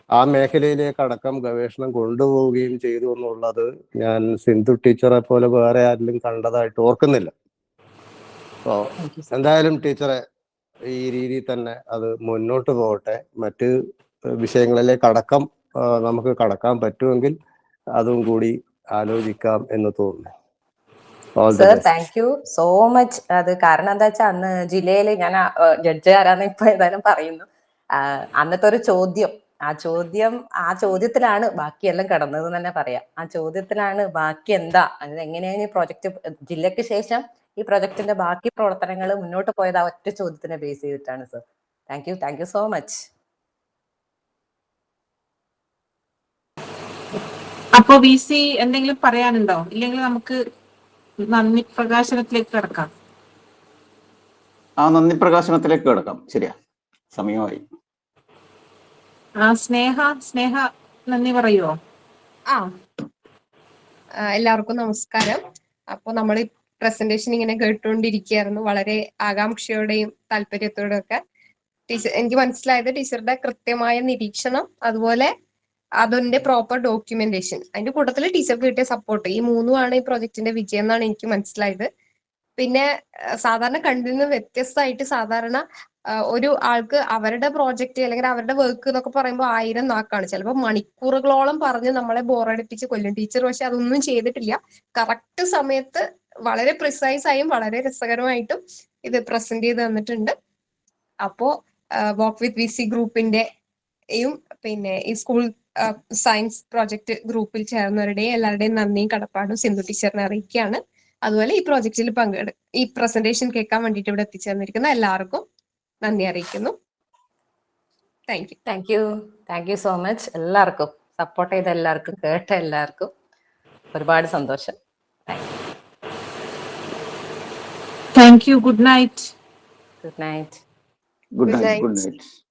ആ മേഖലയിലേക്ക് അടക്കം ഗവേഷണം കൊണ്ടുപോവുകയും ചെയ്തു എന്നുള്ളത് ഞാൻ സിന്ധു ടീച്ചറെ പോലെ വേറെ ആരിലും കണ്ടതായിട്ട് ഓർക്കുന്നില്ല. അപ്പോ എന്തായാലും ടീച്ചറെ ഈ രീതിയിൽ തന്നെ അത് മുന്നോട്ട് പോകട്ടെ. മറ്റ് വിഷയങ്ങളിലേക്ക് അടക്കം നമുക്ക് കടക്കാൻ പറ്റുമെങ്കിൽ അതും കൂടി ആലോചിക്കാം എന്ന് തോന്നുന്നു. Sir, thank you so much. അത് കാരണം എന്താ വെച്ചാൽ അന്ന് ജില്ലയിൽ ഞാൻ ജഡ്ജ് ആരാന്ന് ഇപ്പൊ ഏതായാലും പറയുന്നു. അന്നത്തെ ഒരു ചോദ്യം, ആ ചോദ്യത്തിലാണ് ബാക്കിയെല്ലാം കിടന്നത് തന്നെ പറയാം. ആ ചോദ്യത്തിലാണ് ബാക്കി എന്താ, അത് എങ്ങനെയാണ് ഈ പ്രോജക്റ്റ് ജില്ലയ്ക്ക് ശേഷം ഈ പ്രൊജക്ടിന്റെ ബാക്കി പ്രവർത്തനങ്ങൾ മുന്നോട്ട് പോയത് ആ ഒറ്റ ചോദ്യത്തിനെ ബേസ് ചെയ്തിട്ടാണ് sir. Thank you so much. അപ്പൊ VC എന്തെങ്കിലും പറയാനുണ്ടോ? ഇല്ലെങ്കിൽ നമുക്ക് നന്ദി പ്രകാശനത്തിലേക്ക് കിടക്കാം. നന്ദി പ്രകാശനത്തിലേക്ക് കിടക്കാം. ശരിയാ, സമയമായി. സ്നേഹ നന്ദി പറയുവോ? എല്ലാവർക്കും നമസ്കാരം. അപ്പൊ നമ്മൾ ഈ പ്രസന്റേഷൻ ഇങ്ങനെ കേട്ടുകൊണ്ടിരിക്കുകയായിരുന്നു, വളരെ ആകാംക്ഷയോടെയും താല്പര്യത്തോടെയും ഒക്കെ. ടീച്ചർ, എനിക്ക് മനസ്സിലായത് ടീച്ചറുടെ കൃത്യമായ നിരീക്ഷണം, അതുപോലെ അതിന്റെ പ്രോപ്പർ ഡോക്യുമെന്റേഷൻ, അതിന്റെ കൂട്ടത്തിൽ ടീച്ചർക്ക് കിട്ടിയ സപ്പോർട്ട്, ഈ മൂന്നുമാണ് ഈ പ്രൊജക്ടിന്റെ വിജയം എന്നാണ് എനിക്ക് മനസ്സിലായത്. പിന്നെ സാധാരണ കണ്ടിൽ നിന്ന് വ്യത്യസ്തമായിട്ട് സാധാരണ ഒരു ആൾക്ക് അവരുടെ പ്രോജക്റ്റ് അല്ലെങ്കിൽ അവരുടെ വർക്ക് എന്നൊക്കെ പറയുമ്പോൾ 1000 നാക്കാണ്, ചിലപ്പോൾ മണിക്കൂറുകളോളം പറഞ്ഞ് നമ്മളെ ബോറടിപ്പിച്ച് കൊല്ലും. ടീച്ചർ പക്ഷെ അതൊന്നും ചെയ്തിട്ടില്ല. കറക്റ്റ് സമയത്ത് വളരെ പ്രിസൈസ് ആയും വളരെ രസകരമായിട്ടും ഇത് പ്രസന്റ് ചെയ്ത് തന്നിട്ടുണ്ട്. അപ്പോ വർക്ക് വിത്ത് VC ഗ്രൂപ്പിന്റെയും പിന്നെ ഈ സ്കൂൾ സയൻസ് പ്രോജക്ട് ഗ്രൂപ്പിൽ ചേർന്നവരുടെയും എല്ലാവരുടെയും നന്ദിയും കടപ്പാടും സിന്ധു ടീച്ചറിനെ അറിയിക്കുകയാണ്. അതുപോലെ ഈ പ്രോജക്റ്റിൽ ഈ പ്രസന്റേഷൻ കേൾക്കാൻ വേണ്ടിയിട്ട് ഇവിടെ എത്തിച്ചേർന്നിരിക്കുന്ന എല്ലാവർക്കും നന്ദി അറിയിക്കുന്നു. Thank you. Thank you so much. എല്ലാവർക്കും സപ്പോർട്ട് ചെയ്ത എല്ലാവർക്കും, കേട്ട എല്ലാവർക്കും ഒരുപാട് സന്തോഷം. Thank you. Good night. Good night. Good Good night. night. Good night.